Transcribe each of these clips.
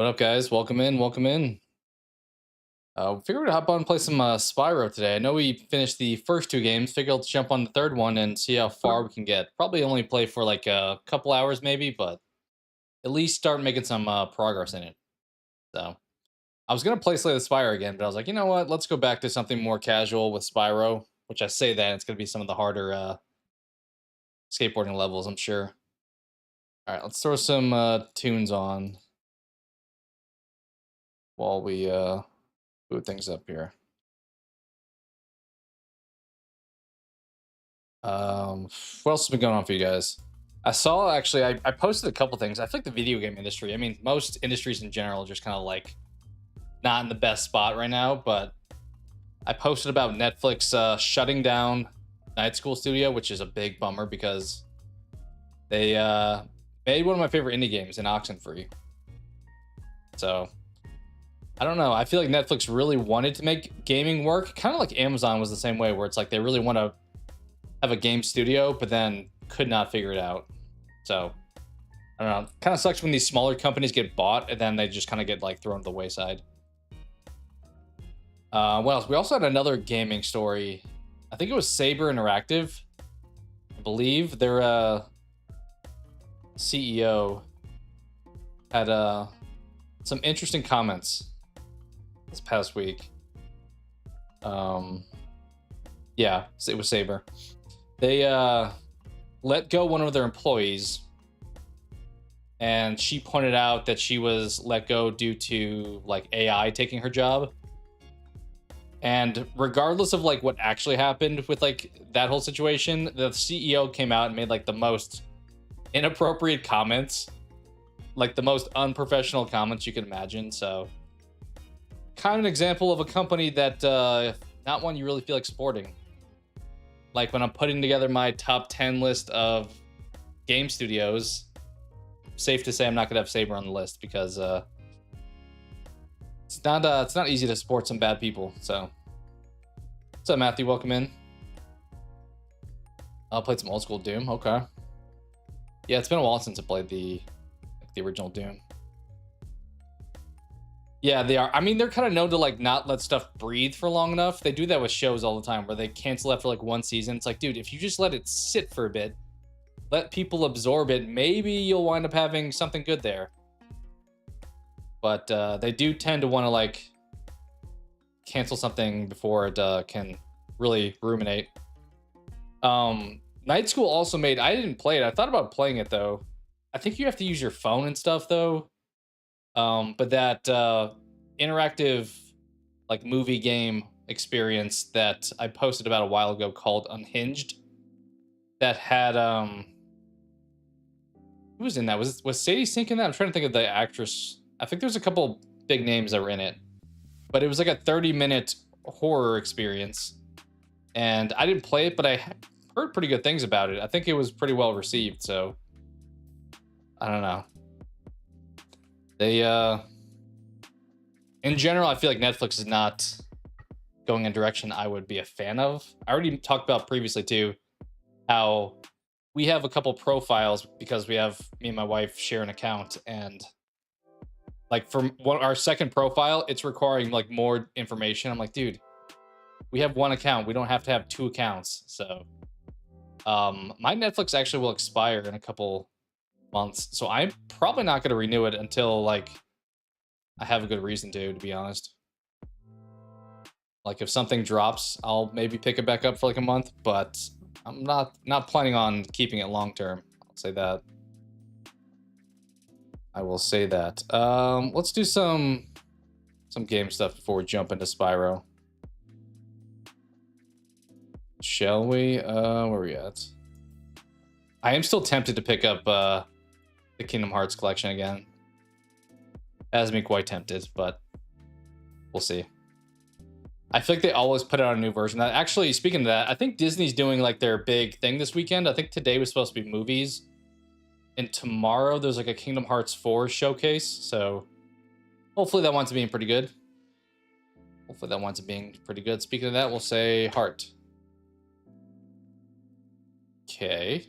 What up, guys? Welcome in. Welcome in. Figured we'd hop on and play some Spyro today. I know we finished the first two games. Figured let's jump on the third one and see how far we can get. Probably only play for like a couple hours, maybe, but at least start making some progress in it. So I was gonna play Slay the Spire again, but I was like, you know what? Let's go back to something more casual with Spyro. Which I say that it's gonna be some of the harder skateboarding levels, I'm sure. All right, let's throw some tunes on while we boot things up here. What else has been going on for you guys? I saw actually, I posted a couple things. I feel like the video game industry, I mean, most industries in general are just kind of like not in the best spot right now, but I posted about Netflix shutting down Night School Studio, which is a big bummer because they made one of my favorite indie games in Oxenfree. So I don't know. I feel like Netflix really wanted to make gaming work, kind of like Amazon was the same way, where it's like they really want to have a game studio, but then could not figure it out. So I don't know. Kind of sucks when these smaller companies get bought and then they just kind of get like thrown to the wayside. What else? We also had another gaming story. I think it was Saber Interactive. I believe their CEO had some interesting comments this past week. Yeah, it was Saber. They let go one of their employees, and she pointed out that she was let go due to like AI taking her job. And regardless of like what actually happened with like that whole situation, the CEO came out and made like the most inappropriate comments, like the most unprofessional comments you can imagine. So kind of an example of a company that not one you really feel like supporting. Like when I'm putting together my top 10 list of game studios, safe to say I'm not gonna have Saber on the list because it's not easy to support some bad people. So what's up, Matthew? Welcome in. I'll play some old school Doom. Okay. Yeah, it's been a while since I played the original Doom. Yeah, they are. I mean, they're kind of known to like not let stuff breathe for long enough. They do that with shows all the time where they cancel after like one season. It's like, dude, if you just let it sit for a bit, let people absorb it, maybe you'll wind up having something good there. But they do tend to want to like cancel something before it can really ruminate. Night School also made, I didn't play it. I thought about playing it though. I think you have to use your phone and stuff though. But that interactive like movie game experience that I posted about a while ago called Unhinged, that had who was in that? Was Sadie Sink in that? I'm trying to think of the actress. I think there's a couple big names that were in it, but it was like a 30-minute horror experience, and I didn't play it, but I heard pretty good things about it. I think it was pretty well received, so I don't know. They in general, I feel like Netflix is not going in a direction I would be a fan of. I already talked about previously too how we have a couple profiles because we have, me and my wife share an account, and like from our second profile, it's requiring like more information. I'm like, dude, we have one account. We don't have to have two accounts. So my Netflix actually will expire in a couple months. So I'm probably not going to renew it until like I have a good reason to be honest. Like if something drops, I'll maybe pick it back up for like a month, but I'm not planning on keeping it long term. I'll say that. I will say that. Let's do some game stuff before we jump into Spyro. Shall we? Where are we at? I am still tempted to pick up the Kingdom Hearts collection again. Has me quite tempted, but we'll see. I feel like they always put out a new version. Actually, speaking of that, I think Disney's doing like their big thing this weekend. I think today was supposed to be movies, and tomorrow there's like a Kingdom Hearts 4 showcase. So hopefully that winds up being pretty good. Speaking of that, we'll say heart. Okay.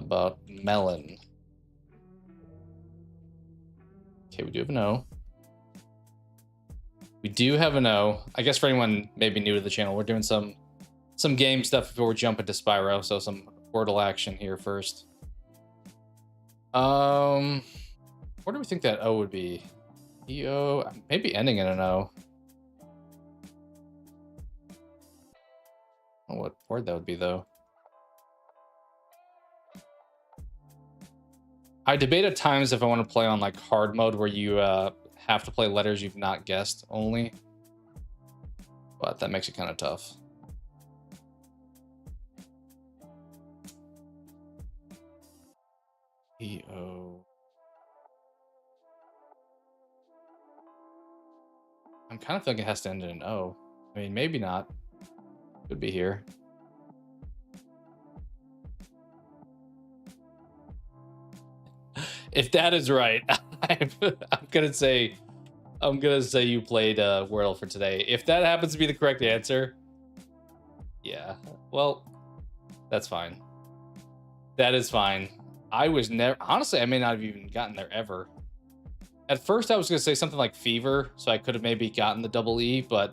About melon. Okay, we do have an O. We do have an O. I guess for anyone maybe new to the channel, we're doing some game stuff before we jump into Spyro. So some Wordle action here first. What do we think that O would be? E-O, maybe ending in an O. I don't know what word that would be though. I debate at times if I want to play on like hard mode where you have to play letters you've not guessed only, but that makes it kind of tough. E-O. I'm kind of thinking it has to end in an O. I mean, maybe not. Could be here. If that is right, I'm gonna say you played Wordle for today. If that happens to be the correct answer, yeah, well, that's fine. That is fine. I was never, honestly, I may not have even gotten there ever. At first, I was gonna say something like fever, so I could have maybe gotten the double E, but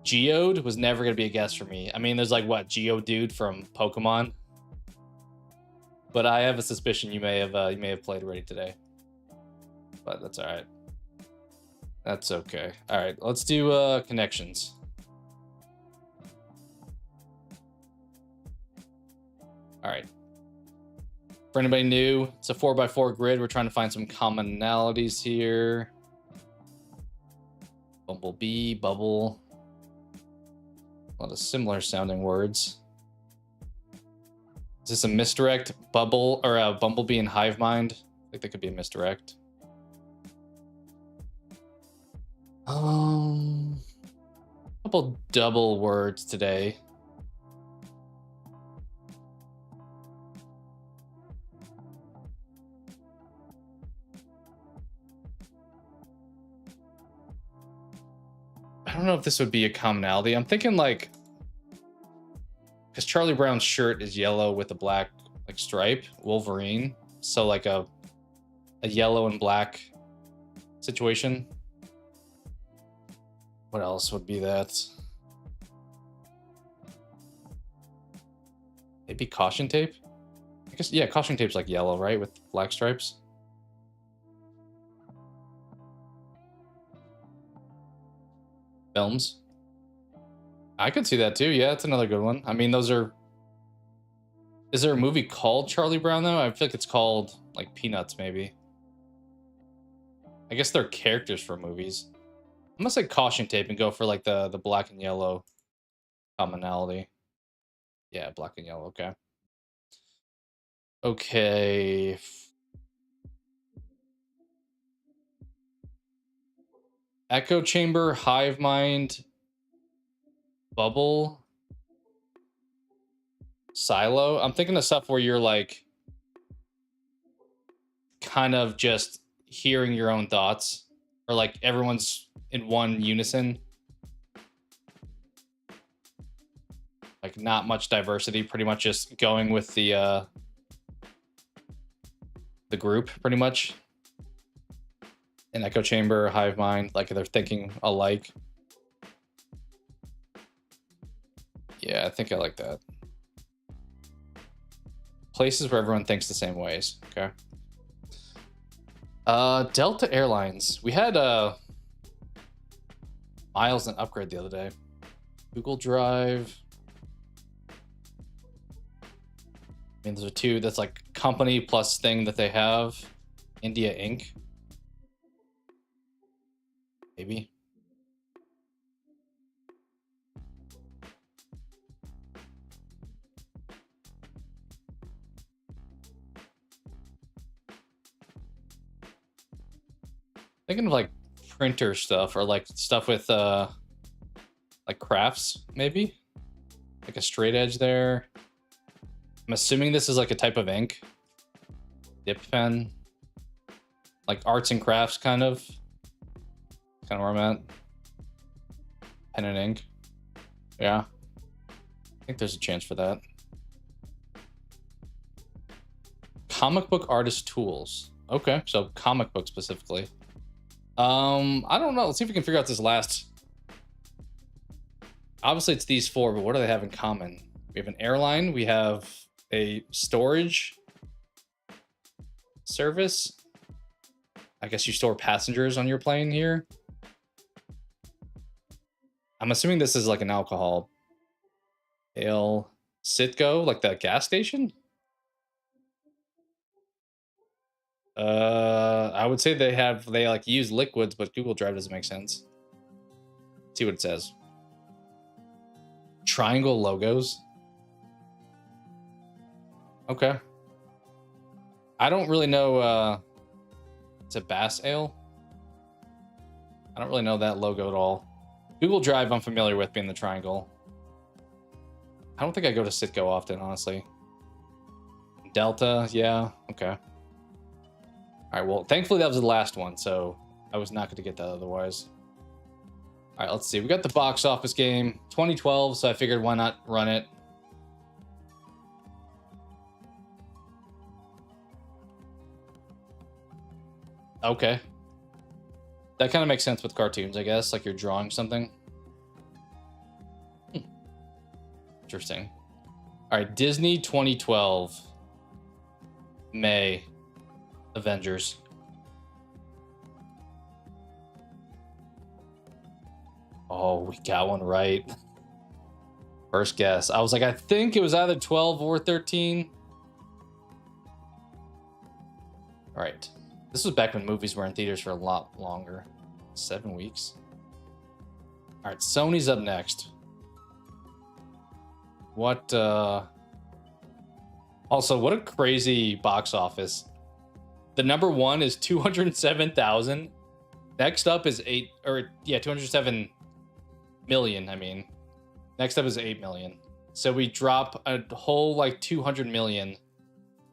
Geode was never gonna be a guess for me. I mean, there's like what, Geodude from Pokemon, but I have a suspicion you may have played already today. But that's all right. That's okay. All right, let's do connections. All right. For anybody new, it's a 4x4 grid. We're trying to find some commonalities here. Bumblebee, bubble. A lot of similar sounding words. Is this a misdirect? Bubble or a bumblebee and hive mind? I think that could be a misdirect. A couple double words today. I don't know if this would be a commonality. I'm thinking like, because Charlie Brown's shirt is yellow with a black like stripe, Wolverine. So like a yellow and black situation. What else would be that? Maybe caution tape? I guess, yeah, caution tape's like yellow, right? With black stripes. Films. I could see that too. Yeah, that's another good one. I mean, those are... Is there a movie called Charlie Brown, though? I feel like it's called, like, Peanuts, maybe. I guess they're characters for movies. I'm gonna say caution tape and go for, like, the black and yellow commonality. Yeah, black and yellow, okay. Okay. Echo chamber, hive mind, bubble, silo. I'm thinking of stuff where you're like kind of just hearing your own thoughts, or like everyone's in one unison. Like not much diversity, pretty much just going with the group, pretty much. An echo chamber, hive mind, like they're thinking alike. Yeah, I think I like that. Places where everyone thinks the same ways. Okay. Delta Airlines. We had Miles an upgrade the other day. Google Drive. I mean, those are two. That's like company plus thing that they have. India Inc. Maybe. Thinking of like printer stuff or like stuff with like crafts, maybe? Like a straight edge there. I'm assuming this is like a type of ink. Dip pen. Like arts and crafts kind of. Kind of where I'm at. Pen and ink. Yeah. I think there's a chance for that. Comic book artist tools. Okay, so comic book specifically. I don't know. Let's see if we can figure out this last. Obviously, it's these four, but what do they have in common? We have an airline. We have a storage service. I guess you store passengers on your plane here. I'm assuming this is like an alcohol. Ale Citgo, like the gas station? I would say they like use liquids, but Google Drive doesn't make sense. Let's see what it says. Triangle logos. Okay. I don't really know. It's a Bass Ale. I don't really know that logo at all. Google Drive, I'm familiar with being the triangle. I don't think I go to Citgo often, honestly. Delta, yeah, okay. All right, well, thankfully that was the last one, so I was not going to get that otherwise. All right, let's see. We got the box office game, 2012, so I figured why not run it. Okay. That kind of makes sense with cartoons, I guess, like you're drawing something. Interesting. All right, Disney 2012. May. Avengers. Oh, we got one right. First guess. I was like, I think it was either 12 or 13. All right. This was back when movies were in theaters for a lot longer. 7 weeks. All right, Sony's up next. What, also, what a crazy box office. The number one is 207,000. Next up is 207 million, I mean. Next up is 8 million. So we drop a whole, like, 200 million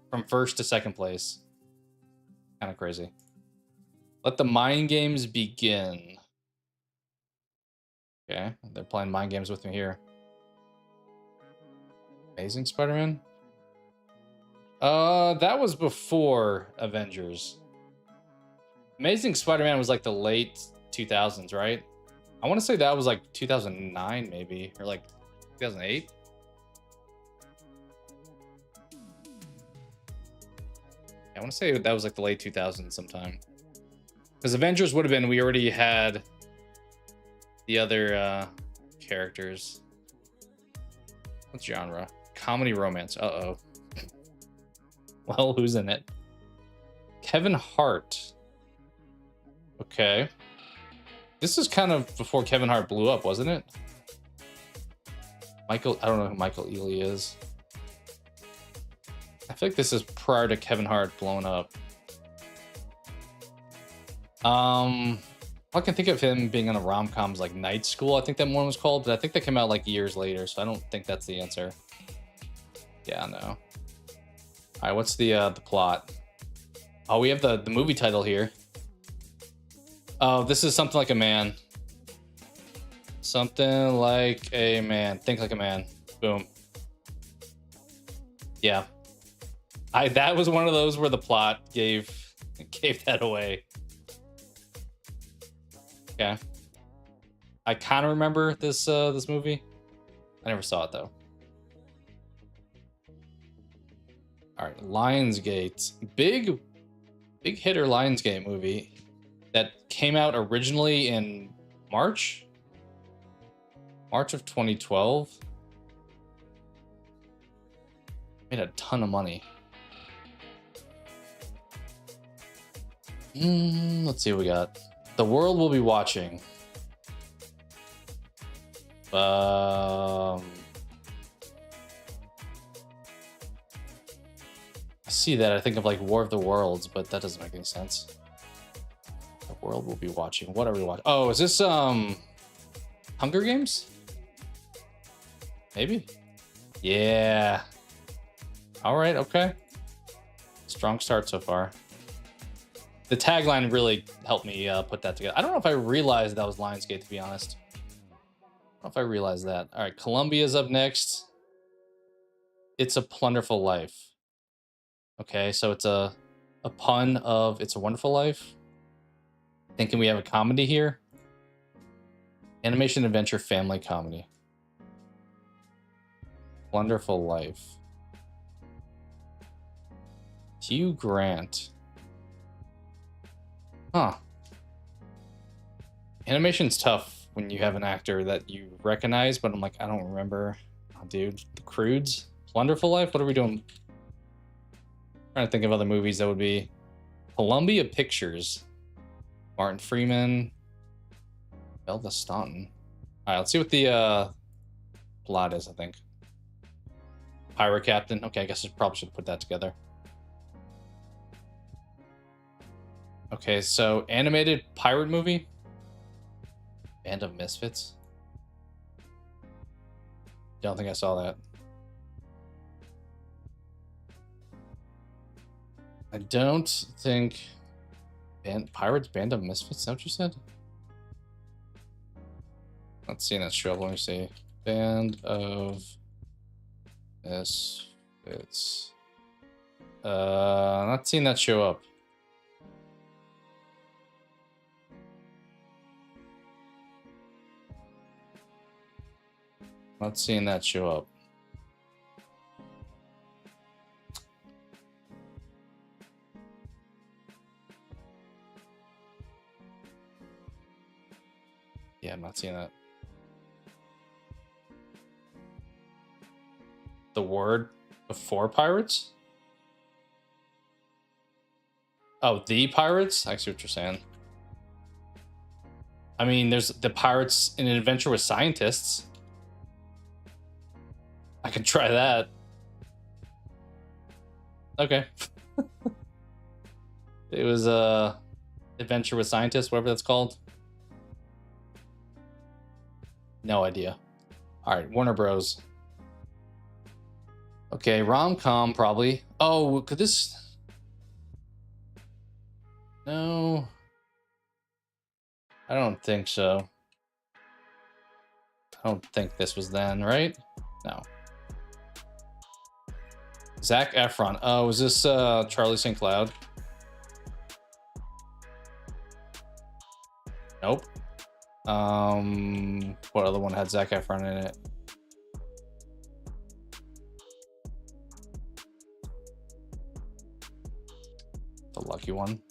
from first to second place. Kind of crazy. Let the mind games begin. Okay, they're playing mind games with me here. Amazing Spider-Man? That was before Avengers. Amazing Spider-Man was like the late 2000s, right? I want to say that was like 2009 maybe, or like 2008. I want to say that was like the late 2000s sometime. Because Avengers would have been, we already had the other characters. What genre? Comedy romance. Uh-oh. Well, who's in it? Kevin Hart. Okay. This is kind of before Kevin Hart blew up, wasn't it? I don't know who Michael Ealy is. I feel like this is prior to Kevin Hart blowing up. I can think of him being in the rom-coms like Night School, I think that one was called, but I think that came out like years later, so I don't think that's the answer. Yeah, no. All right, what's the plot? Oh, we have the movie title here. Oh, this is Something Like a Man. Something Like a Man. Think Like a Man. Boom. Yeah. That was one of those where the plot gave that away. Okay. I kind of remember this this movie. I never saw it though. All right, Lionsgate. Big hitter Lionsgate movie that came out originally in March of 2012. Made a ton of money. Let's see what we got. The World Will Be Watching. I see that. I think of like War of the Worlds, but that doesn't make any sense. The World Will Be Watching. What are we watching? Oh, is this Hunger Games? Maybe. Yeah. All right. Okay. Strong start so far. The tagline really helped me put that together. I don't know if I realized that was Lionsgate, to be honest. I don't know if I realized that. All right, Columbia's up next. It's a Plunderful Life. Okay, so it's a pun of It's a Wonderful Life. Thinking we have a comedy here. Animation adventure family comedy. Wonderful Life. Hugh Grant. Huh. Animation's tough when you have an actor that you recognize, but I'm like, I don't remember. Oh, dude, The Croods? Wonderful Life? What are we doing? Trying to think of other movies that would be Columbia Pictures. Martin Freeman. Belva Staunton. All right, let's see what the plot is, I think. Pirate Captain. Okay, I guess I probably should put that together. Okay, so animated pirate movie. Band of Misfits. Don't think I saw that. I don't think Pirates Band of Misfits. Is that what you said? Not seeing that show up. Let me see. Band of Misfits. Not seeing that show up. Not seeing that show up. Yeah, I'm not seeing that. The word before pirates? Oh, the pirates? I see what you're saying. I mean, there's the pirates in an adventure with scientists. I can try that. Okay. It was adventure with scientists, whatever that's called. No idea. All right, Warner Bros. Okay, rom-com probably. Oh, could this? No. I don't think so. I don't think this was then, right? No. Zac Efron. Oh, is this Charlie St. Cloud? Nope. What other one had Zac Efron in it? The lucky one.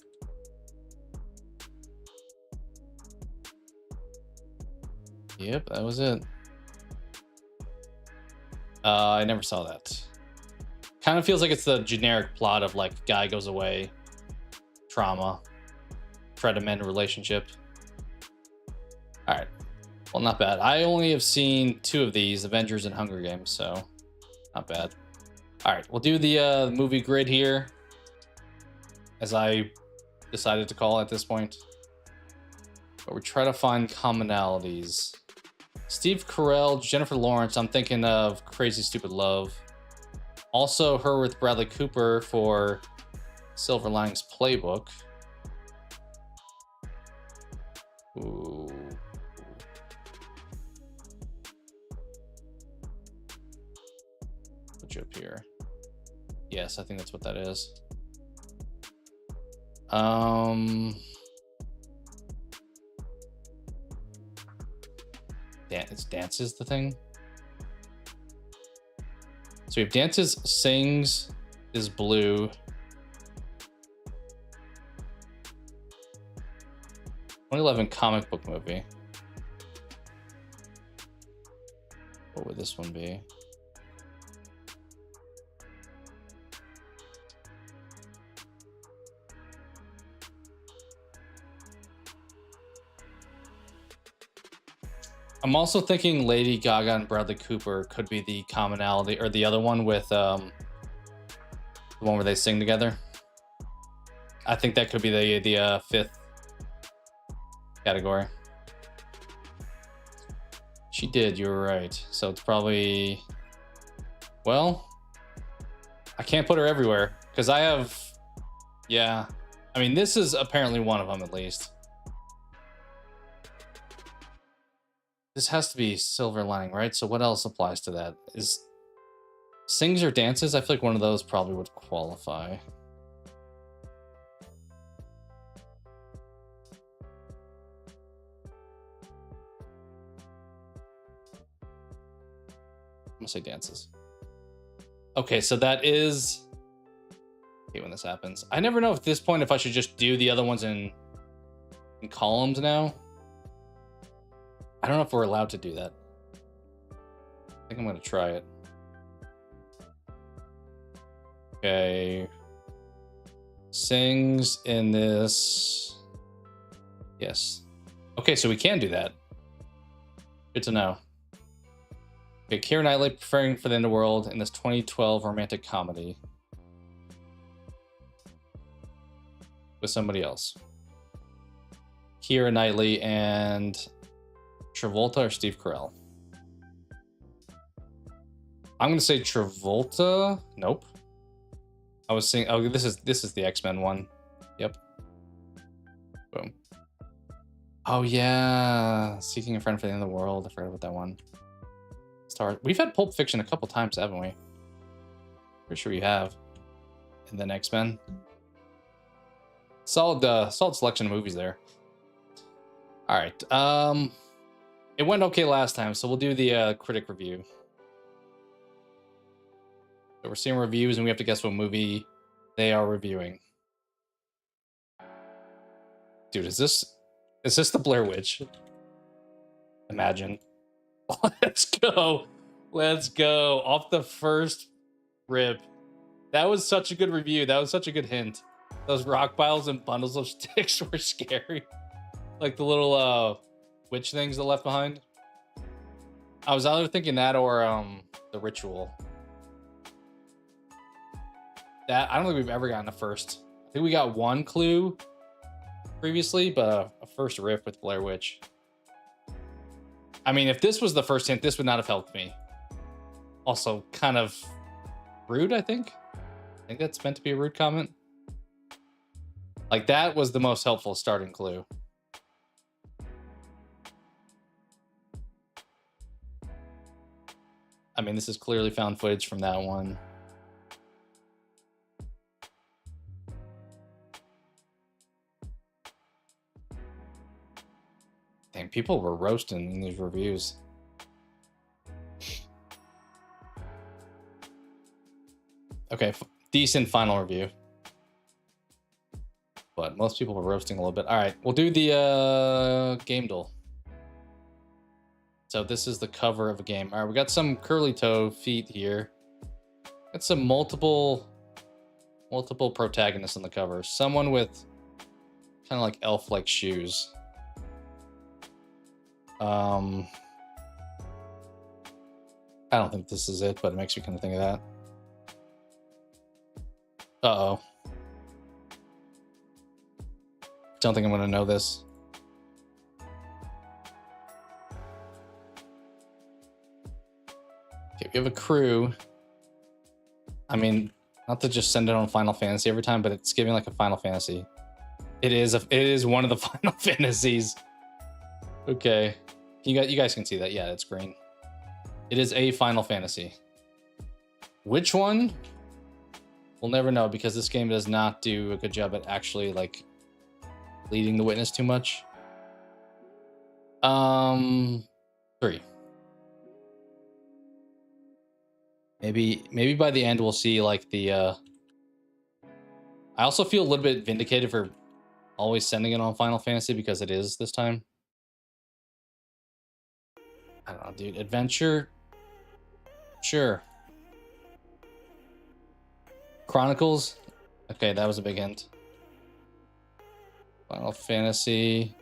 Yep, that was it. I never saw that. Kind of feels like it's the generic plot of like guy goes away, trauma, try to mend a relationship. All right, well, not bad. I only have seen 2 of these, Avengers and Hunger Games, so not bad. All right, we'll do the movie grid here, as I decided to call it at this point. But we try to find commonalities. Steve Carell, Jennifer Lawrence, I'm thinking of Crazy Stupid Love. Also her with Bradley Cooper for Silver Linings Playbook. Ooh. Put you up here. Yes, I think that's what that is. It's dances the thing. So we have dances, sings is blue. 2011 comic book movie. What would this one be? I'm also thinking Lady Gaga and Bradley Cooper could be the commonality, or the other one with the one where they sing together. I think that could be the 5th category. She did, you were right. So it's probably, well, I can't put her everywhere because I have, yeah. I mean, this is apparently one of them at least. This has to be Silver Lining, right? So what else applies to that? Is Sings or dances? I feel like one of those probably would qualify. I'm gonna say dances. Okay, so that is... I hate when this happens. I never know at this point if I should just do the other ones in columns now. I don't know if we're allowed to do that. I think I'm gonna try it. Okay. Sings in this. Yes. Okay, so we can do that. Good to know. Okay, Keira Knightley preferring for the end of the world in this 2012 romantic comedy. With somebody else. Keira Knightley and Travolta or Steve Carell? I'm gonna say Travolta. Nope. I was saying, oh, this is the X-Men one. Yep. Boom. Oh yeah, Seeking a Friend for the End of the World. I forgot about that one. We've had Pulp Fiction a couple times, haven't we? Pretty sure we have. And then X-Men. Solid selection of movies there. All right. It went okay last time, so we'll do the critic review. So we're seeing reviews, and we have to guess what movie they are reviewing. Dude, is this the Blair Witch? Imagine. Let's go. Let's go. Off the first rip. That was such a good review. That was such a good hint. Those rock piles and bundles of sticks were scary. Like the little witch things that left behind. I was either thinking that or the ritual. That I don't think we've ever gotten a first. I think we got one clue previously, but a first rip with Blair Witch. I mean, if this was the first hint, this would not have helped me. Also, kind of rude, I think. I think that's meant to be a rude comment. Like, that was the most helpful starting clue. I mean, this is clearly found footage from that one. Dang, people were roasting in these reviews. Okay, decent final review. But most people were roasting a little bit. All right, we'll do the game duel. So this is the cover of a game. All right, we got some curly toe feet here. Got some multiple protagonists on the cover. Someone with kind of like elf-like shoes. I don't think this is it, but it makes me kind of think of that. Uh-oh. Don't think I'm gonna know this. Okay, we have a crew. I mean, not to just send it on Final Fantasy every time, but it's giving like a Final Fantasy. It is one of the Final Fantasies. Okay. You guys can see that. Yeah, it's green. It is a Final Fantasy. Which one? We'll never know because this game does not do a good job at actually like leading the witness too much. 3. Maybe by the end we'll see like the I also feel a little bit vindicated for always sending it on Final Fantasy because it is this time. I don't know, dude. Adventure? Sure. Chronicles? Okay, that was a big hint. Final Fantasy.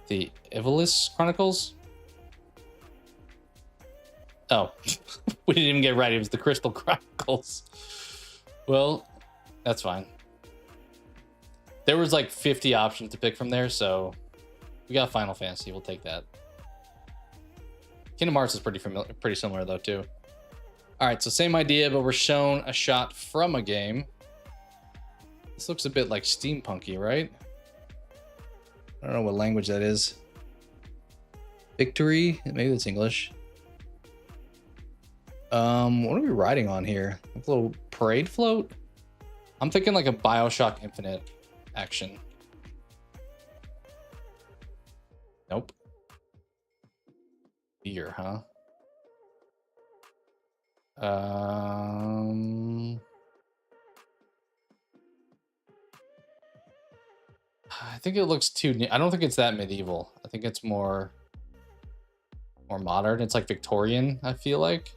The Ivalice Chronicles? Oh, we didn't even get it right. It was the Crystal Chronicles. Well, that's fine. There was like 50 options to pick from there, so we got Final Fantasy. We'll take that. Kingdom Hearts is pretty similar though too. All right, so same idea, but we're shown a shot from a game. This looks a bit like steampunky, right? I don't know what language that is. Victory. Maybe that's English. What are we riding on here? Like a little parade float? I'm thinking like a BioShock Infinite action. Nope. Beer, huh? I think it looks too I don't think it's that medieval. I think it's more modern. It's like Victorian, I feel like.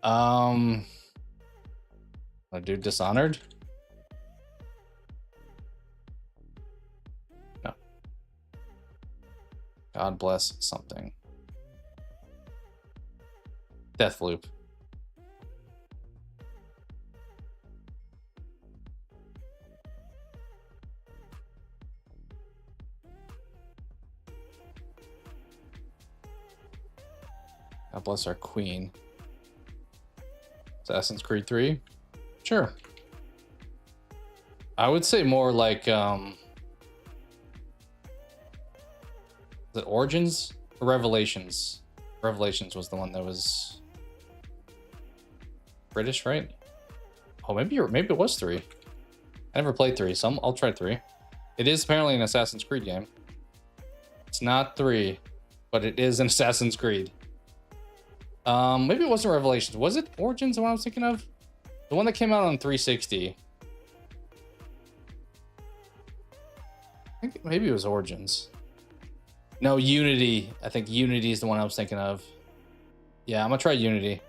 I'll do Dishonored. No. God bless something. Deathloop. God bless our queen. Assassin's Creed 3? Sure. I would say more like, is it Origins or Revelations? Revelations was the one that was British, right? Oh, maybe it was 3. I never played 3, so I'll try 3. It is apparently an Assassin's Creed game. It's not 3, but it is an Assassin's Creed. Maybe it wasn't Revelations. Was it Origins, the one I was thinking of? The one that came out on 360. I think maybe it was Origins. No, Unity. I think Unity is the one I was thinking of. Yeah, I'm gonna try Unity.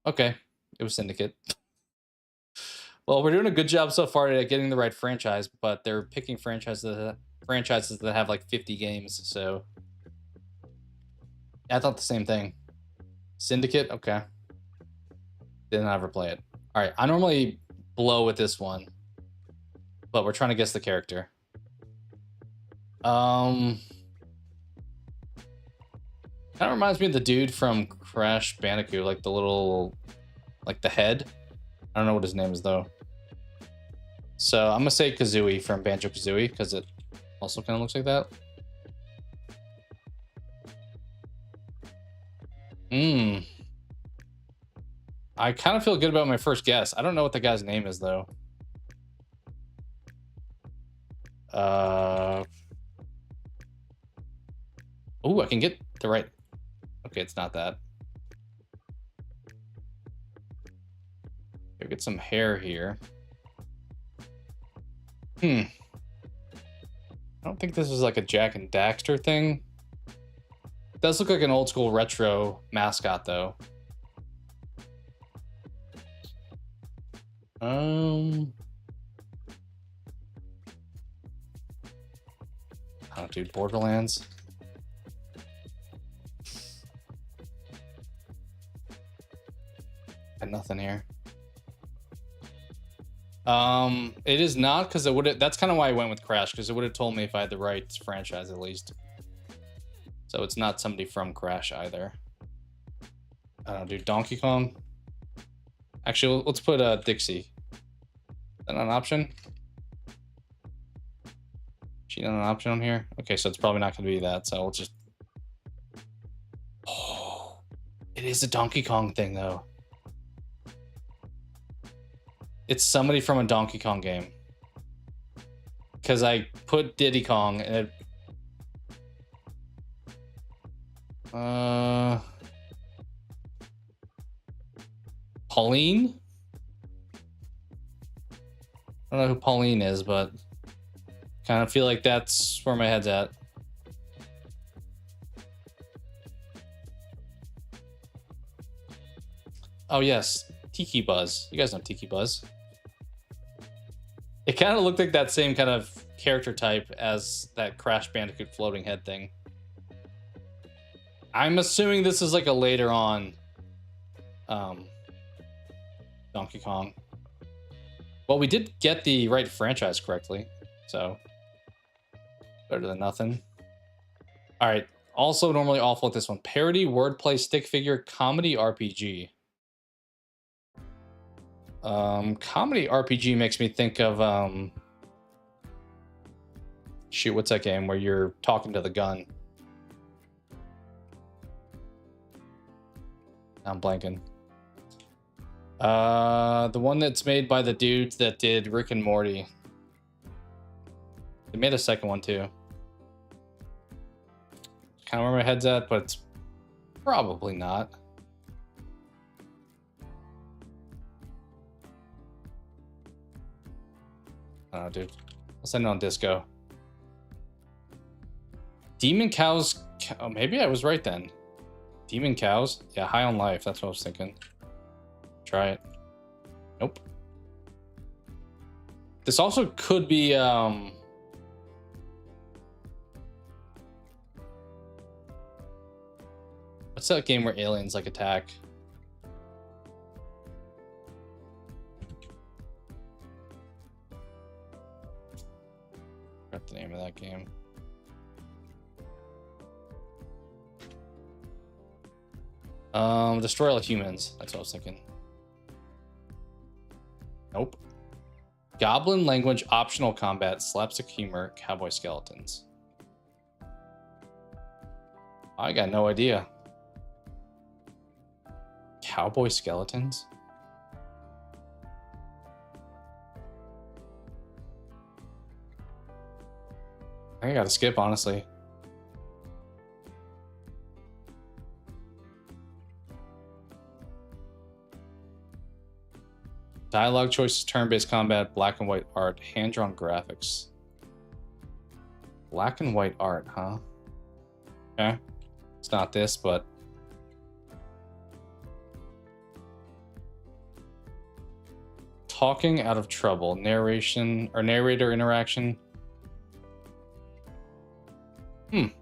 Okay, it was Syndicate. Well, we're doing a good job so far at getting the right franchise, but they're picking franchises that have like 50 games, so I thought the same thing. Syndicate, okay. Didn't ever play it. All right, I normally blow with this one, but we're trying to guess the character. Kind of reminds me of the dude from Crash Bandicoot, like the little, like the head. I don't know what his name is though. So I'm gonna say Kazooie from Banjo-Kazooie because it also kind of looks like that. I kind of feel good about my first guess. I don't know what the guy's name is though. Oh, I can get the right. Okay, it's not that. Get some hair here. I don't think this is like a Jack and Daxter thing. It does look like an old school retro mascot though. Oh, dude, Borderlands. Got nothing here. It is not because it would have. That's kind of why I went with Crash because it would have told me if I had the right franchise at least. So it's not somebody from Crash either. I don't know, dude. Donkey Kong. Actually, let's put Dixie. Is that an option? She not an option on here? Okay, so it's probably not going to be that. So we'll just. Oh, it is a Donkey Kong thing though. It's somebody from a Donkey Kong game. Because I put Diddy Kong and it... Pauline? I don't know who Pauline is, but kind of feel like that's where my head's at. Oh yes, Tiki Buzz. You guys know Tiki Buzz. It kind of looked like that same kind of character type as that Crash Bandicoot floating head thing. I'm assuming this is like a later on Donkey Kong. Well, we did get the right franchise correctly, so better than nothing. All right, also normally awful at this one. Parody, wordplay, stick figure, comedy, RPG. Comedy RPG makes me think of Shoot, what's that game where you're talking to the gun? I'm blanking. The one that's made by the dudes that did Rick and Morty. They made a second one too. Kind of where my head's at, but it's probably not. I don't know, dude. I'll send it on Disco. Demon Cows. Oh, maybe I was right then. Demon Cows? Yeah, High on Life. That's what I was thinking. Try it. Nope. This also could be, what's that game where aliens, like, attack? What's the name of that game? Destroy All Humans. That's what I was thinking. Nope. Goblin language, optional combat, slapstick humor, cowboy skeletons. I got no idea. Cowboy skeletons? I gotta skip, honestly. Dialogue choices, turn-based combat, black and white art, hand-drawn graphics. Black and white art, huh? Okay. It's not this, but... Talking out of trouble, narration, or narrator interaction. It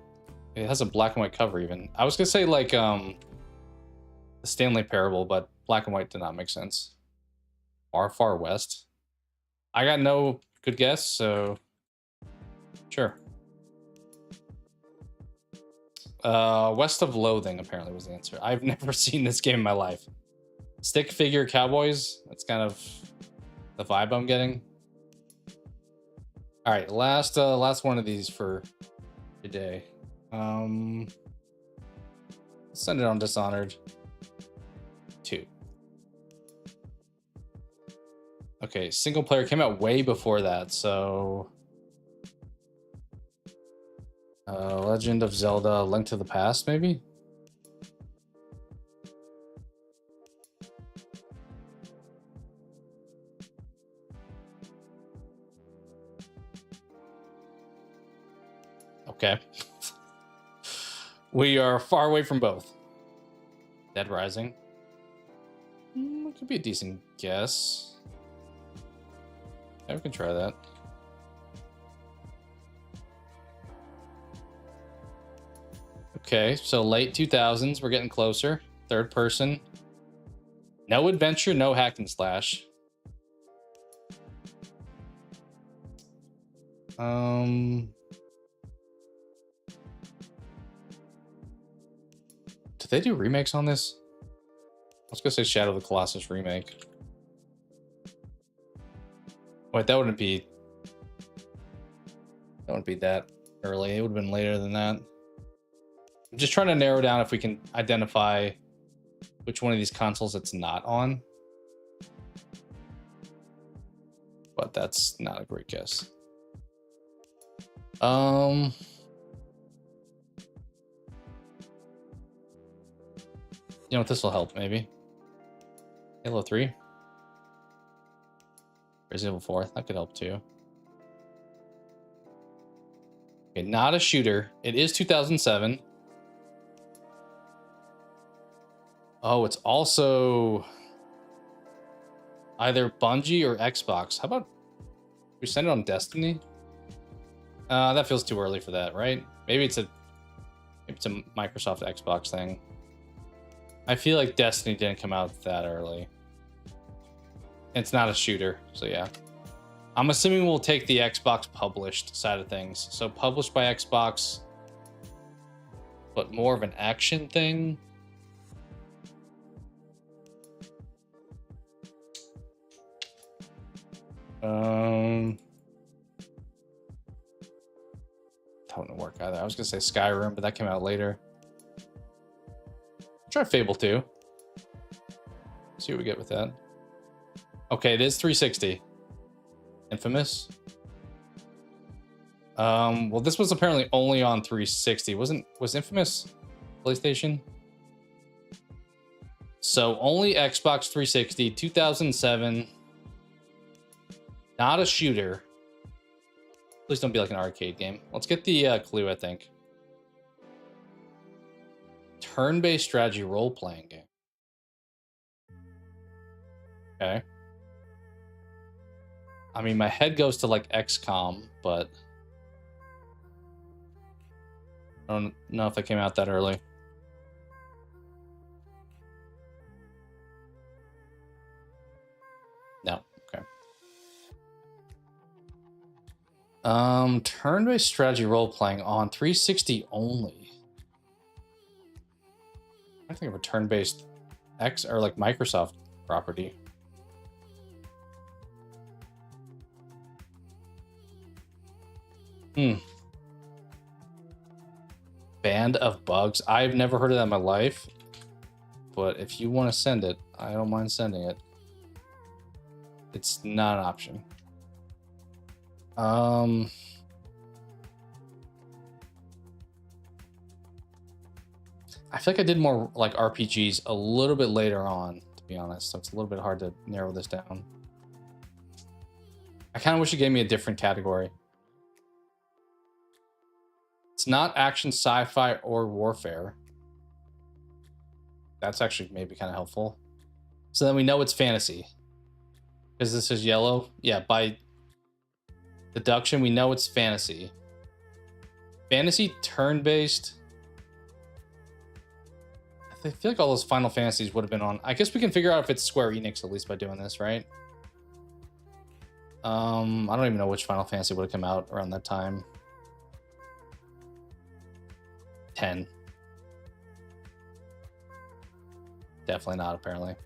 has a black and white cover even. I was gonna say like, the Stanley Parable, but black and white did not make sense. Far West. I got no good guess, so sure. West of Loathing apparently was the answer. I've never seen this game in my life. Stick figure cowboys. That's kind of the vibe I'm getting. All right, last one of these for today. Send it on Dishonored 2. Okay, single player came out way before that, so... Legend of Zelda, Link to the Past, maybe? Okay. We are far away from both. Dead Rising. Could be a decent guess. Yeah, we can try that. Okay, so late 2000s, we're getting closer. Third person. No adventure, no hack and slash. Did they do remakes on this? I was gonna say Shadow of the Colossus remake. Wait, that wouldn't be that early. It would have been later than that. I'm just trying to narrow down if we can identify which one of these consoles it's not on. But that's not a great guess. You know what, this will help maybe. Halo 3. Resident Evil 4, that could help too. Okay, not a shooter. It is 2007. Oh, it's also either Bungie or Xbox. How about we send it on Destiny? That feels too early for that, right? Maybe it's a Microsoft Xbox thing. I feel like Destiny didn't come out that early. It's not a shooter, so yeah. I'm assuming we'll take the Xbox published side of things. So published by Xbox, but more of an action thing. I was gonna say Skyrim, but that came out later. Try Fable 2. See what we get with that. Okay, it is 360. Infamous. Well, this was apparently only on 360. Was Infamous PlayStation? So only Xbox 360, 2007. Not a shooter. Please don't be like an arcade game. Let's get the clue, I think. Turn-based strategy role-playing game. Okay. I mean, my head goes to like XCOM, but I don't know if it came out that early. No. Okay. Turn-based strategy role-playing on 360 only. I think of a turn-based X or like Microsoft property. Band of Bugs. I've never heard of that in my life, but if you want to send it, I don't mind sending it. It's not an option. I feel like I did more like RPGs a little bit later on, to be honest, so it's a little bit hard to narrow this down. I kind of wish you gave me a different category. It's not action, sci-fi, or warfare. That's actually maybe kind of helpful. So then we know it's fantasy. Because this is yellow. Yeah, by deduction, we know it's fantasy. Fantasy, turn-based. I feel like all those Final Fantasies would have been on. I guess we can figure out if it's Square Enix at least by doing this, right? I don't even know which Final Fantasy would have come out around that time. 10. Definitely not, apparently.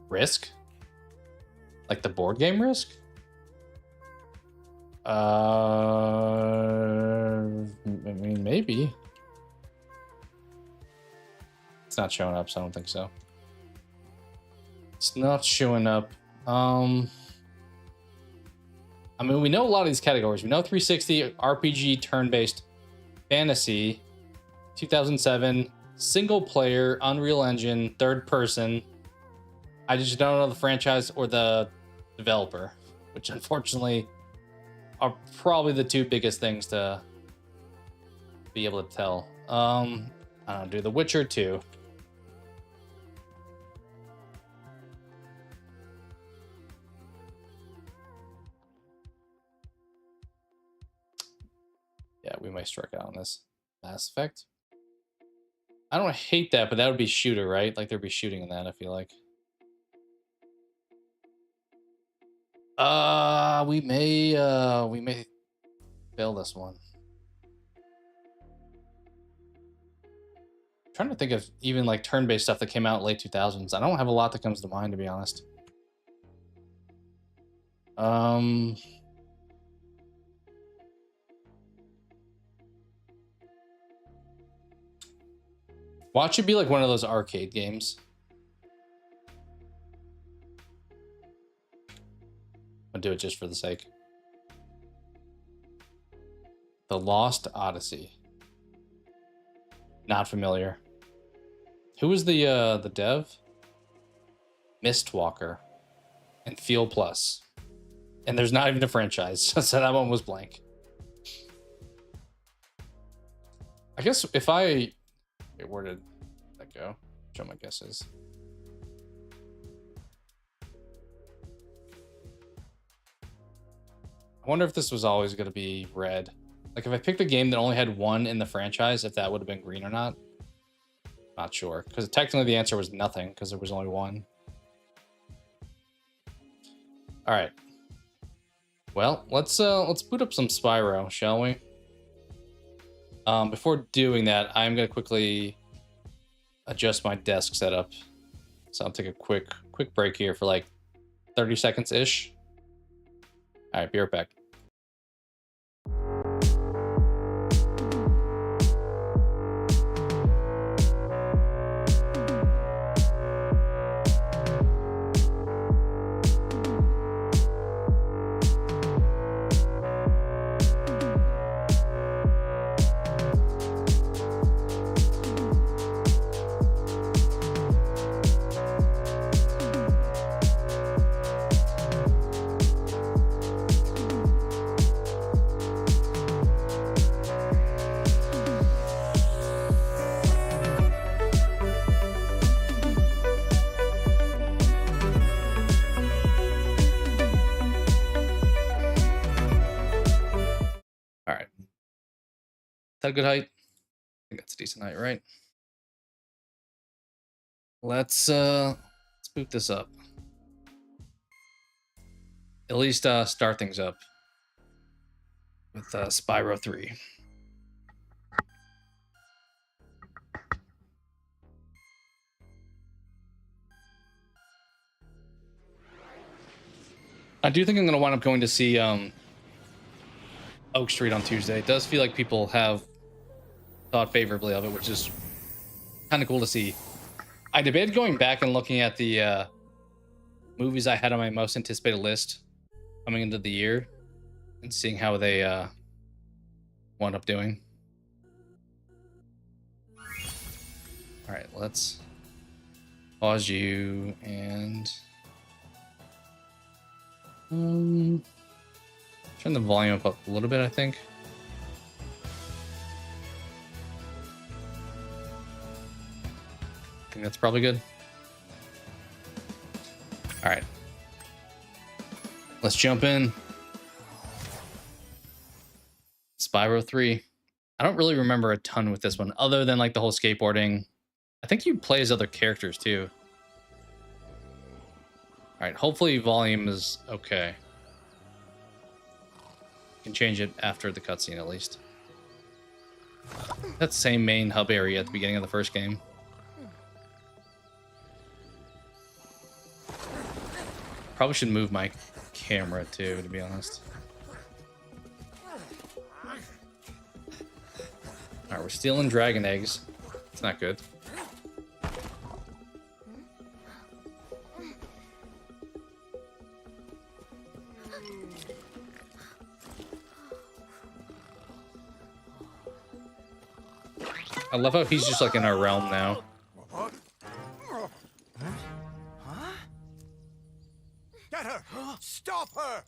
Risk? Like the board game Risk? I mean, maybe. It's not showing up, so I don't think so. It's not showing up. I mean, we know a lot of these categories. We know 360, RPG, turn-based, fantasy, 2007, single player, Unreal Engine, third person. I just don't know the franchise or the developer, which unfortunately are probably the two biggest things to be able to tell. I don't know, do The Witcher 2. Yeah, we might strike out on this. Mass Effect. I don't hate that, but that would be shooter, right? Like there'd be shooting in that, I feel like. We may fail this one. I'm trying to think of even like turn-based stuff that came out in late 2000s. I don't have a lot that comes to mind, to be honest. Watch it be like one of those arcade games. I'll do it just for the sake. The Lost Odyssey. Not familiar. Who was the dev? Mistwalker and Feel Plus. And there's not even a franchise, so that one was blank. I guess if I... Wait, where did that go? Show my guesses. I wonder if this was always going to be red. Like if I picked a game that only had one in the franchise, if that would have been green or not. Not sure, because technically the answer was nothing because there was only one. All right. Well, let's boot up some Spyro, shall we? Before doing that, I'm gonna quickly adjust my desk setup. So I'll take a quick break here for like 30 seconds ish. All right, be right back. that a good height? I think that's a decent height, right? Let's boot this up. At least start things up with Spyro 3. I do think I'm going to wind up going to see Oak Street on Tuesday. It does feel like people have thought favorably of it, which is kind of cool to see. I debated going back and looking at the movies I had on my most anticipated list coming into the year and seeing how they wound up doing. All right, let's pause you and turn the volume up a little bit, I think. I think that's probably good. All right. Let's jump in. Spyro 3. I don't really remember a ton with this one, other than like the whole skateboarding. I think you play as other characters too. All right, hopefully volume is okay. You can change it after the cutscene at least. That same main hub area at the beginning of the first game. Probably should move my camera too, to be honest. All right, we're stealing dragon eggs. It's not good. I love how he's just like in our realm now. Get her! Stop her!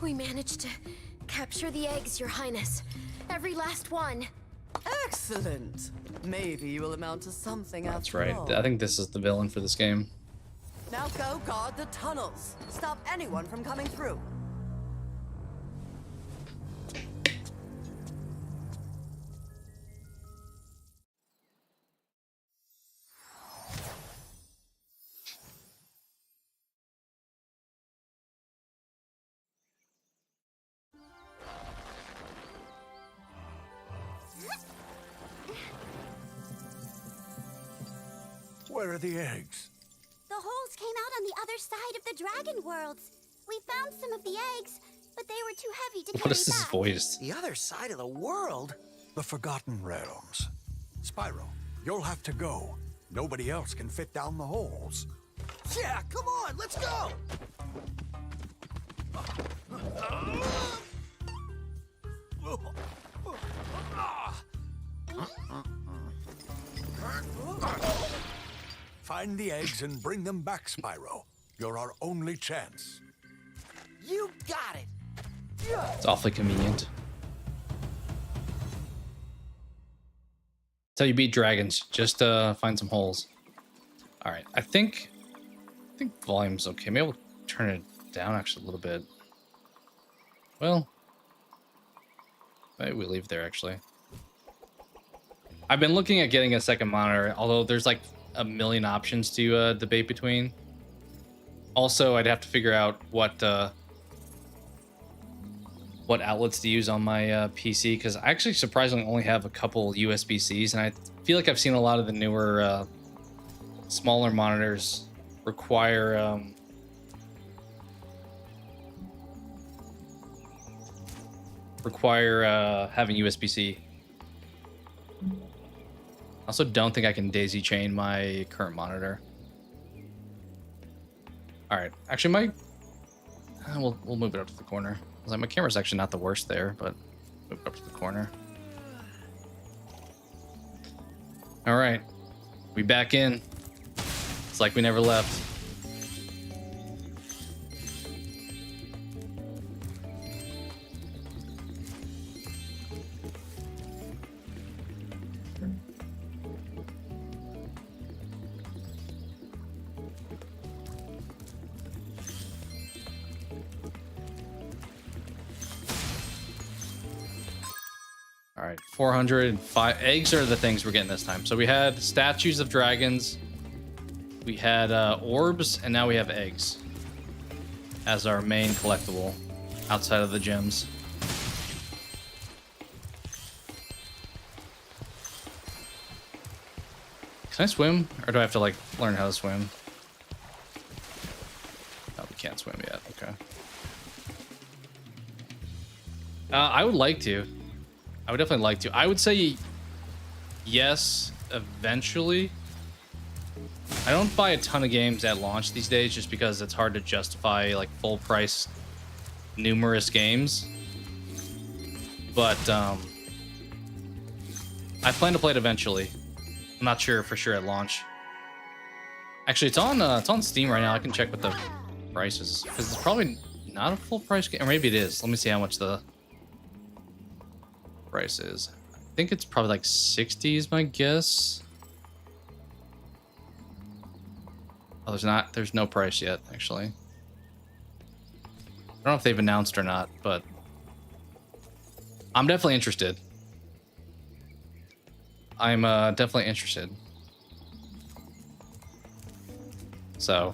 We managed to capture the eggs, Your Highness. Every last one. Excellent. Maybe you will amount to something That's after right. all. I think this is the villain for this game. Now go guard the tunnels. Stop anyone from coming through. Where are the eggs? The holes came out on the other side of the dragon worlds. We found some of the eggs, but they were too heavy to carry What is this back. voice? The other side of the world? The Forgotten Realms. Spyro, you'll have to go. Nobody else can fit down the holes. Yeah, come on, let's go! Find the eggs and bring them back, Spyro. You're our only chance. You got it! It's awfully convenient. That's how you beat dragons. Just find some holes. All right, I think volume's okay. Maybe we'll turn it down actually a little bit. Well, maybe we leave there actually. I've been looking at getting a second monitor, although there's like a million options to debate between. Also, I'd have to figure out what outlets to use on my PC, because I actually surprisingly only have a couple USB-Cs, and I feel like I've seen a lot of the newer smaller monitors require having USB-C. I also don't think I can daisy chain my current monitor. All right, actually, we'll move it up to the corner. Like, my camera's actually not the worst there, but move it up to the corner. All right, we back in. It's like we never left. All right, 405 eggs are the things we're getting this time. So we had statues of dragons, we had orbs, and now we have eggs as our main collectible outside of the gems. Can I swim, or do I have to like learn how to swim? Oh, we can't swim yet. Okay. I would like to. I would definitely like to. I would say yes, eventually. I don't buy a ton of games at launch these days just because it's hard to justify like full price numerous games. But I plan to play it eventually. I'm not sure for sure at launch. Actually, it's on Steam right now. I can check what the price is because it's probably not a full price game, or maybe it is. Let me see how much the price is. I think it's probably like 60 is my guess. Oh, there's no price yet, actually. I don't know if they've announced or not, but I'm definitely interested. I'm definitely interested. So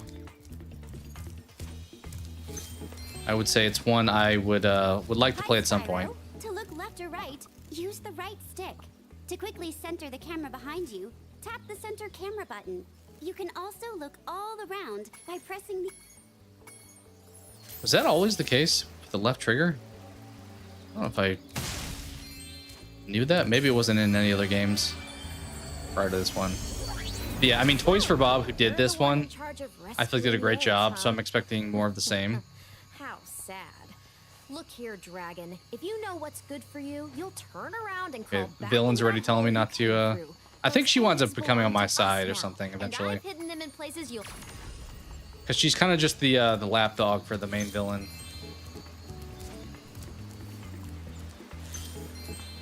I would say it's one I would like to play at some point. To look left or right, use the right stick. To quickly center the camera behind you, tap the center camera button. You can also look all around by pressing the... Was that always the case with the left trigger? I don't know if I knew that. Maybe it wasn't in any other games prior to this one. But yeah, I mean, Toys for Bob, who did this one, I feel like did a great job, so I'm expecting more of the same. How sad. Look here, Dragon. If you know what's good for you, you'll turn around and crawl Okay, the back villain's in already that telling me hole not you to, came through. I think she winds up becoming on my Those side or belong to us something now, eventually. And I've hidden them in places you'll... Because she's kind of just the lapdog for the main villain.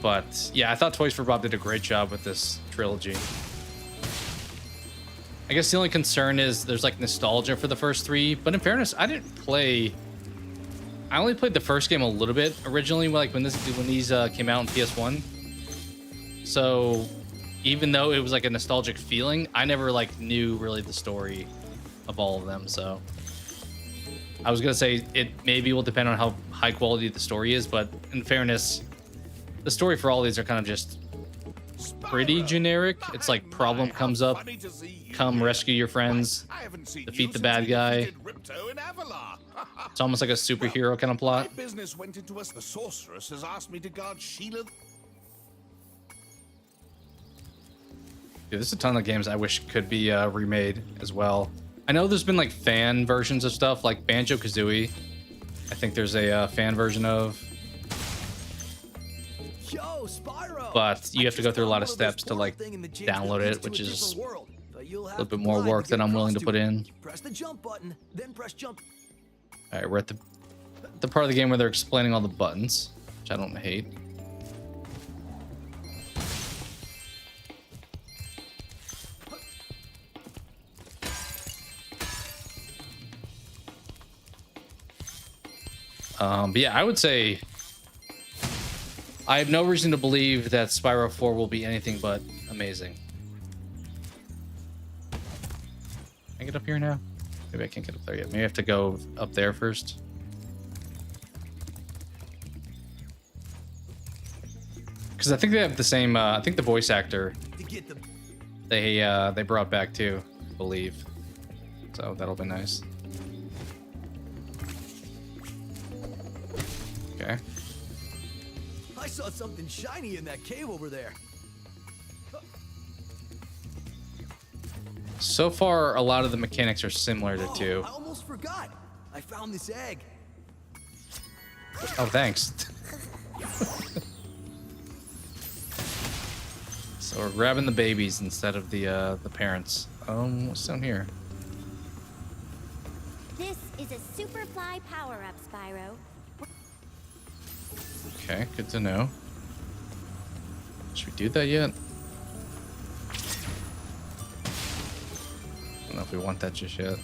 But yeah, I thought Toys for Bob did a great job with this trilogy. I guess the only concern is there's like nostalgia for the first three, but in fairness, I only played the first game a little bit originally, like when these came out on PS1. So even though it was like a nostalgic feeling, I never like knew really the story of all of them. So I was gonna say it maybe will depend on how high quality the story is, but in fairness, the story for all these are kind of just pretty generic. It's like problem comes up, come rescue your friends, defeat the bad guy. It's almost like a superhero kind of plot. My business went into us. The sorceress has asked me to guard Sheila. Dude, there's a ton of games I wish could be remade as well. I know there's been like fan versions of stuff like Banjo-Kazooie. I think there's a fan version of. Yo, Spyro! But you have to go through a lot of steps to like download it, which is a little bit more work than I'm willing to put in. Press the jump button, then press jump. All right, we're at the part of the game where they're explaining all the buttons, which I don't hate. But yeah, I would say I have no reason to believe that Spyro 4 will be anything but amazing. Can I get up here now? Maybe I can't get up there yet. Maybe I have to go up there first. Because I think they have the same, I think the voice actor, they brought back too, I believe. So that'll be nice. Okay. I saw something shiny in that cave over there. So far, a lot of the mechanics are similar to 2. I almost forgot. I found this egg. Oh, thanks. So we're grabbing the babies instead of the parents. What's down here? This is a Superfly power-up, Spyro. Okay, good to know. Should we do that yet? I don't know if we want that just yet.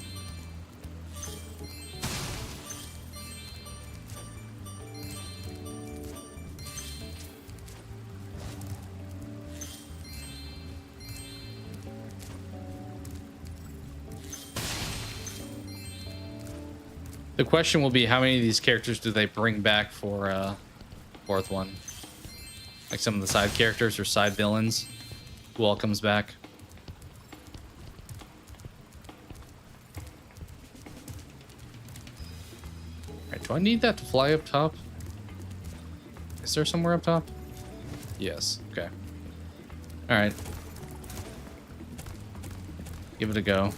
The question will be, how many of these characters do they bring back for fourth one? Like some of the side characters or side villains, who all comes back? Alright, do I need that to fly up top? Is there somewhere up top? Yes, okay. Alright. Give it a go.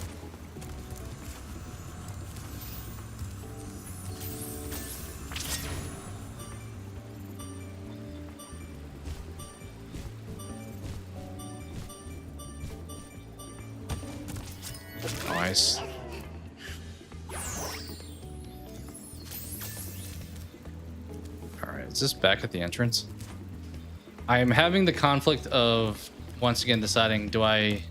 Nice. Alright, is this back at the entrance? I am having the conflict of once again deciding, do I...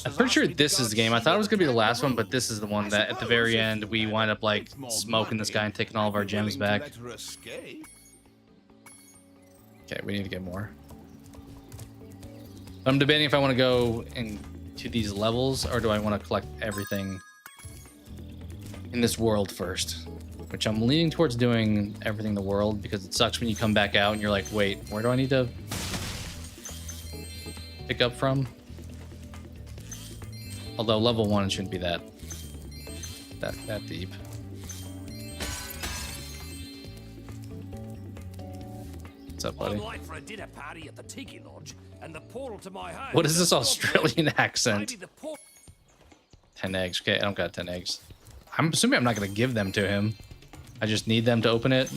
I'm pretty sure this is the game. I thought it was going to be the last one, but this is the one that at the very end we wind up like smoking this guy and taking all of our gems back. Okay, we need to get more. I'm debating if I want to go into these levels or do I want to collect everything in this world first, which I'm leaning towards doing everything in the world because it sucks when you come back out and you're like, wait, where do I need to pick up from? Although level 1 shouldn't be that deep. What's up, buddy? I'm late for a dinner party at the Tiki Lodge, and the portal to my home. What is this Australian accent? 10 eggs. Okay, I don't got 10 eggs. I'm assuming I'm not going to give them to him. I just need them to open it.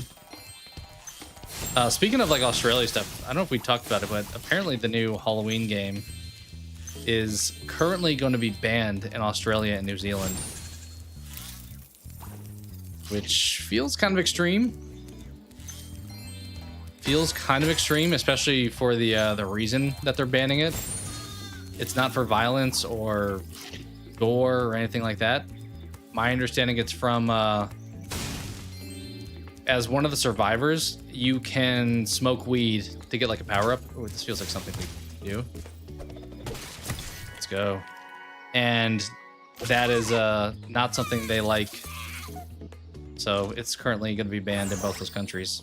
Speaking of like Australia stuff, I don't know if we talked about it, but apparently the new Halloween game is currently going to be banned in Australia and New Zealand, which feels kind of extreme. Feels kind of extreme, especially for the reason that they're banning it. It's not for violence or gore or anything like that. My understanding, it's from as one of the survivors, you can smoke weed to get like a power up. Oh, this feels like something we do. Let's go. And that is not something they like. So it's currently going to be banned in both those countries.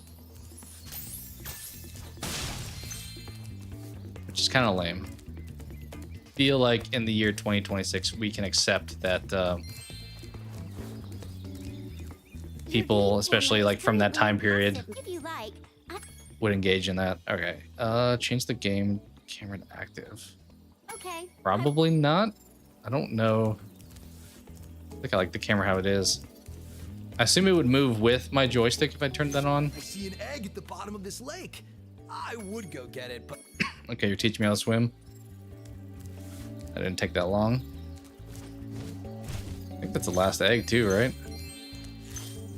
Which is kind of lame. Feel like in the year 2026 we can accept that people, especially like from that time period, would engage in that. Okay, change the game camera to active. Okay. Probably not. I don't know. I think I like the camera how it is. I assume it would move with my joystick if I turned that on. I see an egg at the bottom of this lake. I would go get it, but... Okay, you're teaching me how to swim. That didn't take that long. I think that's the last egg too, right?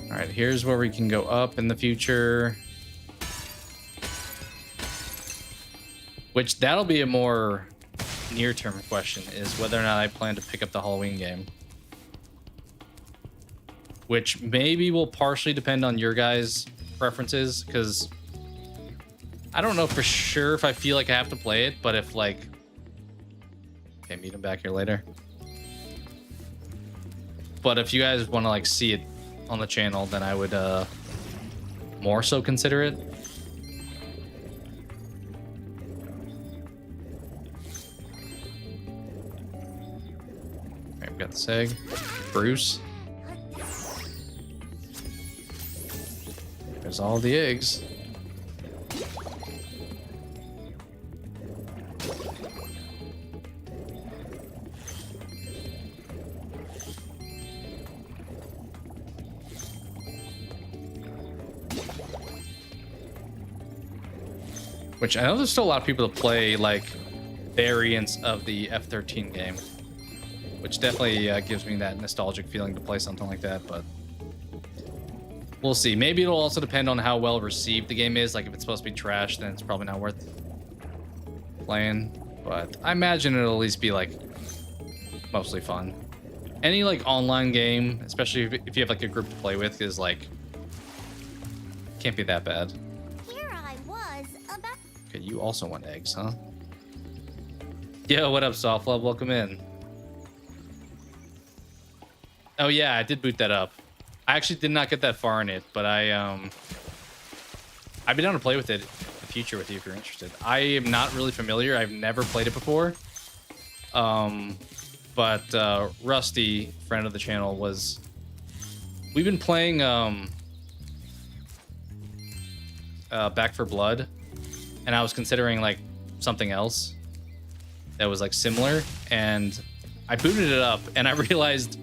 All right, here's where we can go up in the future. Which that'll be a more near-term question, is whether or not I plan to pick up the Halloween game. Which maybe will partially depend on your guys' preferences, because I don't know for sure if I feel like I have to play it, but if like... Okay, meet him back here later. But if you guys want to like see it on the channel, then I would more so consider it. Alright, we got this egg. Bruce. There's all the eggs. Which I know there's still a lot of people that play like variants of the F-13 game, which definitely gives me that nostalgic feeling to play something like that, but we'll see. Maybe it'll also depend on how well received the game is. Like if it's supposed to be trash, then it's probably not worth playing, but I imagine it'll at least be like mostly fun. Any like online game, especially if you have like a group to play with, is like can't be that bad. Okay, you also want eggs, huh? Yo, what up, Soft Love? Welcome in. Oh yeah, I did boot that up. I actually did not get that far in it, but I'd be down to play with it in the future with you if you're interested. I am not really familiar. I've never played it before. But Rusty, friend of the channel, was... We've been playing Back 4 Blood, and I was considering like something else that was like similar, and I booted it up and I realized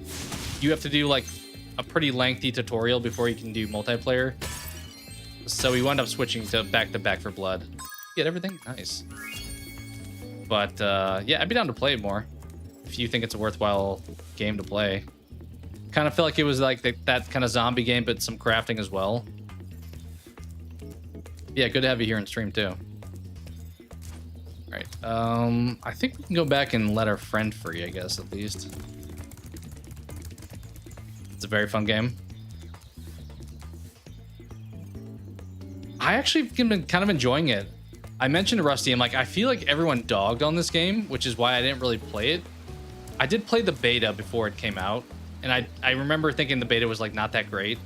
you have to do like a pretty lengthy tutorial before you can do multiplayer. So we wound up switching to Back 4 Blood. Get everything? Nice. But yeah, I'd be down to play it more if you think it's a worthwhile game to play. Kind of felt like it was like that kind of zombie game, but some crafting as well. Yeah, good to have you here in stream too. All right, I think we can go back and let our friend free, I guess, at least. It's a very fun game. I actually been kind of enjoying it. I mentioned to Rusty, I'm like, I feel like everyone dogged on this game, which is why I didn't really play it. I did play the beta before it came out, and I remember thinking the beta was like not that great.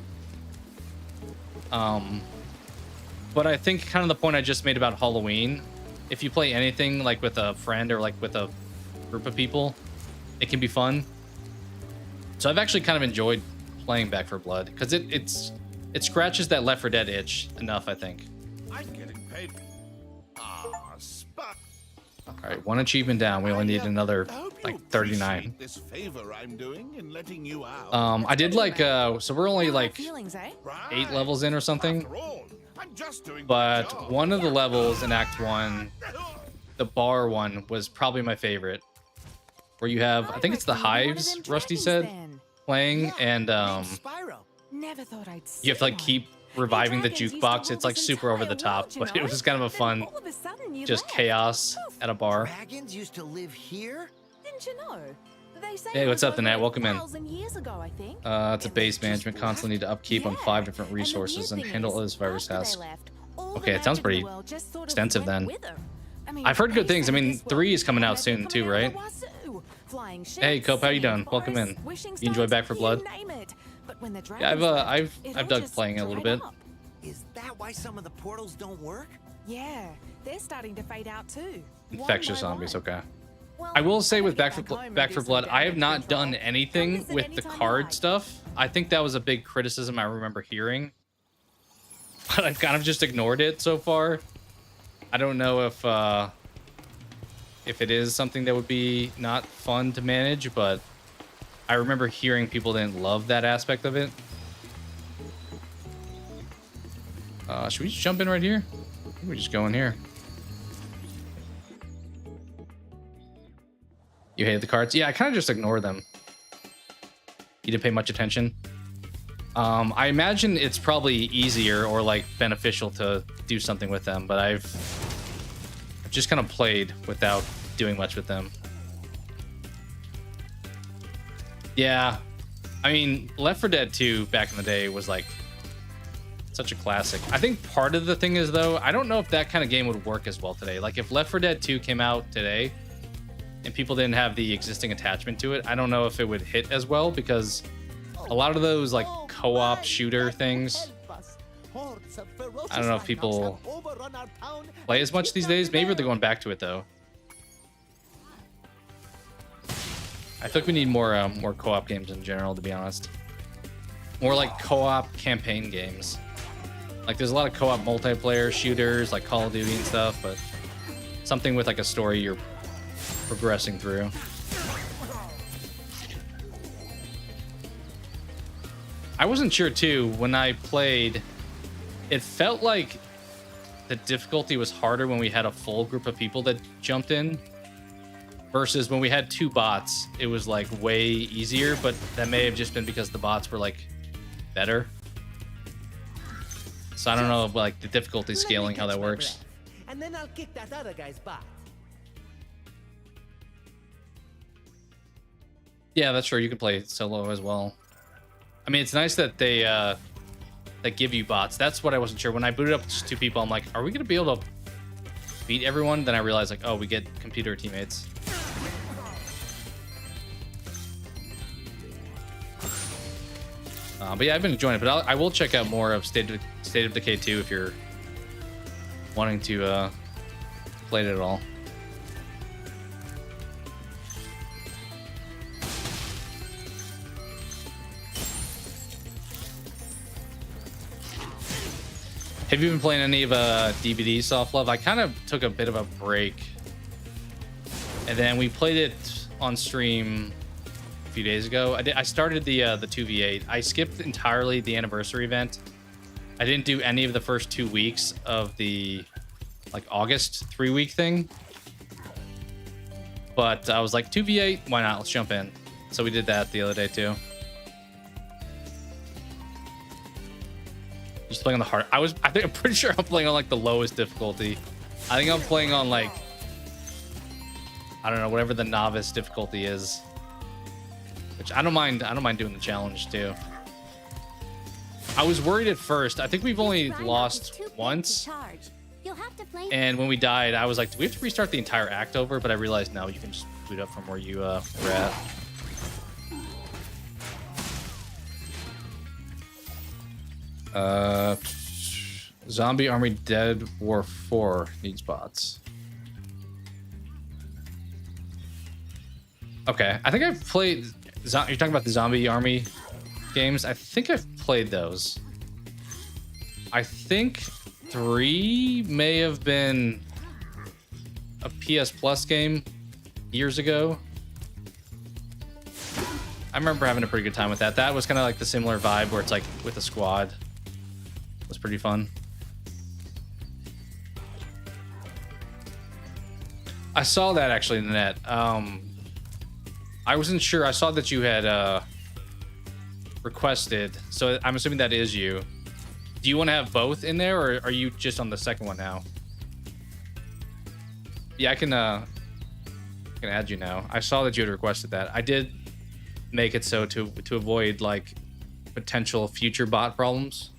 But I think kind of the point I just made about Halloween, if you play anything like with a friend or like with a group of people, it can be fun. So I've actually kind of enjoyed playing Back 4 Blood because it scratches that Left 4 Dead itch enough, I think. I'm getting paid. All right, one achievement down. We only need another like 39. This favor I'm doing in letting you out. I did like so we're only like Feelings, eh? 8 levels in or something. After all, I'm just doing my But job. one of the levels in Act 1, the bar one, was probably my favorite. Where you have, I think it's the Hives, Rusty said, playing, and Spyro. Never thought I'd see you have to like one. keep reviving the Dragons used to jukebox. rule It's like this super over the entire top, world, you but it know? was kind of a Then fun, all of a sudden you just left. chaos at a bar. Dragons used to live here? Didn't you know? They say Hey, it what's was up, the net? over Welcome in. 1,000 years ago, I think. It's a base management, constantly need to upkeep on 5 different And the weird resources and thing handle is, others virus after they tasks. left, all Okay, the it sounds magic in pretty the world just sort of extensive went then. with her. I mean, I've heard good they things. I say mean, this 3 is world coming out magic soon from too, around right? the wazoo. Flying Hey, ships, Cope, how you singing doing? Welcome in. forests, wishing You enjoy stones, Back 4 Blood? you name it. But when the Yeah, dragons left, I've it dug all just playing it a little dried bit. up. Is that why some of the portals don't work? Yeah, they're starting to fade out too. Infectious one by zombies, one. okay. Well, I will say I'm with gonna Back get 4 home and Back do 4 some Blood, I have damage not control. done anything Visit with the anytime you card like. stuff. I think that was a big criticism I remember hearing, but I've kind of just ignored it so far. I don't know if it is something that would be not fun to manage, but I remember hearing people didn't love that aspect of it. Should we just jump in right here? I think we just go in here. You hated the cards? Yeah, I kind of just ignore them. You didn't pay much attention. I imagine it's probably easier or like beneficial to do something with them, but I've just kind of played without doing much with them. Yeah, I mean, Left 4 Dead 2 back in the day was like such a classic. I think part of the thing is though, I don't know if that kind of game would work as well today. Like if Left 4 Dead 2 came out today and people didn't have the existing attachment to it, I don't know if it would hit as well because a lot of those like co-op shooter things, I don't know if people play as much these days. Maybe they're going back to it though. I think we need more more co-op games in general, to be honest. More like co-op campaign games. Like there's a lot of co-op multiplayer shooters like Call of Duty and stuff, but something with like a story you're progressing through. I wasn't sure too when I played. It felt like the difficulty was harder when we had a full group of people that jumped in versus when we had 2 bots. It was like way easier, but that may have just been because the bots were like better. So I don't know like the difficulty scaling, how that works. And then I'll kick that other guy's butt. Yeah, that's true. You can play solo as well. I mean, it's nice that they give you bots. That's what I wasn't sure. When I booted up just 2 people, I'm like, are we going to be able to beat everyone? Then I realized, like, oh, we get computer teammates. But yeah, I've been enjoying it. But I will check out more of State of Decay 2 if you're wanting to play it at all. Have you been playing any of DVD Soft Love? I kind of took a bit of a break, and then we played it on stream a few days ago. I started the 2v8. I skipped entirely the anniversary event. I didn't do any of the first 2 weeks of the like August 3-week thing, but I was like 2v8. Why not? Let's jump in. So we did that the other day too. Just playing on the hard. I'm pretty sure I'm playing on like the lowest difficulty. I think I'm playing on like, I don't know, whatever the novice difficulty is. Which I don't mind doing the challenge too. I was worried at first. I think we've only lost once. And when we died, I was like, do we have to restart the entire act over? But I realized no, you can just boot up from where you were at. Zombie Army Dead War 4 needs bots. Okay, I think I've played. You're talking about the Zombie Army games? I think I've played those. I think 3 may have been a PS Plus game years ago. I remember having a pretty good time with that. That was kind of like the similar vibe where it's like with a squad. It was pretty fun. I saw that actually in the net. I wasn't sure. I saw that you had requested, so I'm assuming that is you. Do you want to have both in there, or are you just on the second one now? Yeah, I can add you now. I saw that you had requested that. I did make it so to avoid like potential future bot problems.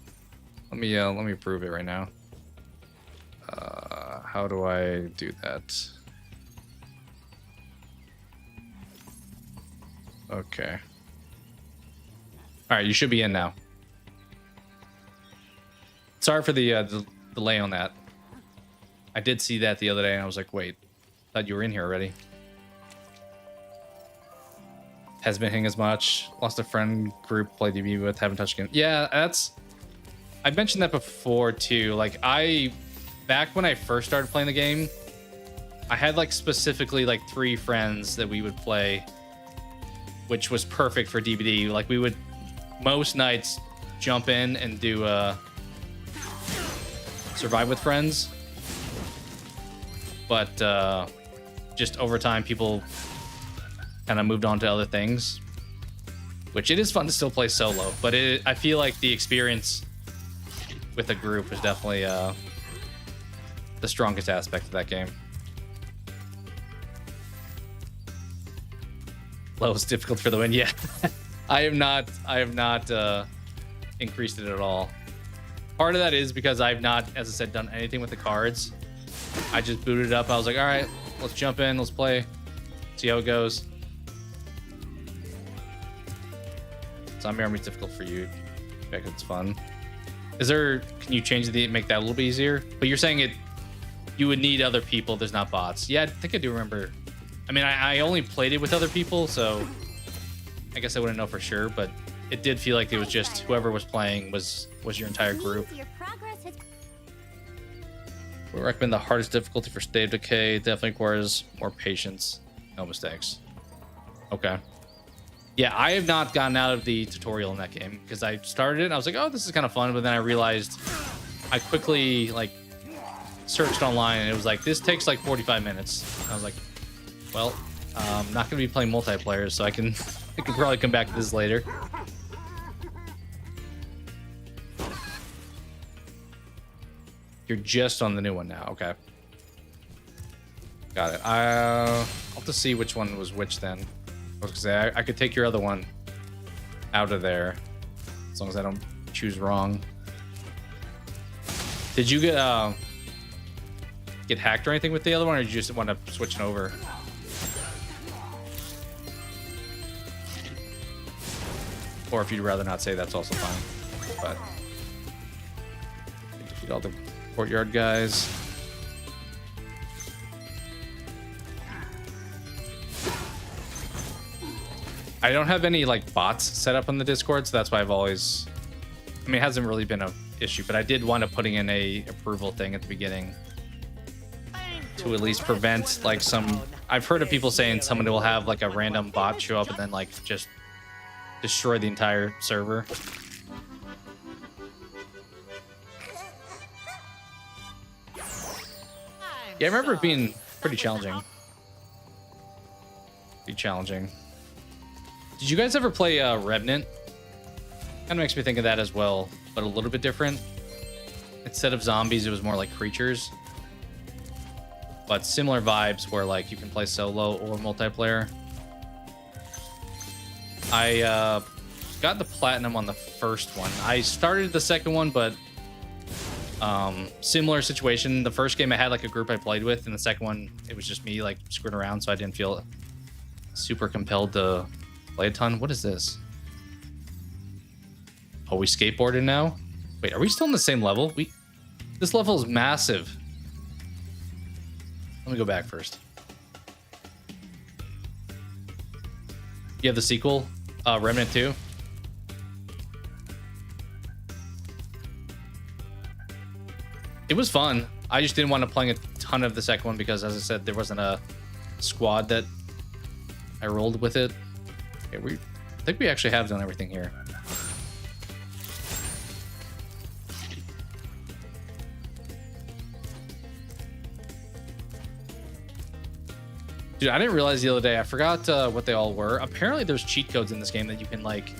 Let me approve it right now. How do I do that? Okay. All right, you should be in now. Sorry for the delay on that. I did see that the other day, and I was like, wait, thought you were in here already. Hasn't been hitting as much. Lost a friend group, played DB with, haven't touched again. Yeah, I mentioned that before too. Like back when I first started playing the game, I had like specifically like 3 friends that we would play, which was perfect for DBD. Like we would most nights jump in and do survive with friends, but just over time people kind of moved on to other things, which it is fun to still play solo, but I feel like the experience with a group is definitely the strongest aspect of that game. Lowest difficulty for the win. Yeah. I have not increased it at all. Part of that is because I've not, as I said, done anything with the cards. I just booted it up. I was like, all right, let's jump in, let's play, see how it goes. Zombie Army is difficult for you. Because it's fun. Can you change make that a little bit easier? But you're saying you would need other people. There's not bots. Yeah, I think I do remember. I mean, I only played it with other people, so I guess I wouldn't know for sure, but it did feel like it was just whoever was playing was your entire group. We recommend the hardest difficulty for State of Decay. Definitely requires more patience. No mistakes. Okay. Yeah, I have not gotten out of the tutorial in that game because I started it and I was like, oh, this is kind of fun, but then I realized I quickly like searched online and it was like, this takes like 45 minutes. I was like, well, I'm not going to be playing multiplayer, so I can probably come back to this later. You're just on the new one now. Okay. Got it. I'll have to see which one was which then. I was gonna say, I could take your other one out of there as long as I don't choose wrong. Did you get hacked or anything with the other one, or did you just want to switch it over? Or if you'd rather not say, that's also fine. But defeat all the courtyard guys. I don't have any like bots set up on the Discord, so that's why I've always, I mean, it hasn't really been an issue, but I did wind up putting in a approval thing at the beginning to at least prevent like some, I've heard of people saying someone will have like a random bot show up and then like just destroy the entire server. Yeah, I remember it being pretty challenging. Did you guys ever play Revenant? Kind of makes me think of that as well, but a little bit different. Instead of zombies, it was more like creatures. But similar vibes where like you can play solo or multiplayer. I got the platinum on the first one. I started the second one, but similar situation. The first game I had like a group I played with, and the second one it was just me like screwing around, so I didn't feel super compelled to play a ton. What is this? Oh, we skateboarded now? Wait, are we still in the same level? This level is massive. Let me go back first. You have the sequel, Remnant 2. It was fun. I just didn't want to play a ton of the second one because, as I said, there wasn't a squad that I rolled with it. Okay, I think we actually have done everything here. Dude, I didn't realize the other day. I forgot what they all were. Apparently, there's cheat codes in this game that you can like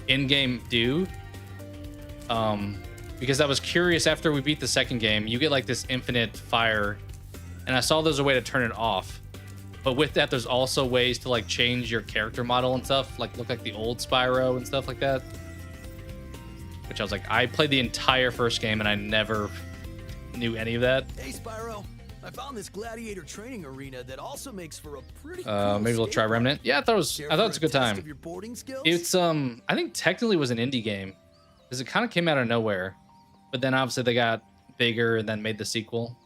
in-game do. Because I was curious after we beat the second game, you get like this infinite fire, and I saw there's a way to turn it off. But with that, there's also ways to like change your character model and stuff, like look like the old Spyro and stuff like that. Which I was like, I played the entire first game and I never knew any of that. Hey, Spyro. I found this gladiator training arena that also makes for a pretty cool maybe we'll try Remnant. Yeah, I thought it was a good time. It's I think technically it was an indie game because it kind of came out of nowhere, but then obviously they got bigger and then made the sequel.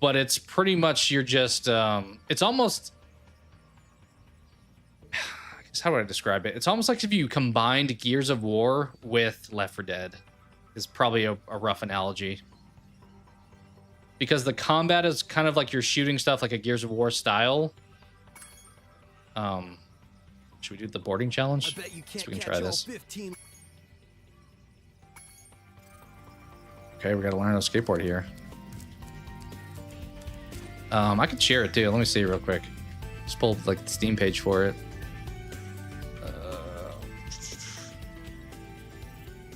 But it's pretty much you're just it's almost, how would I describe it? It's almost like if you combined Gears of War with Left 4 Dead is probably a rough analogy. Because the combat is kind of like you're shooting stuff like a Gears of War style. Should we do the boarding challenge? I bet you can't so we can catch try all this. 15. Okay, we gotta learn how to skateboard here. I can share it too. Let me see real quick. Just pull like the Steam page for it.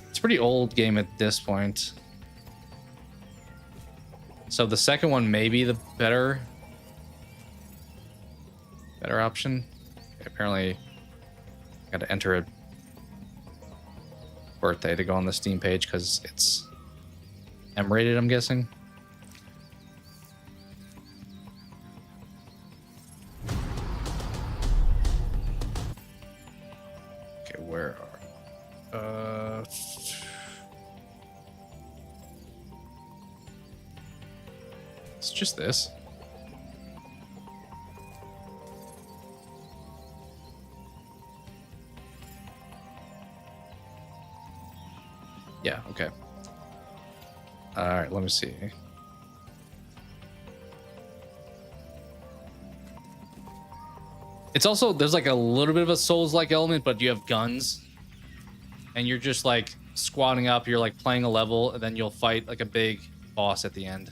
It's a pretty old game at this point. So the second one may be the better option. Apparently, I got to enter a birthday to go on the Steam page because it's M-rated, I'm guessing. Okay, where are... It's just this. Yeah, okay. All right, let me see. It's also, there's like a little bit of a Souls-like element, but you have guns. And you're just like squatting up, you're like playing a level, and then you'll fight like a big boss at the end.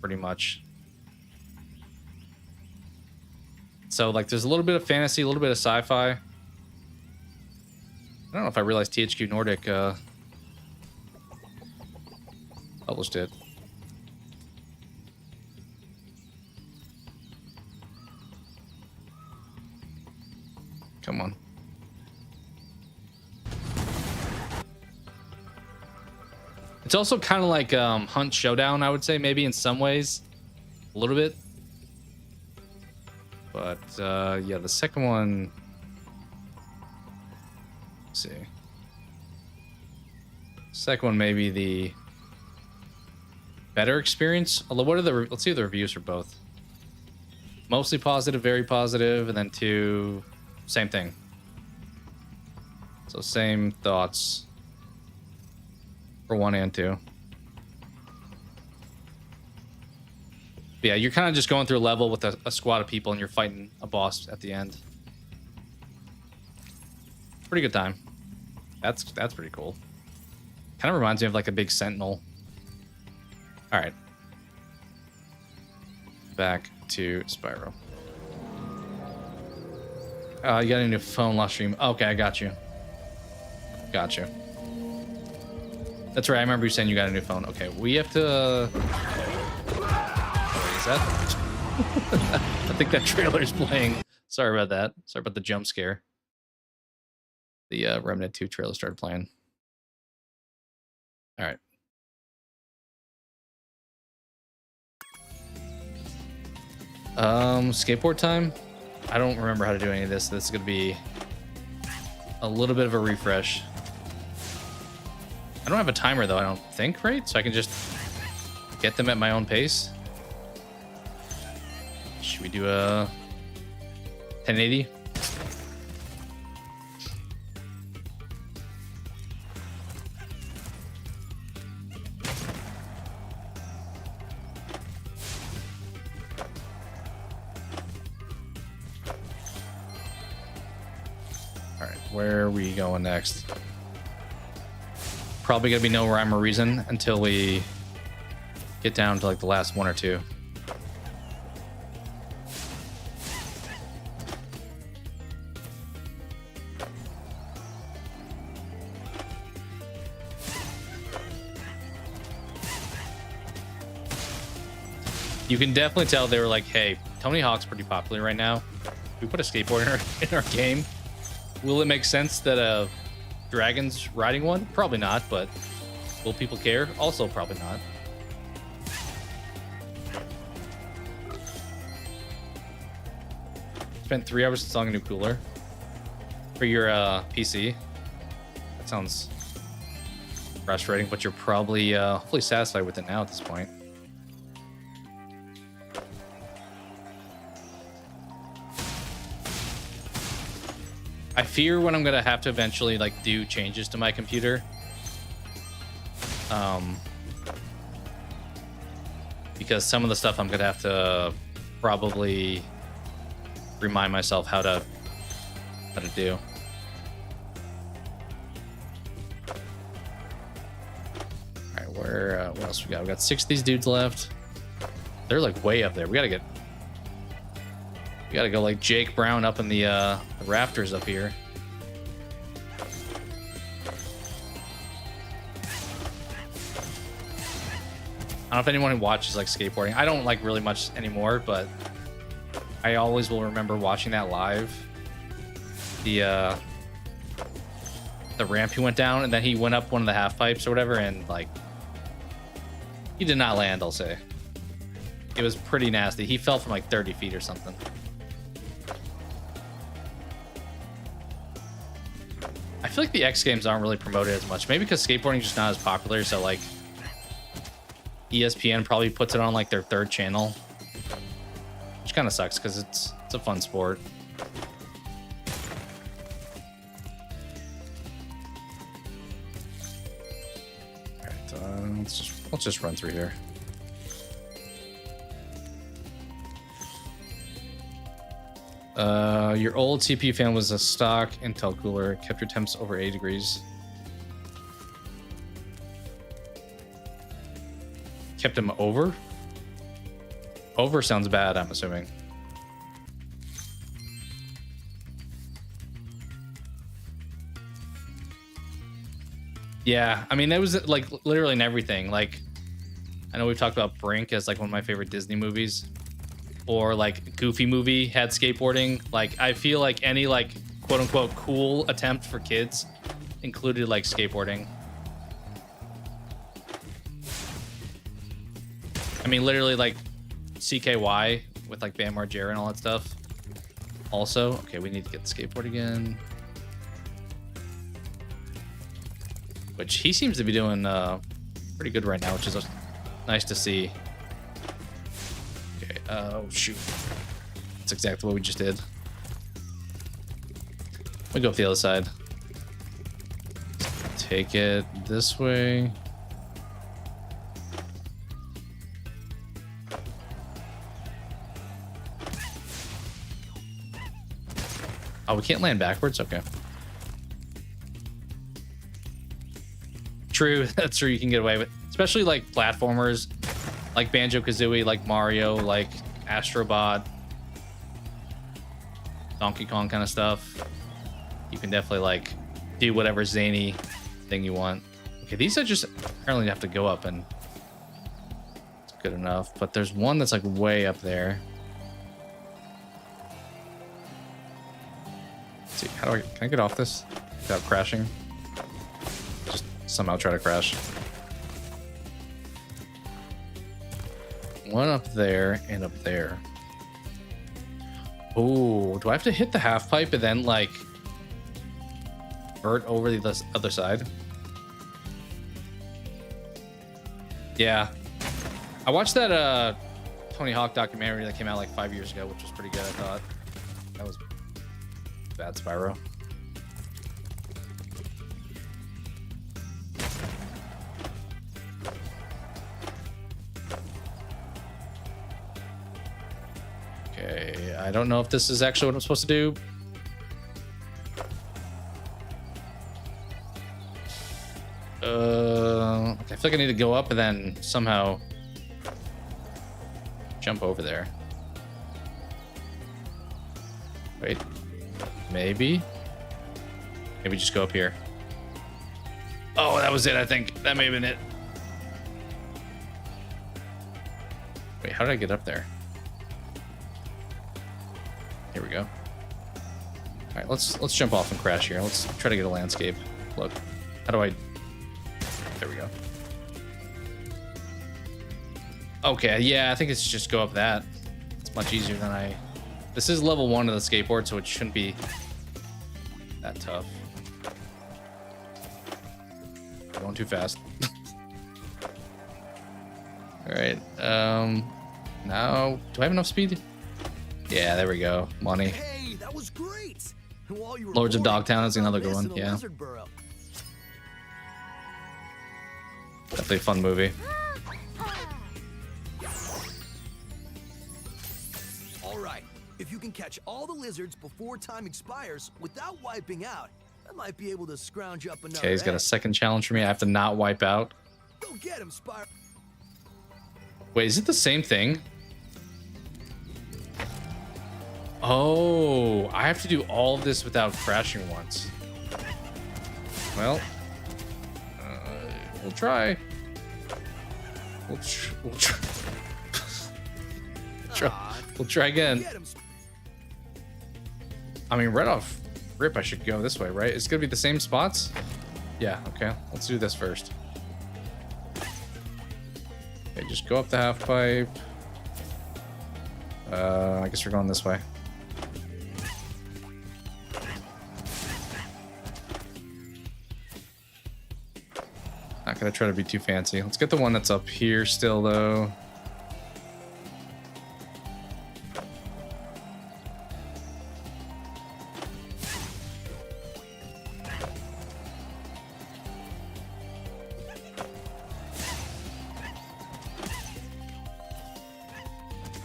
Pretty much. So like there's a little bit of fantasy, a little bit of sci-fi. I don't know if I realized THQ Nordic published it. Come on. It's also kind of like Hunt Showdown, I would say, maybe in some ways. a little bit. But yeah, the second one. Let's see. Second one may be the better experience. Although, what are the? Let's see the reviews for both. Mostly positive, very positive, and then 2, same thing. So same thoughts for 1 and 2. But yeah, you're kind of just going through a level with a squad of people and you're fighting a boss at the end. Pretty good time. That's pretty cool. Kind of reminds me of like a big sentinel. All right. Back to Spyro. You got a new phone live stream. Okay, I got you. Got you. That's right. I remember you saying you got a new phone. Okay, we have to. Is that? I think that trailer's playing. Sorry about that. Sorry about the jump scare. The Remnant 2 trailer started playing. All right. Skateboard time. I don't remember how to do any of this. This is gonna be a little bit of a refresh. I don't have a timer though, I don't think, right? So I can just get them at my own pace. Should we do a 1080? All right, where are we going next? Probably gonna be no rhyme or reason until we get down to like the last 1 or 2. You can definitely tell they were like, hey, Tony Hawk's pretty popular right now. We put a skateboard in our game. Will it make sense that a dragon's riding one? Probably not, but will people care? Also probably not. Spent 3 hours installing a new cooler for your PC. That sounds frustrating, but you're probably hopefully satisfied with it now at this point. I fear when I'm gonna have to eventually like do changes to my computer. Because some of the stuff I'm gonna have to probably remind myself how to do. All right, what else we got? We got 6 of these dudes left. They're like way up there. We gotta go like Jake Brown up in the rafters up here. I don't know if anyone who watches like skateboarding. I don't like really much anymore, but I always will remember watching that live. The ramp he went down, and then he went up one of the half pipes or whatever, and like he did not land, I'll say. It was pretty nasty. He fell from like 30 feet or something. I feel like the X Games aren't really promoted as much. Maybe because skateboarding is just not as popular, so like ESPN probably puts it on like their 3rd channel, which kind of sucks because it's a fun sport. All right, let's just run through here. Your old CPU fan was a stock Intel cooler. Kept your temps over 80 degrees. Kept him over? Over sounds bad, I'm assuming. Yeah, I mean, that was like literally in everything. Like, I know we've talked about Brink as like one of my favorite Disney movies. Or like Goofy movie had skateboarding. Like I feel like any like quote unquote cool attempt for kids included like skateboarding. I mean literally like CKY with like Bam Margera and all that stuff. Also, okay, we need to get the skateboard again. Which he seems to be doing pretty good right now, which is nice to see. Okay, oh shoot. That's exactly what we just did. We go up the other side. Take it this way. Oh, we can't land backwards? Okay. True, that's true, you can get away with. Especially like platformers, like Banjo-Kazooie, like Mario, like Astrobot, Donkey Kong kind of stuff. You can definitely like do whatever zany thing you want. Okay, these are just apparently have to go up and it's good enough. But there's one that's like way up there. Let's see, how do can I get off this without crashing? Just somehow try to crash. One up there and up there. Oh, do I have to hit the half pipe and then like vert over the other side? Yeah. I watched that Tony Hawk documentary that came out like 5 years ago, which was pretty good, I thought. That was bad, Spyro. Okay, I don't know if this is actually what I'm supposed to do. I feel like I need to go up and then somehow jump over there. Wait, maybe just go up here. Oh, that was it. I think that may have been it. Wait, how did I get up there? Here we go. All right, let's jump off and crash here. Let's try to get a landscape. Look, how do I? There we go. Okay, yeah, I think it's just go up that. It's much easier than I... This is level 1 of the skateboard, so it shouldn't be that tough. Going too fast. All right, now, do I have enough speed? Yeah, there we go. Money. Hey, that was great. And while you were Lords of bored, Dogtown is another good this one, in a yeah. lizard burrow. Definitely a fun movie. All right, if you can catch all the lizards before time expires without wiping out, I might be able to scrounge up another. Okay, he's got a second challenge for me. I have to not wipe out. Go get him, Spyro. Wait, is it the same thing? Oh, I have to do all of this without crashing once. Well, we'll try. We'll try again. I mean, right off rip, I should go this way, right? It's gonna be the same spots? Yeah, okay. Let's do this first. Okay, just go up the half pipe. I guess we're going this way. Not gonna try to be too fancy. Let's get the one that's up here still, though.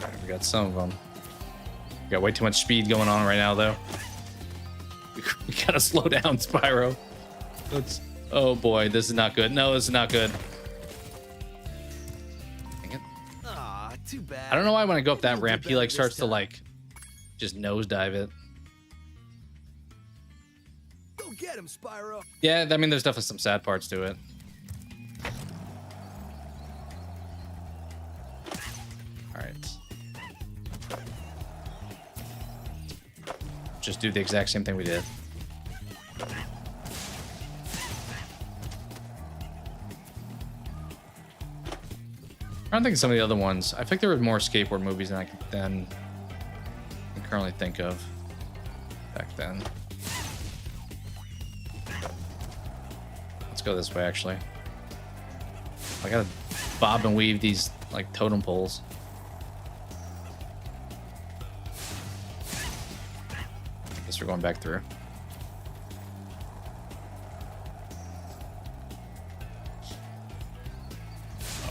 Alright, we got some of them. We got way too much speed going on right now, though. We gotta slow down, Spyro. Let's... Oh boy, this is not good. No, this is not good. Dang it. Ah, too bad. I don't know why when I go up that ramp, he like starts to like just nosedive it. Go get him, Spyro. Yeah, I mean, there's definitely some sad parts to it. All right. Just do the exact same thing we did. trying to think of some of the other ones. I think there were more skateboard movies than I can currently think of back then. Let's go this way, actually. I gotta bob and weave these like totem poles. I guess we're going back through.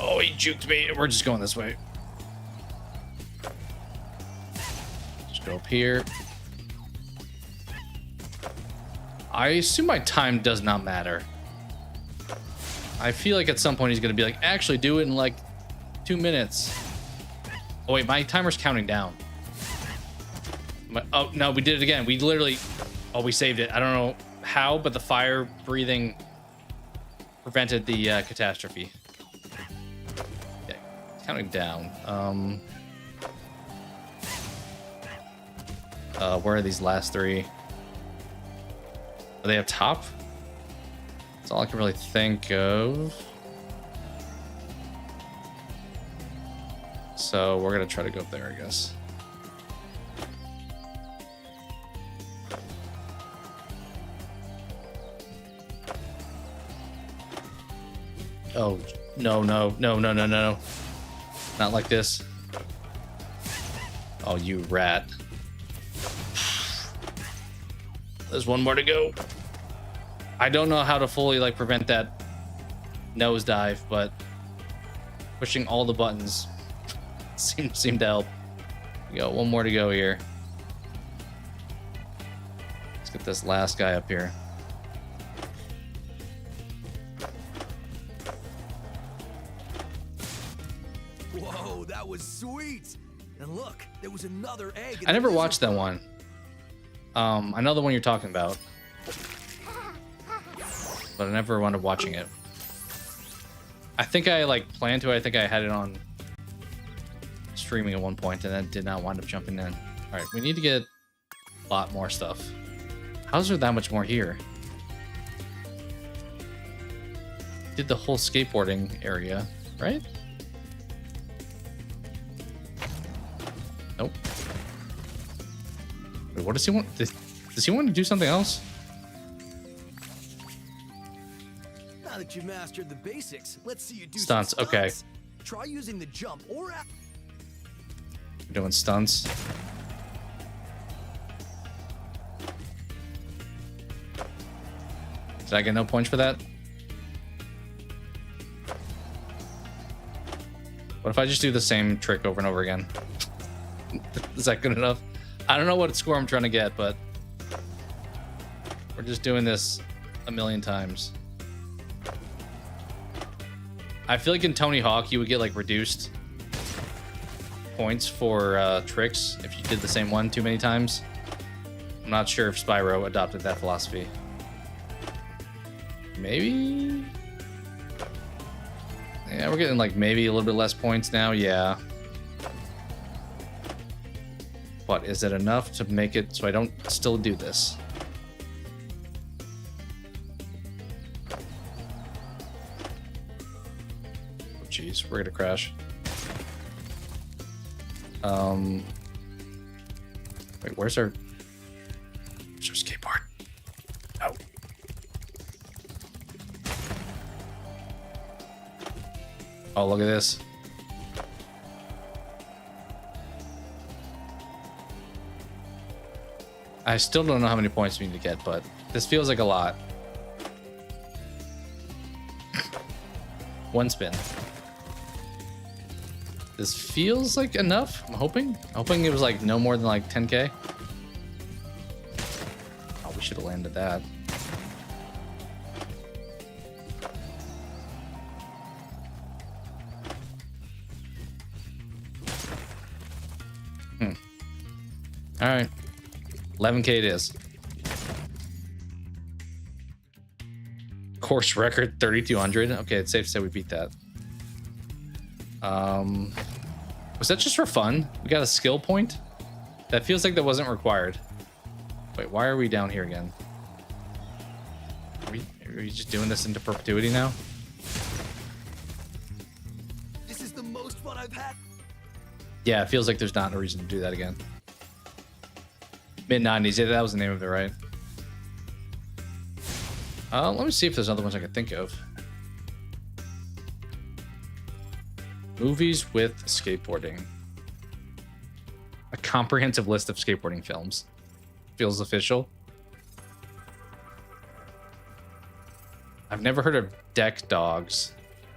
Oh, he juked me. We're just going this way. Just go up here. I assume my time does not matter. I feel like at some point he's going to be like, actually do it in like 2 minutes. Oh, wait, my timer's counting down. Oh, no, we did it again. We literally... Oh, we saved it. I don't know how, but the fire breathing prevented the catastrophe. Yeah, counting down. Where are these last three? Are they up top? That's all I can really think of. So we're gonna try to go up there, I guess. Oh, no, no, no, no, no, no. Not like this. Oh, you rat. There's one more to go. I don't know how to fully like prevent that nosedive, but pushing all the buttons seemed to help. We got one more to go here. Let's get this last guy up here. Whoa, that was sweet. And look, there was another egg. I never watched that one. I know the one you're talking about, but I never wound up watching it. I think I like planned to. I think I had it on streaming at one point and then did not wind up jumping in. All right, we need to get a lot more stuff. How's there that much more here? Did the whole skateboarding area, right? Nope. Wait, what does he want? Does he want to do something else? Now that you've mastered the basics, let's see you do Stunts, some okay. Try using the jump or We're doing stunts. Did I get no points for that? What if I just do the same trick over and over again? Is that good enough? I don't know what score I'm trying to get, but we're just doing this a million times. I feel like in Tony Hawk, you would get like reduced points for tricks if you did the same one too many times. I'm not sure if Spyro adopted that philosophy. Maybe? Yeah, we're getting like maybe a little bit less points now. Yeah. But is it enough to make it so I don't still do this? Oh, jeez, we're gonna crash. Wait, where's our skateboard? Oh. Oh, look at this. I still don't know how many points we need to get, but this feels like a lot. One spin. This feels like enough, I'm hoping. Hoping it was like no more than like 10k. Oh, we should have landed that. All right. 11k it is. Course record 3200. Okay, it's safe to say we beat that. Was that just for fun? We got a skill point? That feels like that wasn't required. Wait, why are we down here again? Are we just doing this into perpetuity now? This is the most fun I've had. Yeah, it feels like there's not a reason to do that again. Mid-90s, yeah, that was the name of it, right? Let me see if there's other ones I can think of. Movies with skateboarding. A comprehensive list of skateboarding films. Feels official. I've never heard of Deck Dogs.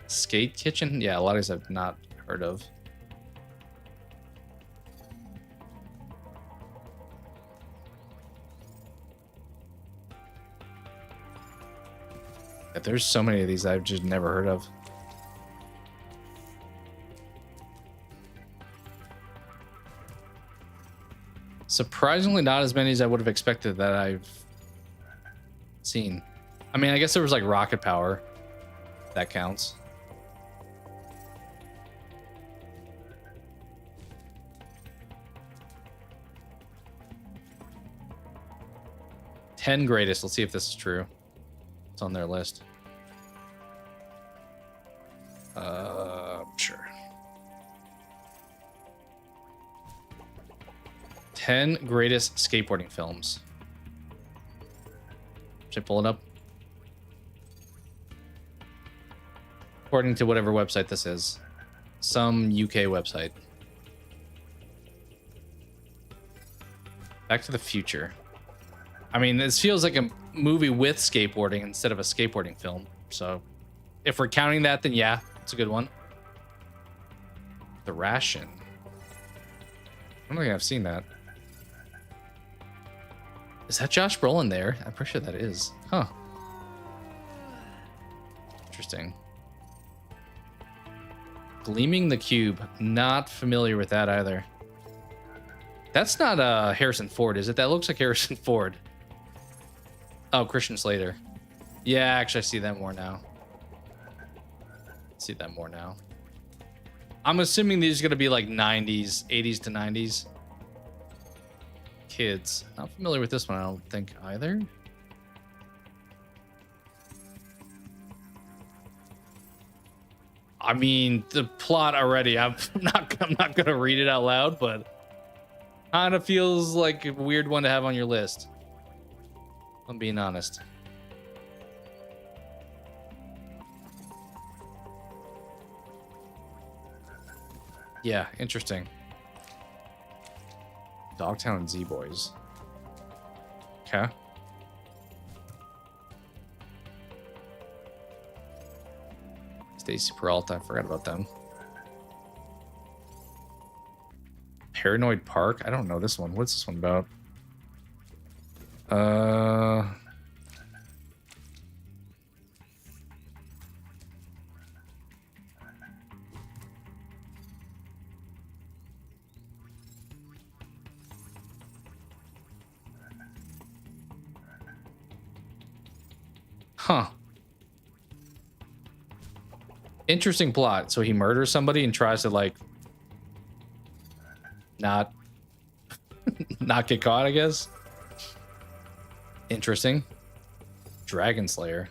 Skate Kitchen? Yeah, a lot of these I've not heard of. Yeah, there's so many of these I've just never heard of. Surprisingly, not as many as I would have expected that I've seen. I mean, I guess there was like Rocket Power. That counts. Ten greatest. Let's see if this is true. It's on their list. Sure. 10 greatest skateboarding films. Should I pull it up? According to whatever website this is. Some UK website. Back to the Future. I mean, this feels like a movie with skateboarding instead of a skateboarding film. So if we're counting that, then yeah, it's a good one. The Ration. I don't think I've seen that. Is that Josh Brolin there? I'm pretty sure that is. Huh. Interesting. Gleaming the Cube. Not familiar with that either. That's not Harrison Ford, is it? That looks like Harrison Ford. Oh, Christian Slater. Yeah, actually, I see that more now. See that more now. I'm assuming these are going to be like 90s, 80s to 90s. Kids. Not familiar with this one, I don't think either. I mean, the plot already, I'm not going to read it out loud, but kind of feels like a weird one to have on your list. I'm being honest. Yeah, interesting. Dogtown and Z-Boys. Okay. Stacy Peralta, I forgot about them. Paranoid Park? I don't know this one. What's this one about? Huh. Interesting plot. So he murders somebody and tries to like not get caught, I guess. Interesting. Dragon Slayer.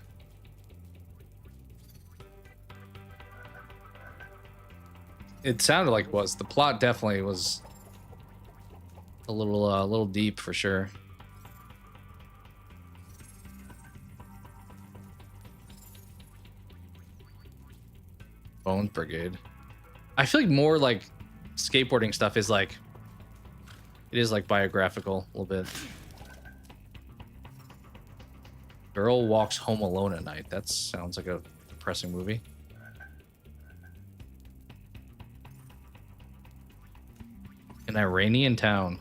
It sounded like it was. The plot definitely was a little deep for sure. Bones Brigade. I feel like more like skateboarding stuff is like, it is like biographical a little bit. Girl walks home alone at night. That sounds like a depressing movie. An Iranian town.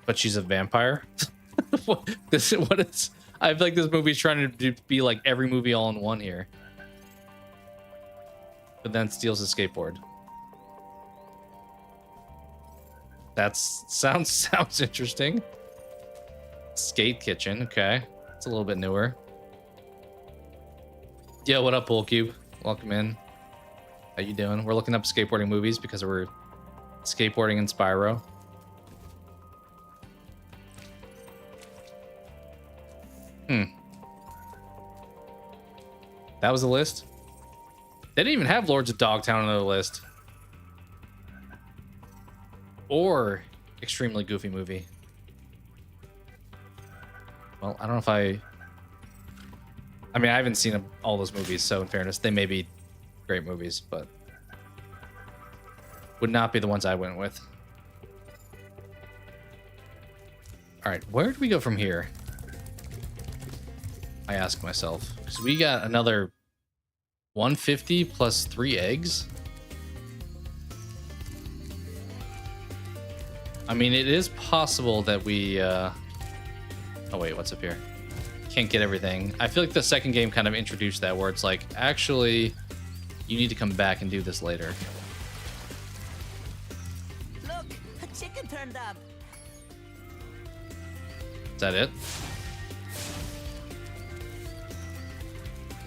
But she's a vampire? What is... I feel like this movie's trying to be like every movie all in one here. But then steals a skateboard. That sounds interesting. Skate Kitchen, okay. It's a little bit newer. Yo, what up, Pool Cube? Welcome in. How you doing? We're looking up skateboarding movies because we're skateboarding in Spyro. That was the list. They didn't even have Lords of Dogtown on the list. Or extremely goofy movie. Well, I don't know if I mean, I haven't seen all those movies, so in fairness, they may be great movies, but would not be the ones I went with. All right, where do we go from here? I ask myself, because we got another 150 plus 3 eggs. I mean, it is possible that we oh wait, what's up here? Can't get everything. I feel like the second game kind of introduced that, where it's like, actually, you need to come back and do this later. Look, a chicken turned up. Is that it?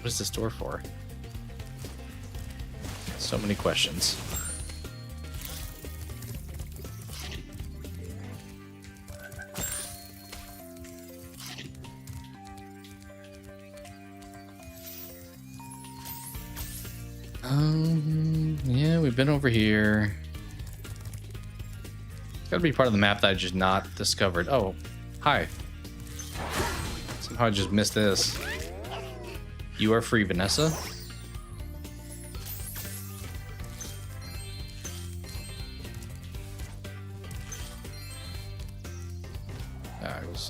What is this door for? So many questions. Yeah, we've been over here. It's gotta be part of the map that I just not discovered. Oh, hi. Somehow I just missed this. You are free, Vanessa.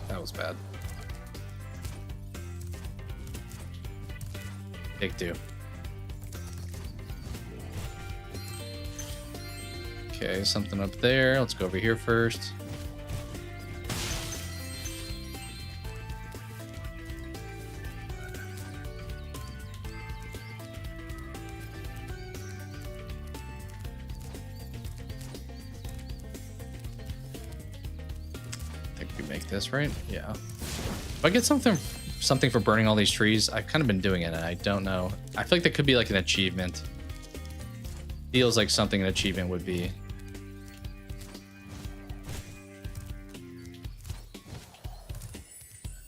That was bad. Take 2. Okay, something up there. Let's go over here first. I think we make this, right? Yeah. If I get something for burning all these trees, I've kind of been doing it and I don't know. I feel like that could be like an achievement. Feels like something an achievement would be.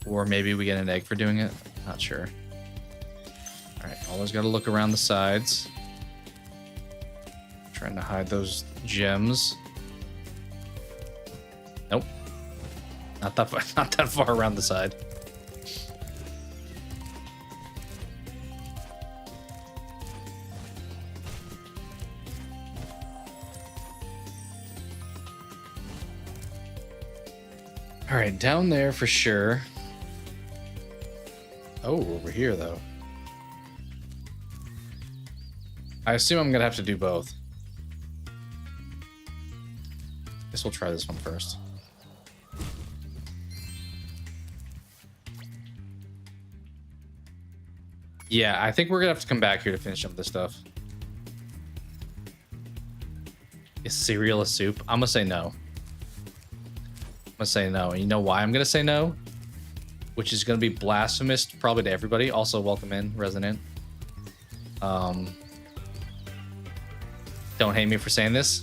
Or maybe we get an egg for doing it. Not sure. Alright, always got to look around the sides. Trying to hide those gems. Nope. Not that far, not that far around the side. Alright, down there for sure. Oh, over here, though. I assume I'm gonna have to do both. Guess we'll try this one first. Yeah, I think we're gonna have to come back here to finish up this stuff. Is cereal a soup? I'm gonna say no. I'm gonna say no. And you know why I'm gonna say no? Which is going to be blasphemous probably to everybody. Also, welcome in, Resident. Don't hate me for saying this.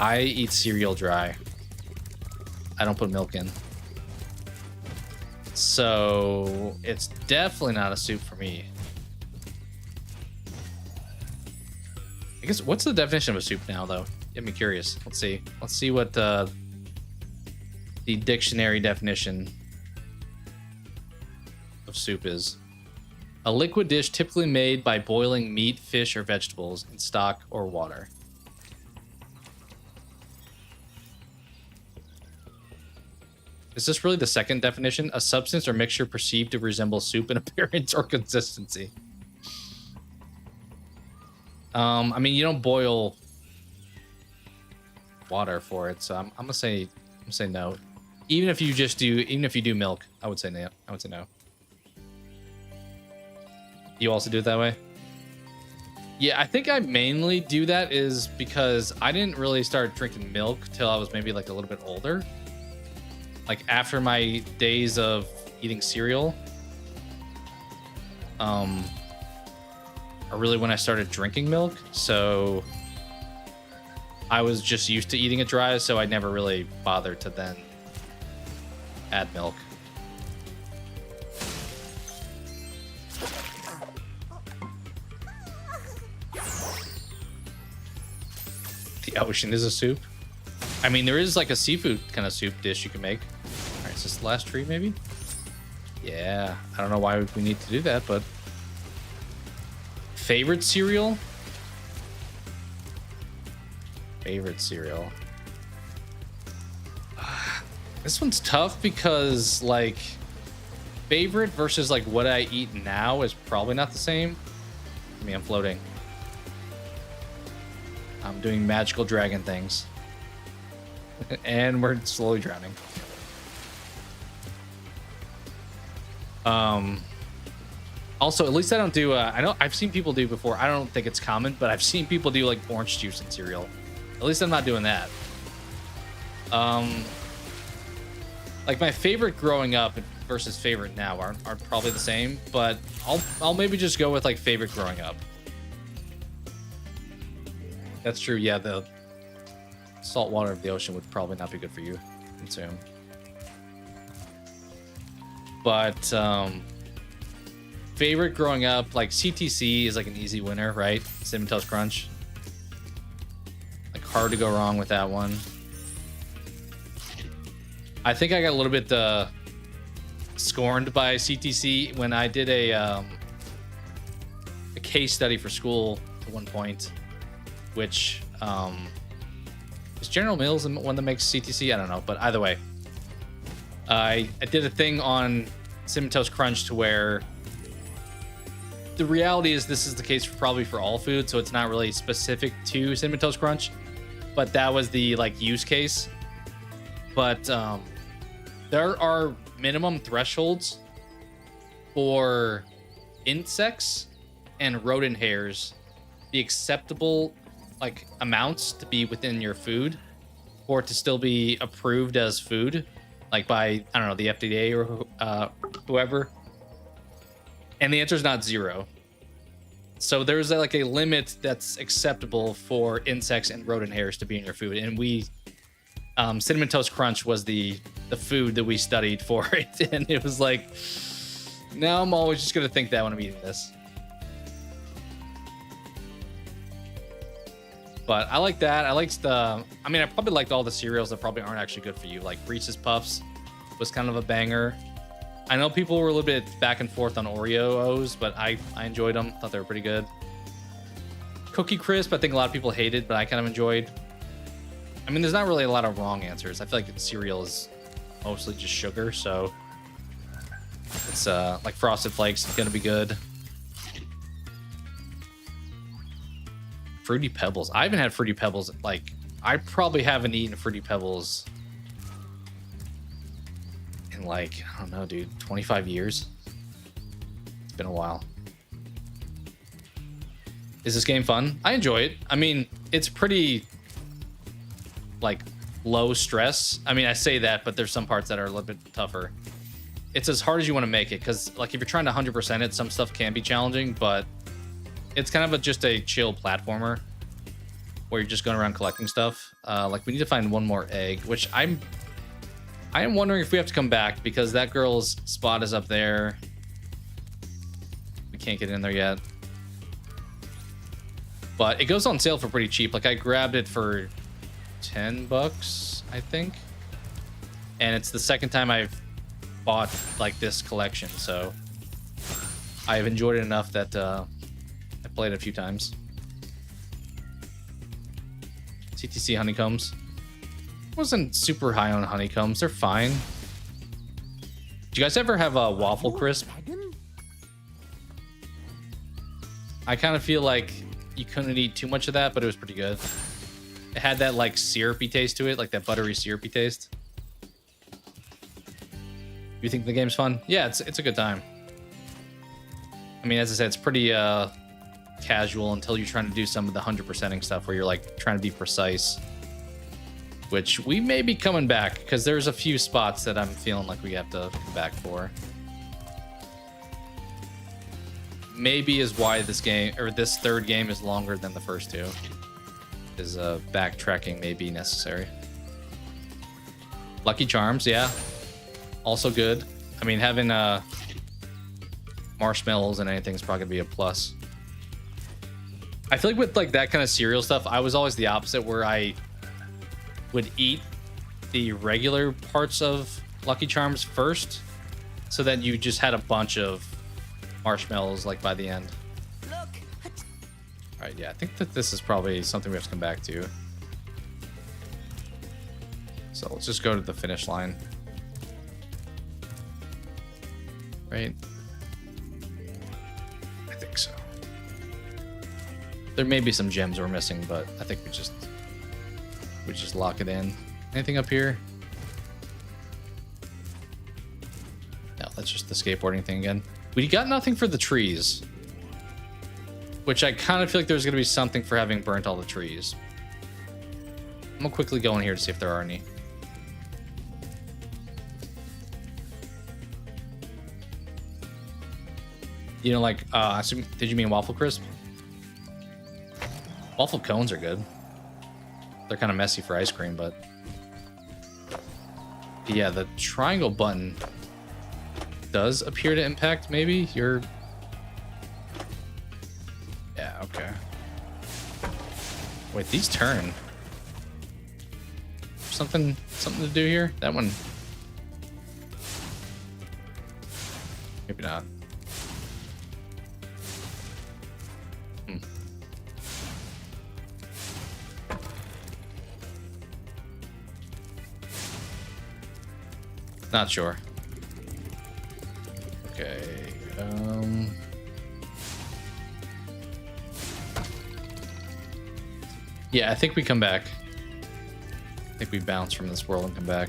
I eat cereal dry. I don't put milk in. So, it's definitely not a soup for me. I guess, what's the definition of a soup now, though? Get me curious. Let's see. Let's see what the dictionary definition of soup is. A liquid dish typically made by boiling meat, fish, or vegetables in stock or water. Is this really the second definition? A substance or mixture perceived to resemble soup in appearance or consistency. I mean, you don't boil water for it, so I'm gonna say no. Even if you do milk, I would say no. I would say no. You also do it that way? Yeah, I think I mainly do that is because I didn't really start drinking milk till I was maybe like a little bit older. Like after my days of eating cereal. Or really when I started drinking milk. So I was just used to eating it dry, so I never really bothered to then add milk. The ocean is a soup. I mean, there is like a seafood kind of soup dish you can make. All right, is this the last tree maybe? Yeah, I don't know why we need to do that, but favorite cereal? Favorite cereal. This one's tough because like favorite versus like what I eat now is probably not the same. I mean, I'm floating. I'm doing magical dragon things. And we're slowly drowning. Also, at least I don't do I know I've seen people do before. I don't think it's common, but I've seen people do like orange juice in cereal. At least I'm not doing that. Like my favorite growing up versus favorite now aren't probably the same, but I'll maybe just go with like favorite growing up. That's true. Yeah, the salt water of the ocean would probably not be good for you to consume. But favorite growing up, like CTC is like an easy winner, right? Cinnamon Toast Crunch. Like hard to go wrong with that one. I think I got a little bit scorned by CTC when I did a case study for school at one point, which is General Mills the one that makes CTC? I don't know, but either way, I did a thing on Cinnamon Toast Crunch to where the reality is this is the case probably for all food, so it's not really specific to Cinnamon Toast Crunch, but that was the like use case. But there are minimum thresholds for insects and rodent hairs, the acceptable like amounts to be within your food for it to still be approved as food, like by, I don't know, the FDA or whoever. And the answer is not 0. So there's like a limit that's acceptable for insects and rodent hairs to be in your food. And we, Cinnamon Toast Crunch was the food that we studied for it. And it was like, now I'm always just going to think that when I'm eating this. But I like that. I liked I probably liked all the cereals that probably aren't actually good for you. Like Reese's Puffs was kind of a banger. I know people were a little bit back and forth on Oreos, but I enjoyed them. Thought they were pretty good. Cookie Crisp, I think a lot of people hated, but I kind of enjoyed. I mean, there's not really a lot of wrong answers. I feel like cereal is mostly just sugar, so it's like Frosted Flakes is gonna be good. Fruity Pebbles. I haven't had Fruity Pebbles. Like, I probably haven't eaten Fruity Pebbles in like, I don't know, dude, 25 years. It's been a while. Is this game fun? I enjoy it. I mean, it's pretty like low stress. I mean, I say that, but there's some parts that are a little bit tougher. It's as hard as you want to make it, because like if you're trying to 100% it, some stuff can be challenging, but it's kind of just a chill platformer where you're just going around collecting stuff. Like we need to find one more egg, which I am wondering if we have to come back because that girl's spot is up there. We can't get in there yet. But it goes on sale for pretty cheap. Like I grabbed it for $10, I think. And it's the second time I've bought like this collection, so I've enjoyed it enough that I played it a few times. CTC honeycombs. Wasn't super high on honeycombs. They're fine. Do you guys ever have a waffle crisp? I kind of feel like you couldn't eat too much of that, but it was pretty good. It had that like syrupy taste to it, like that buttery syrupy taste. You think the game's fun? Yeah, it's a good time. I mean, as I said, it's pretty casual until you're trying to do some of the 100%ing stuff where you're like trying to be precise, which we may be coming back because there's a few spots that I'm feeling like we have to come back for. Maybe is why this game, or this third game, is longer than the first two. Is backtracking may be necessary. Lucky Charms, yeah, also good. I mean, having marshmallows and anything is probably gonna be a plus. I feel like with like that kind of cereal stuff, I was always the opposite, where I would eat the regular parts of Lucky Charms first, so that you just had a bunch of marshmallows like by the end. Look. All right, yeah, I think that this is probably something we have to come back to. So let's just go to the finish line. Right? I think so. There may be some gems we're missing, but I think we just lock it in. Anything up here? No, that's just the skateboarding thing again. We got nothing for the trees, which I kind of feel like there's going to be something for having burnt all the trees. I'm going to quickly go in here to see if there are any. You know, like, did you mean waffle crisp? Waffle cones are good. They're kind of messy for ice cream, but yeah, the triangle button does appear to impact maybe your... Yeah, okay. Wait, these turn. Something to do here? That one... Maybe not. Not sure. Okay. Yeah, I think we come back. I think we bounce from this world and come back.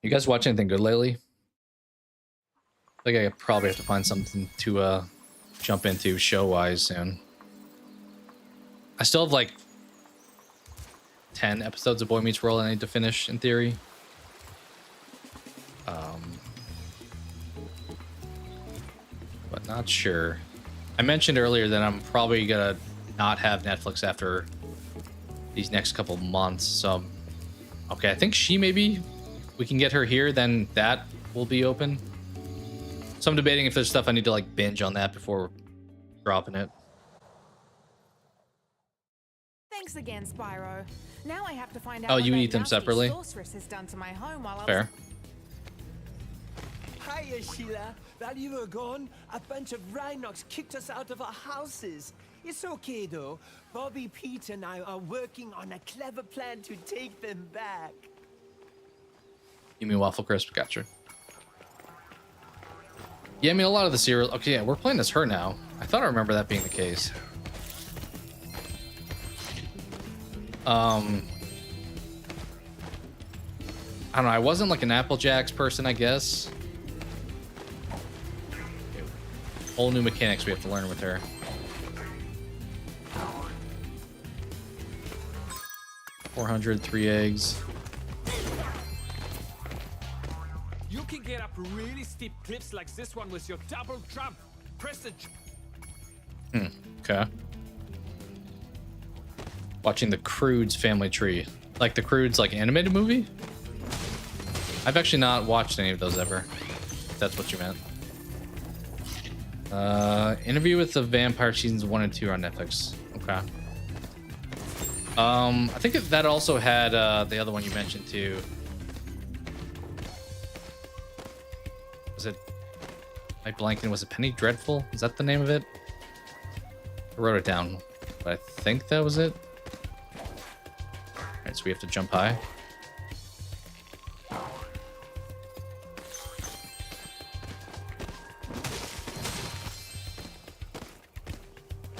You guys watch anything good lately? I think I probably have to find something to jump into show-wise soon. I still have like 10 episodes of Boy Meets World I need to finish in theory. But not sure. I mentioned earlier that I'm probably gonna not have Netflix after these next couple months. So, okay, I think maybe we can get her here, then that will be open. So I'm debating if there's stuff I need to like binge on that before dropping it. Thanks again, Spyro. Now I have to find out. Oh, what you that eat them nasty separately? Sorceress has done to my home while Fair. Hiya, Sheila. While you were gone, a bunch of Rhinox kicked us out of our houses. It's okay, though. Bobby, Pete, and I are working on a clever plan to take them back. You mean Waffle Crisp? Gotcha. Yeah, I mean, a lot of the cereal... Okay, yeah, we're playing as her now. I thought I remember that being the case. I don't know, I wasn't like an Apple Jacks person, I guess. Whole new mechanics we have to learn with her. $400, 3 eggs. You can get up really steep cliffs like this one with your double jump. Press the Okay. Watching the Croods family tree. Like the Croods like animated movie? I've actually not watched any of those ever. If that's what you meant. Interview with the Vampire seasons 1 and 2 on Netflix. Okay. I think that also had the other one you mentioned too. Was it? Am I blanking? Was it Penny Dreadful? Is that the name of it? I wrote it down, but I think that was it. All right, so we have to jump high.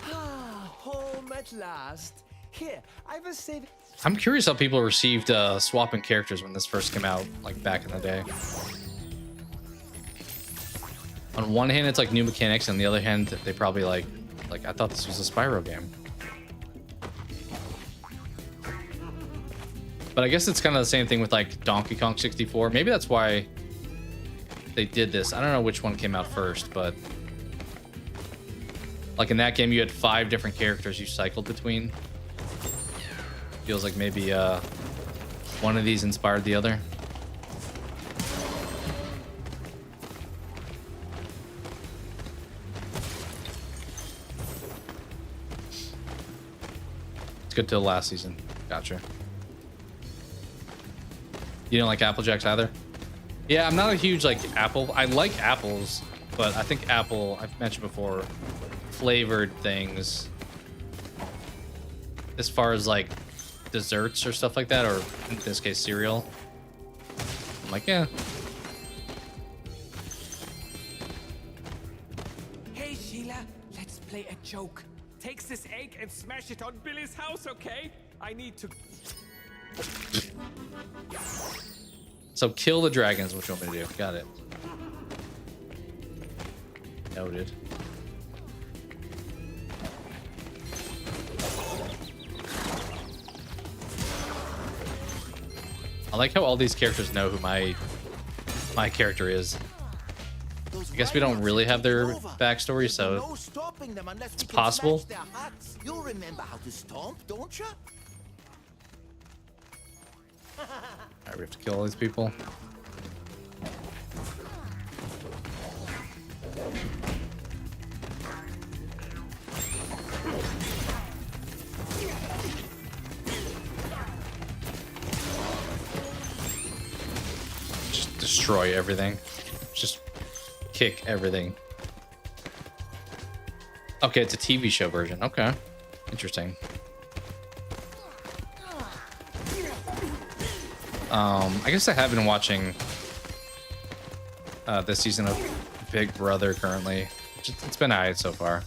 Home at last. Here, I will save. I'm curious how people received swapping characters when this first came out, like back in the day. On one hand, it's like new mechanics, on the other hand, they probably like I thought this was a Spyro game. But I guess it's kind of the same thing with like Donkey Kong 64. Maybe that's why they did this. I don't know which one came out first, but like in that game, you had 5 different characters you cycled between. Feels like maybe one of these inspired the other. It's good till last season. Gotcha. You don't like Apple Jacks either? Yeah, I'm not a huge like apple. I like apples, but I think apple, I've mentioned before, flavored things as far as like desserts or stuff like that, or in this case cereal, I'm like, yeah. Hey Sheila, let's play a joke. Take this egg and smash it on Billy's house, okay? I need to... So kill the dragons, what you want me to do. Got it. Noted. I like how all these characters know who my character is. I guess we don't really have their backstory, so it's possible. You'll remember how to stomp, don't you? Alright, we have to kill all these people. Just destroy everything. Just kick everything. Okay, it's a TV show version. Okay. Interesting. I guess I have been watching this season of Big Brother currently. It's been alright so far.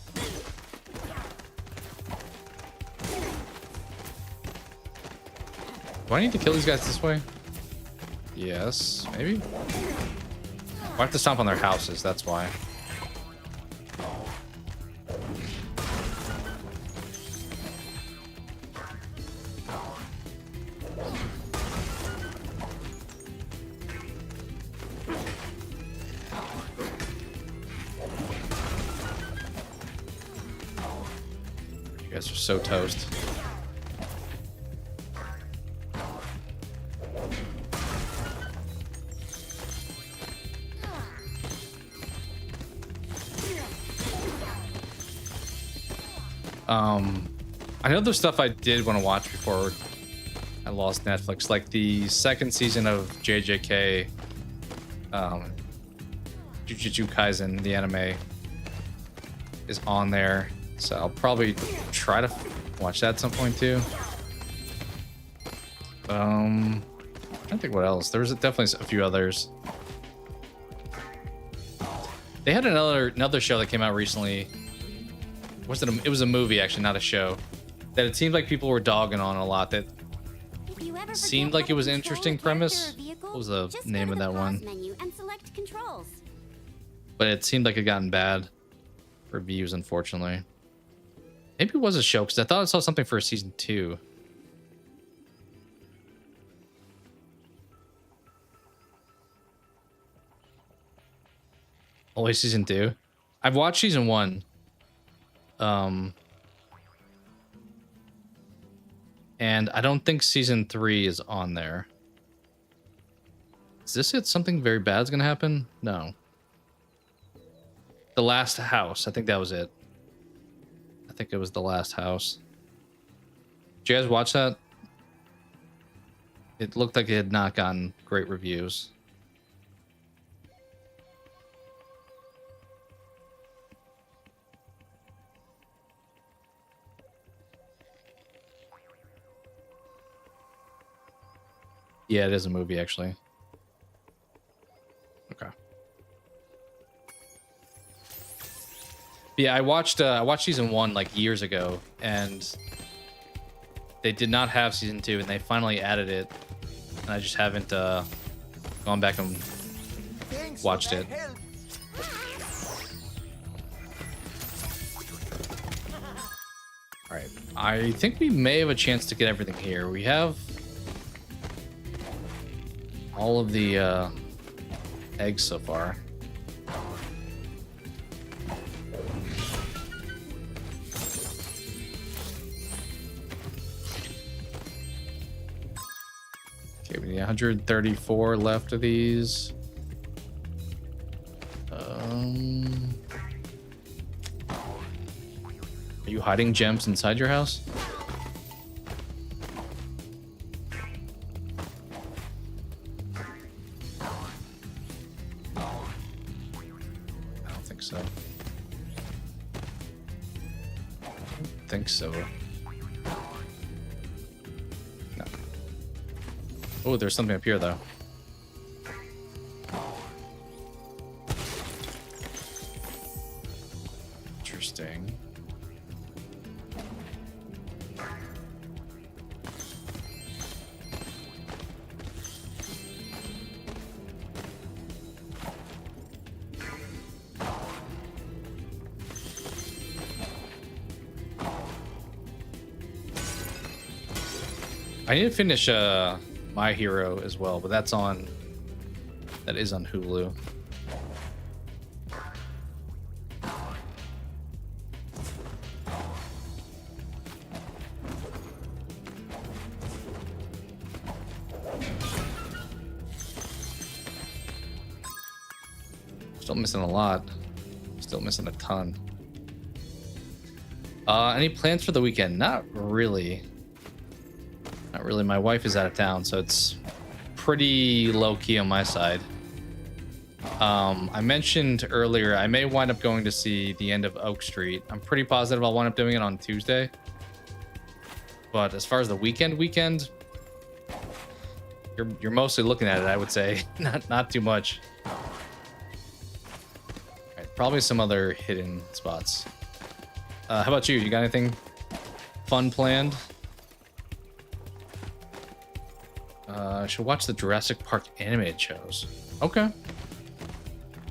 Do I need to kill these guys this way? Yes, maybe? I have to stomp on their houses, that's why. You guys are so toast. I know there's stuff I did want to watch before I lost Netflix, like the second season of JJK, Jujutsu Kaisen, the anime, is on there, so I'll probably try to watch that at some point too. I don't think what else. There was definitely a few others. They had another show that came out recently. It was a movie, actually, not a show, that it seemed like people were dogging on a lot. That seemed like it was an interesting premise. What was the name of that one? But it seemed like it gotten bad reviews, unfortunately. Maybe it was a show, because I thought I saw something for season 2. Always season 2? I've watched season 1. And I don't think season 3 is on there. Is this it? Something very bad is gonna happen? No. The Last House. I think that was it. I think it was The Last House. Did you guys watch that? It looked like it had not gotten great reviews. Yeah, it is a movie, actually. Okay. Yeah, I watched season 1 like years ago, and they did not have season 2, and they finally added it, and I just haven't gone back and watched it. All right, I think we may have a chance to get everything here. We have all of the eggs so far. Okay, we need 134 left of these. Are you hiding gems inside your house? I don't think so. I don't think so. No. Oh, there's something up here though. Interesting. I need to finish My Hero as well, but that is on Hulu. Still missing a lot. Still missing a ton. Any plans for the weekend? Not really. Not really. My wife is out of town, so it's pretty low-key on my side. I mentioned earlier I may wind up going to see the end of Oak Street. I'm pretty positive I'll wind up doing it on Tuesday. But as far as the weekend, you're mostly looking at it, I would say. Not too much. Alright, probably some other hidden spots. How about you? You got anything fun planned? I should watch the Jurassic Park animated shows. Okay.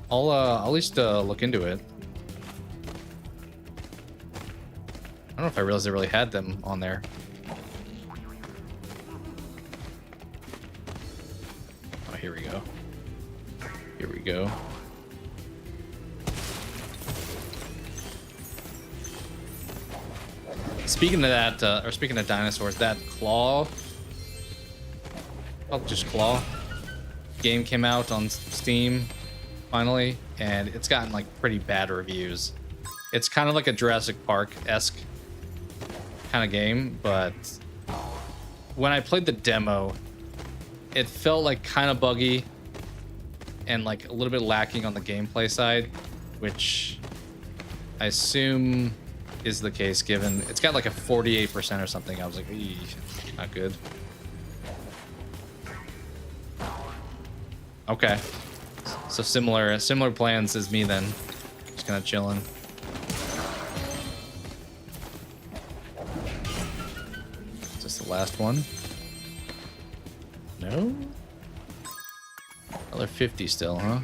I'll at least look into it. I don't know if I realized they really had them on there. Oh, here we go. Here we go. Speaking of that, or speaking of dinosaurs, that Claw, oh, just Claw game came out on Steam finally, and it's gotten like pretty bad reviews. It's kind of like a Jurassic Park-esque kind of game, but when I played the demo, it felt like kind of buggy and like a little bit lacking on the gameplay side, which I assume is the case given it's got like a 48% or something. I was like, eee, not good. Okay, so similar plans as me then. Just kind of chilling. Is this the last one? No. Another 50 still, huh?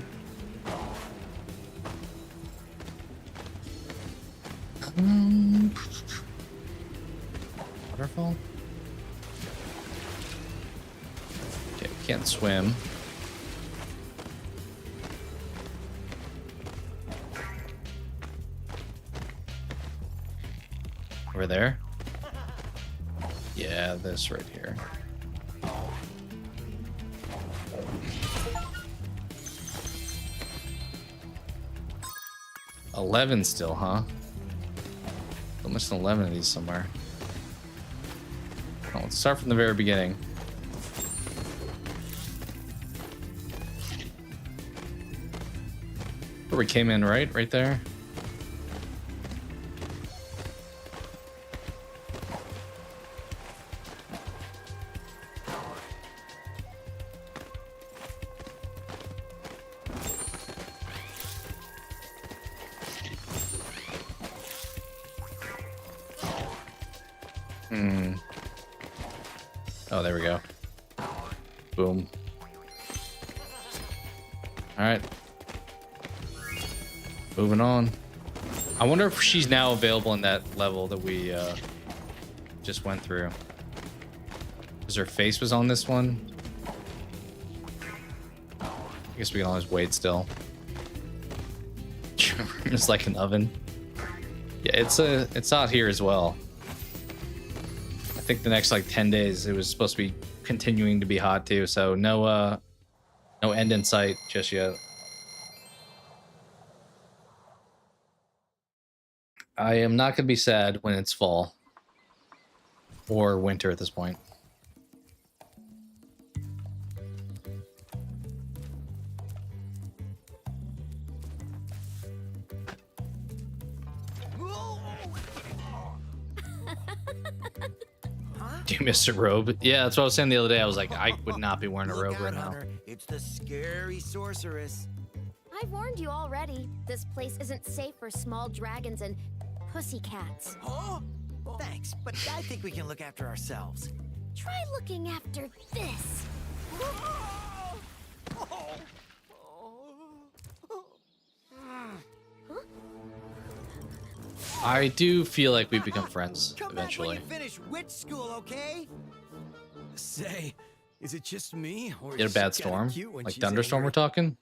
Waterfall? Okay, we can't swim. Over there? Yeah, this right here. $11 still, huh? I'm missing 11 of these somewhere. Oh, let's start from the very beginning. Where we came in, right? Right there. Oh, there we go. Boom. All right. Moving on. I wonder if she's now available in that level that we just went through. Because her face was on this one. guess we can always wait still. It's like an oven. Yeah, it's hot here as well. I think the next like 10 days it was supposed to be continuing to be hot too, so no end in sight just yet. I am not going to be sad when it's fall or winter at this point. Do you miss a robe? Yeah, that's what I was saying the other day. I was like, I would not be wearing a robe right now. It's the scary sorceress. I've warned you already. This place isn't safe for small dragons and pussycats. Huh? Thanks, but I think we can look after ourselves. Try looking after this. I do feel like we've become friends Come eventually. back when you finish witch school, okay? Say, is it just me? Or Get a is bad she kinda storm? cute when Like she's thunderstorm we're angry? talking?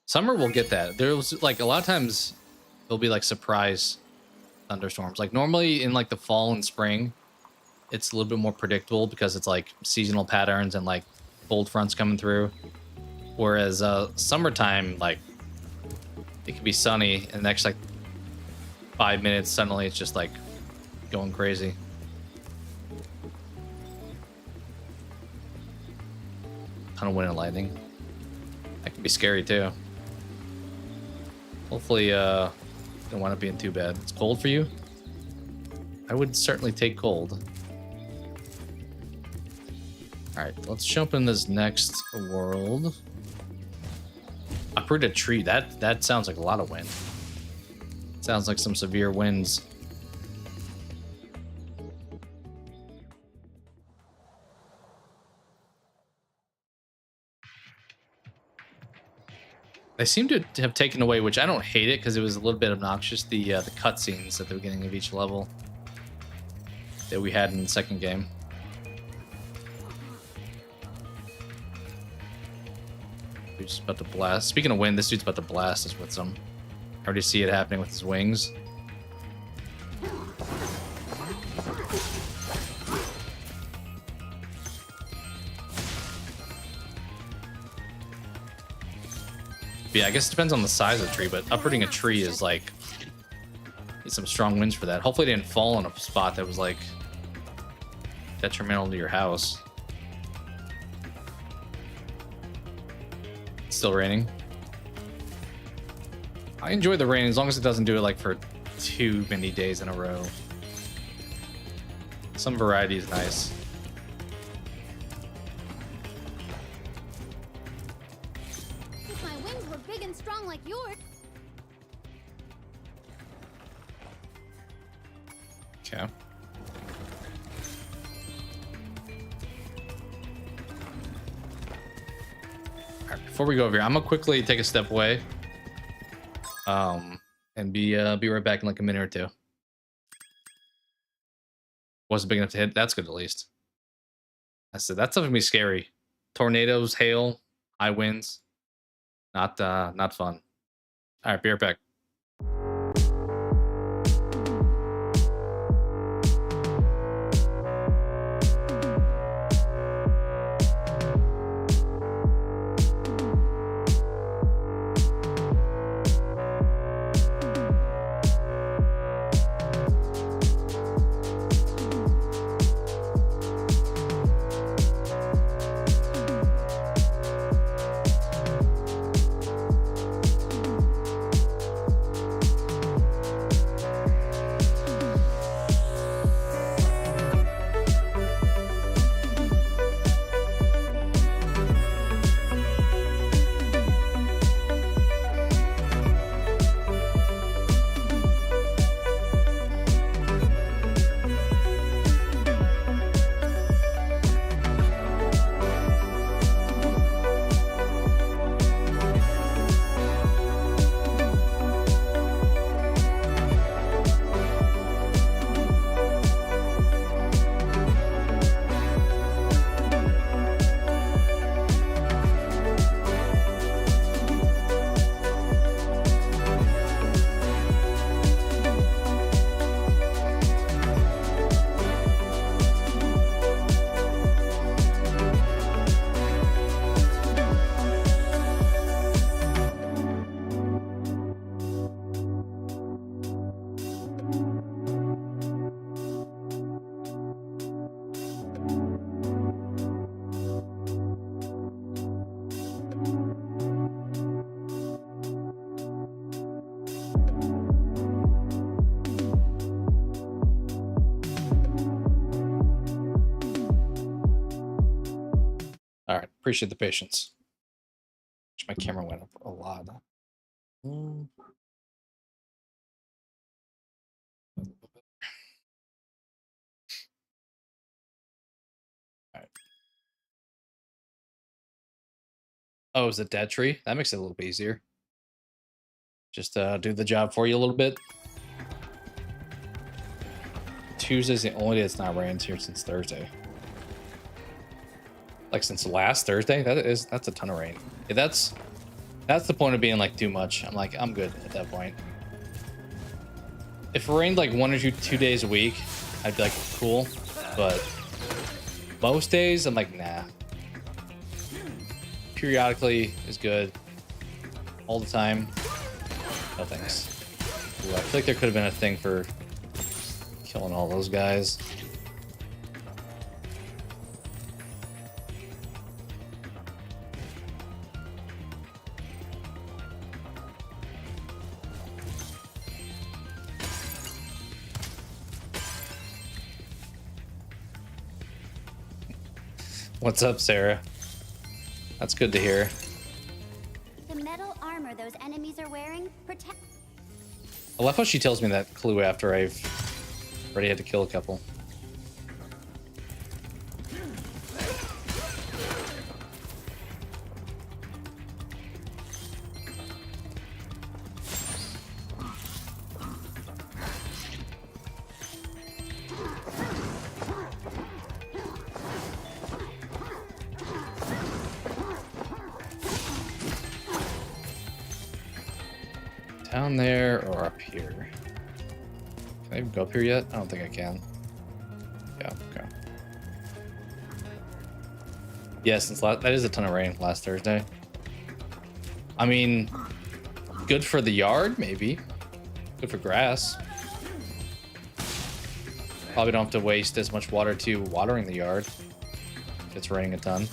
Summer will get that. There's like a lot of times there'll be like surprise thunderstorms. Like normally in like the fall and spring, it's a little bit more predictable because it's like seasonal patterns and like cold fronts coming through. Whereas summertime, like it can be sunny and the next like 5 minutes suddenly it's just like going crazy. Ton of wind and lightning. That can be scary too. Hopefully don't wind up being too bad. It's cold for you? I would certainly take cold. Alright, let's jump in this next world. Uproot a tree. That sounds like a lot of wind. Sounds like some severe winds. They seem to have taken away, which I don't hate it because it was a little bit obnoxious, the cutscenes at the beginning of each level that we had in the second game. Dude's about to blast. Speaking of wind, this dude's about to blast us with some. I already see it happening with his wings. But yeah, I guess it depends on the size of the tree, but uprooting a tree is like need some strong winds for that. Hopefully it didn't fall in a spot that was like detrimental to your house. It's still raining. I enjoy the rain as long as it doesn't do it like for too many days in a row. Some variety is nice. If my wings were big and strong like yours. Okay. Alright, before we go over here, I'm gonna quickly take a step away. And be right back in like a minute or two. Wasn't big enough to hit. That's good at least. I said that's gonna be scary. Tornadoes, hail, high winds. Not fun. All right, be right back. Appreciate the patience. My camera went up a lot. Alright. Oh, is it dead tree? That makes it a little bit easier. Just do the job for you a little bit. Tuesday's the only day it's not rained here since Thursday. Like since last Thursday? That's a ton of rain. Yeah, that's the point of being like too much. I'm like, I'm good at that point. If it rained like 1 or 2 days a week, I'd be like, cool. But most days, I'm like, nah. Periodically is good. All the time, no thanks. Ooh, I feel like there could have been a thing for killing all those guys. What's up, Sarah? That's good to hear. The metal armor those enemies are wearing protect. I love how she tells me that clue after I've already had to kill a couple. Down there or up here? Can I even go up here yet? I don't think I can. Yeah, okay. Yeah, since that is a ton of rain last Thursday. I mean, good for the yard, maybe. Good for grass. Probably don't have to waste as much water to watering the yard if it's raining a ton.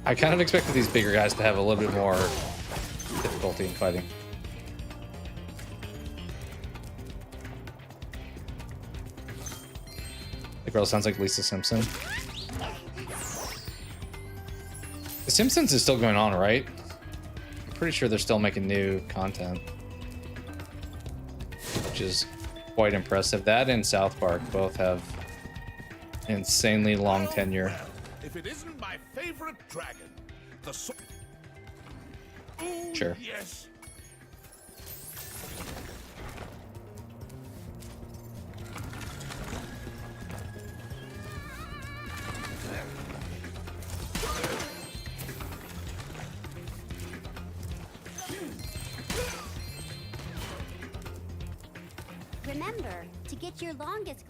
I kind of expected these bigger guys to have a little bit more difficulty in fighting. The girl sounds like Lisa Simpson. The Simpsons is still going on, right? I'm pretty sure they're still making new content, which is quite impressive. That and South Park both have insanely long tenure. If it isn't my favorite dragon, the Sure. Yes. Remember to get your longest.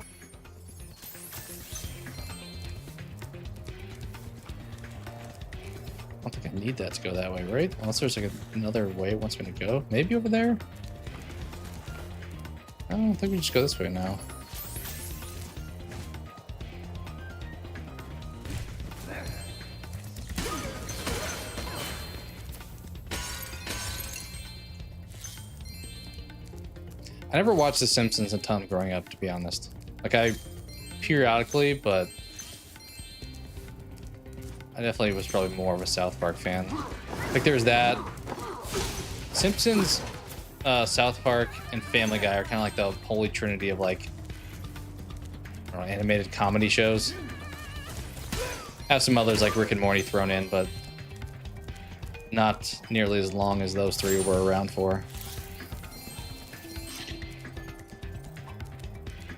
I don't think I need that to go that way, right? Unless there's like another way it wants me to go. Maybe over there? I don't think we just go this way now. I never watched The Simpsons a ton growing up, to be honest. Like, I periodically, but I definitely was probably more of a South Park fan. Like, there's that. Simpsons, South Park, and Family Guy are kind of like the holy trinity of, like, I don't know, animated comedy shows. Have some others like Rick and Morty thrown in, but not nearly as long as those three were around for.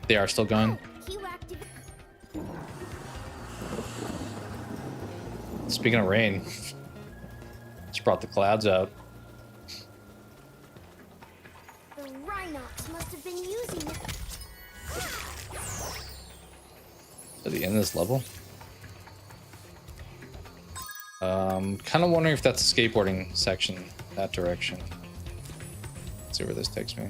They are still going. Speaking of rain, just brought the clouds out. The Rhinox must have been using it. At the end of this level. Kind of wondering if that's a skateboarding section, that direction. Let's see where this takes me.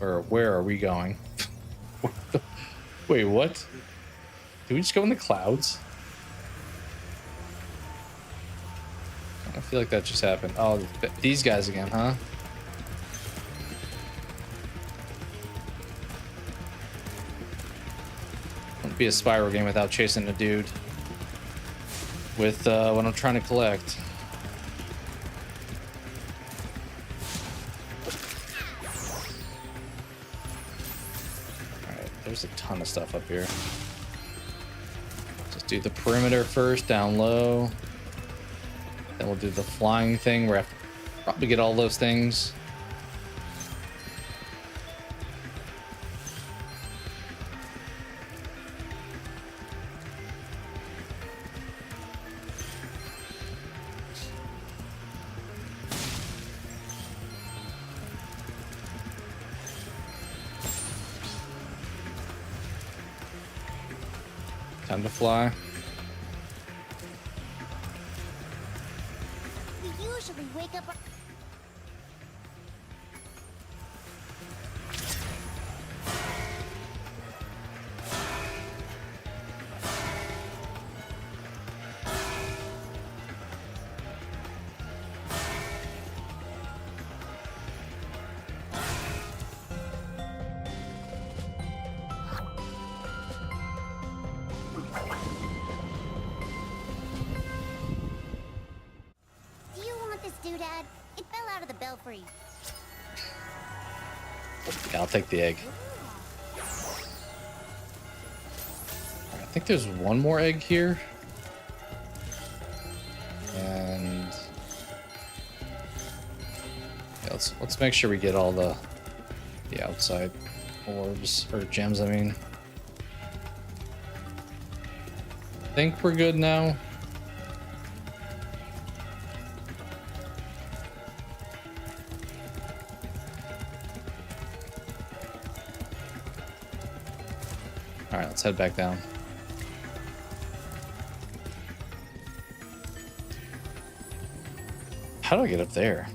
Or where are we going? Wait, what? Did we just go in the clouds? I feel like that just happened. Oh, these guys again, huh? Wouldn't be a Spyro game without chasing a dude with what I'm trying to collect. Alright, there's a ton of stuff up here. Just do the perimeter first, down low. Then we'll do the flying thing where I have to probably get all those things. Time to fly. We usually wake up. Do you want this doodad? It fell out of the belfry. Yeah, I'll take the egg. I think there's one more egg here. And yeah, let's make sure we get all the outside orbs or gems, I mean. I think we're good now. All right, let's head back down. How do I get up there?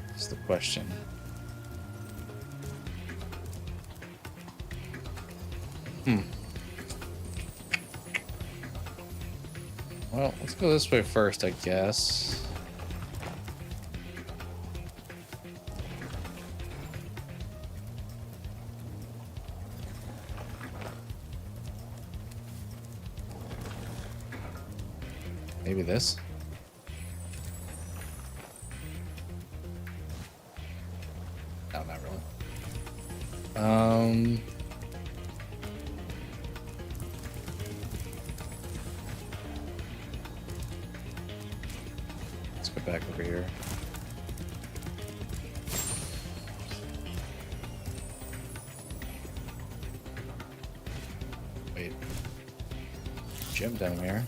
That's the question. Well, let's go this way first, I guess. Maybe this? No, not really. Let's go back over here. Wait. Gem down here.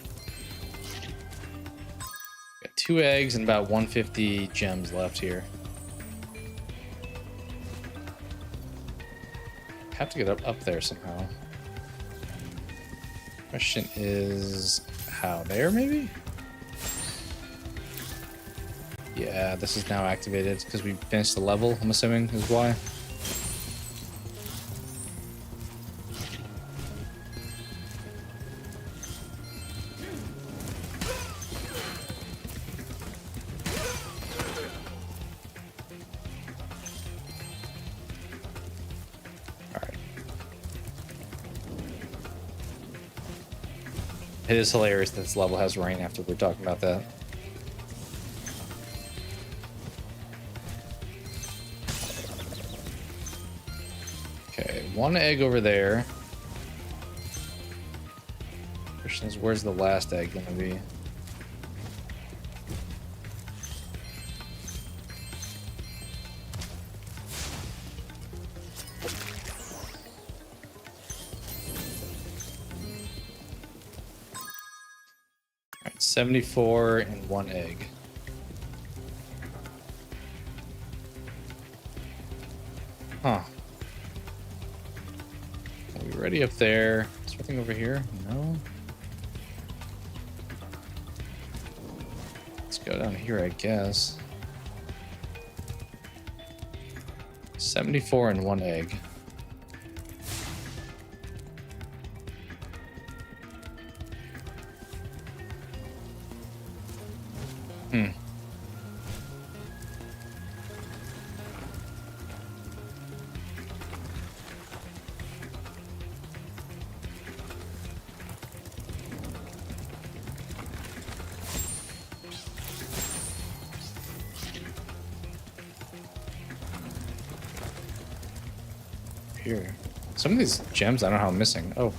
2 eggs and about 150 gems left here. Have to get up there somehow. Question is how? There maybe? Yeah, this is now activated because we finished the level, I'm assuming is why. It is hilarious that this level has rain after we're talking about that. Okay, 1 egg over there. Question is, where's the last egg gonna be? All right, 74 and 1 egg. Huh. Are we ready up there? Is there anything over here? No. Let's go down here, I guess. 74 and 1 egg. Hmm. Here. Some of these gems I don't know how I'm missing. Oh.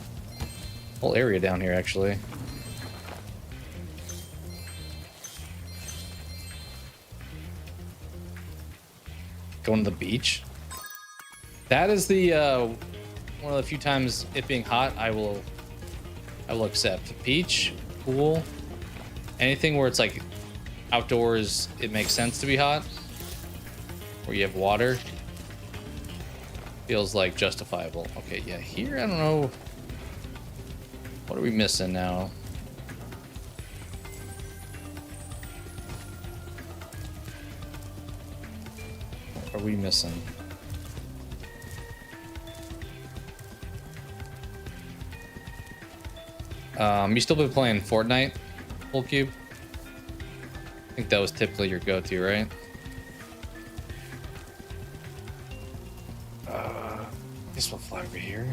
Whole area down here actually. Going to the beach. That is the one of the few times it being hot I will accept. Beach, pool, anything where it's like outdoors it makes sense to be hot. Where you have water. Feels like justifiable. Okay, yeah, here, I don't know. What are we missing now? What are we missing? You still been playing Fortnite, Full Cube? I think that was typically your go-to, right? Guess we'll fly over here.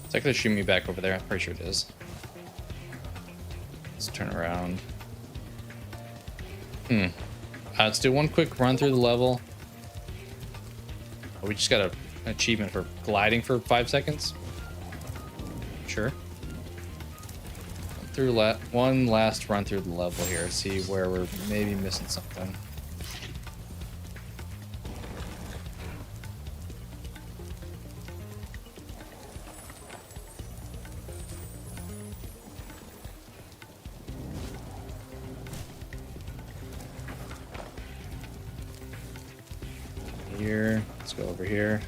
It's like they're shooting me back over there. I'm pretty sure it is. Let's turn around. Let's do one quick run through the level. Oh, we just got an achievement for gliding for 5 seconds. Sure. Through one last run through the level here. See where we're maybe missing something. Here, let's go over here.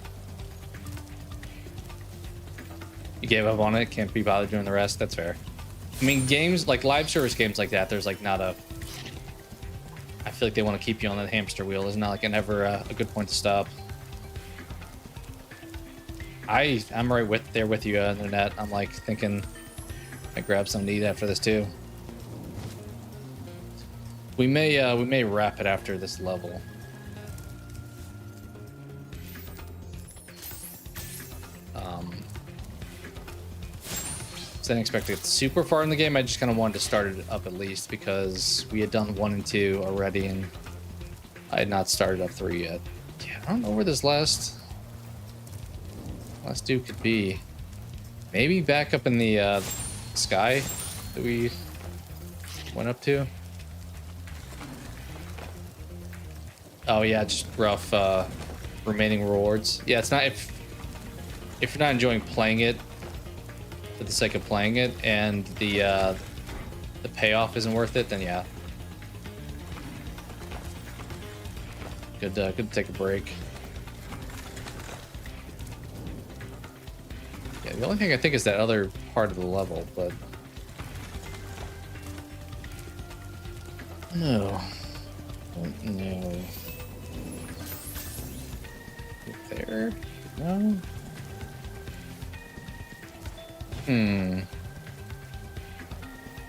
You gave up on it, can't be bothered doing the rest. That's fair. I mean, games like live service games like that, there's like not a, I feel like they want to keep you on that hamster wheel. There's not like never a good point to stop. I'm right there with you, internet. I'm like thinking I grab something to eat after this too. We may wrap it after this level. I didn't expect to get super far in the game. I just kind of wanted to start it up at least because we had done 1 and 2 already, and I had not started up 3 yet. Yeah, I don't know where this last dude could be. Maybe back up in the sky that we went up to. Oh yeah, just rough remaining rewards. Yeah, it's not if you're not enjoying playing it for the sake of playing it and the payoff isn't worth it, then yeah. Good to take a break. Yeah, the only thing I think is that other part of the level, but no. No. There? No.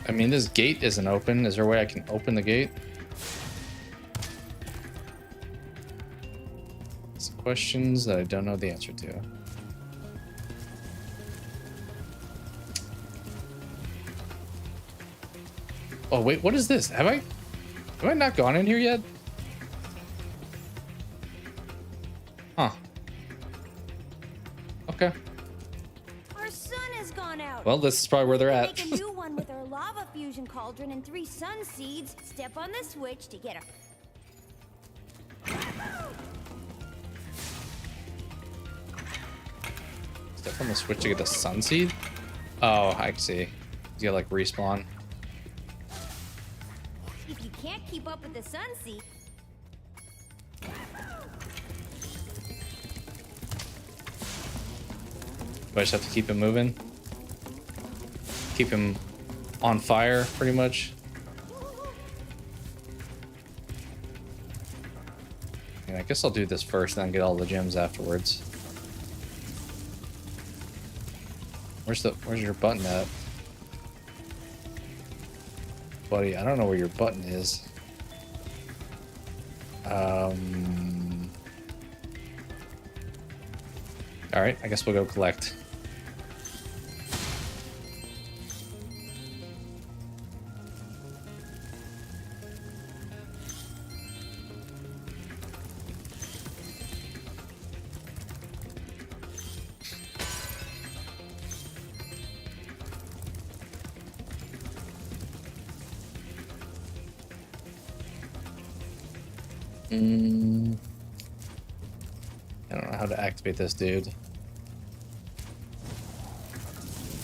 I mean, this gate isn't open. Is there a way I can open the gate? Some questions that I don't know the answer to. Oh, wait, what is this? Have I not gone in here yet? Huh. Okay. Our sun has gone out. Well, this is probably where they're at. Make a new one with our lava fusion cauldron and 3 sun seeds. Step on the switch to get a... Step on the switch to get the sun seed? Oh, I see. You gotta like respawn. If you can't keep up with the sun seed... I just have to keep him moving. Keep him on fire, pretty much. And I guess I'll do this first, then get all the gems afterwards. Where's your button at? Buddy, I don't know where your button is. Alright, I guess we'll go collect. I don't know how to activate this dude.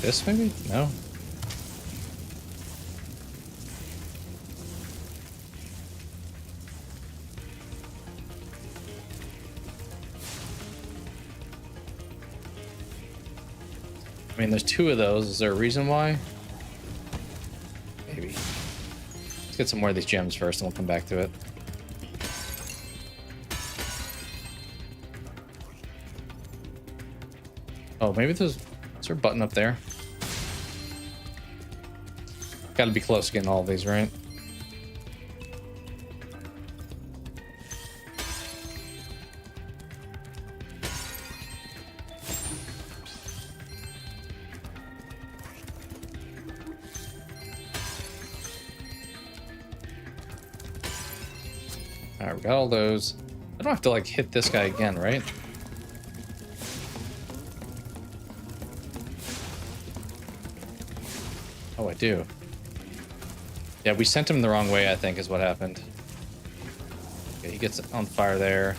This maybe? No. I mean, there's two of those. Is there a reason why? Maybe. Let's get some more of these gems first and we'll come back to it. Oh, maybe there's... Is there a button up there? Gotta be close to getting all of these, right? Alright, we got all those. I don't have to, like, hit this guy again, right? Oh, I do. Yeah, we sent him the wrong way, I think, is what happened. Okay, he gets on fire there.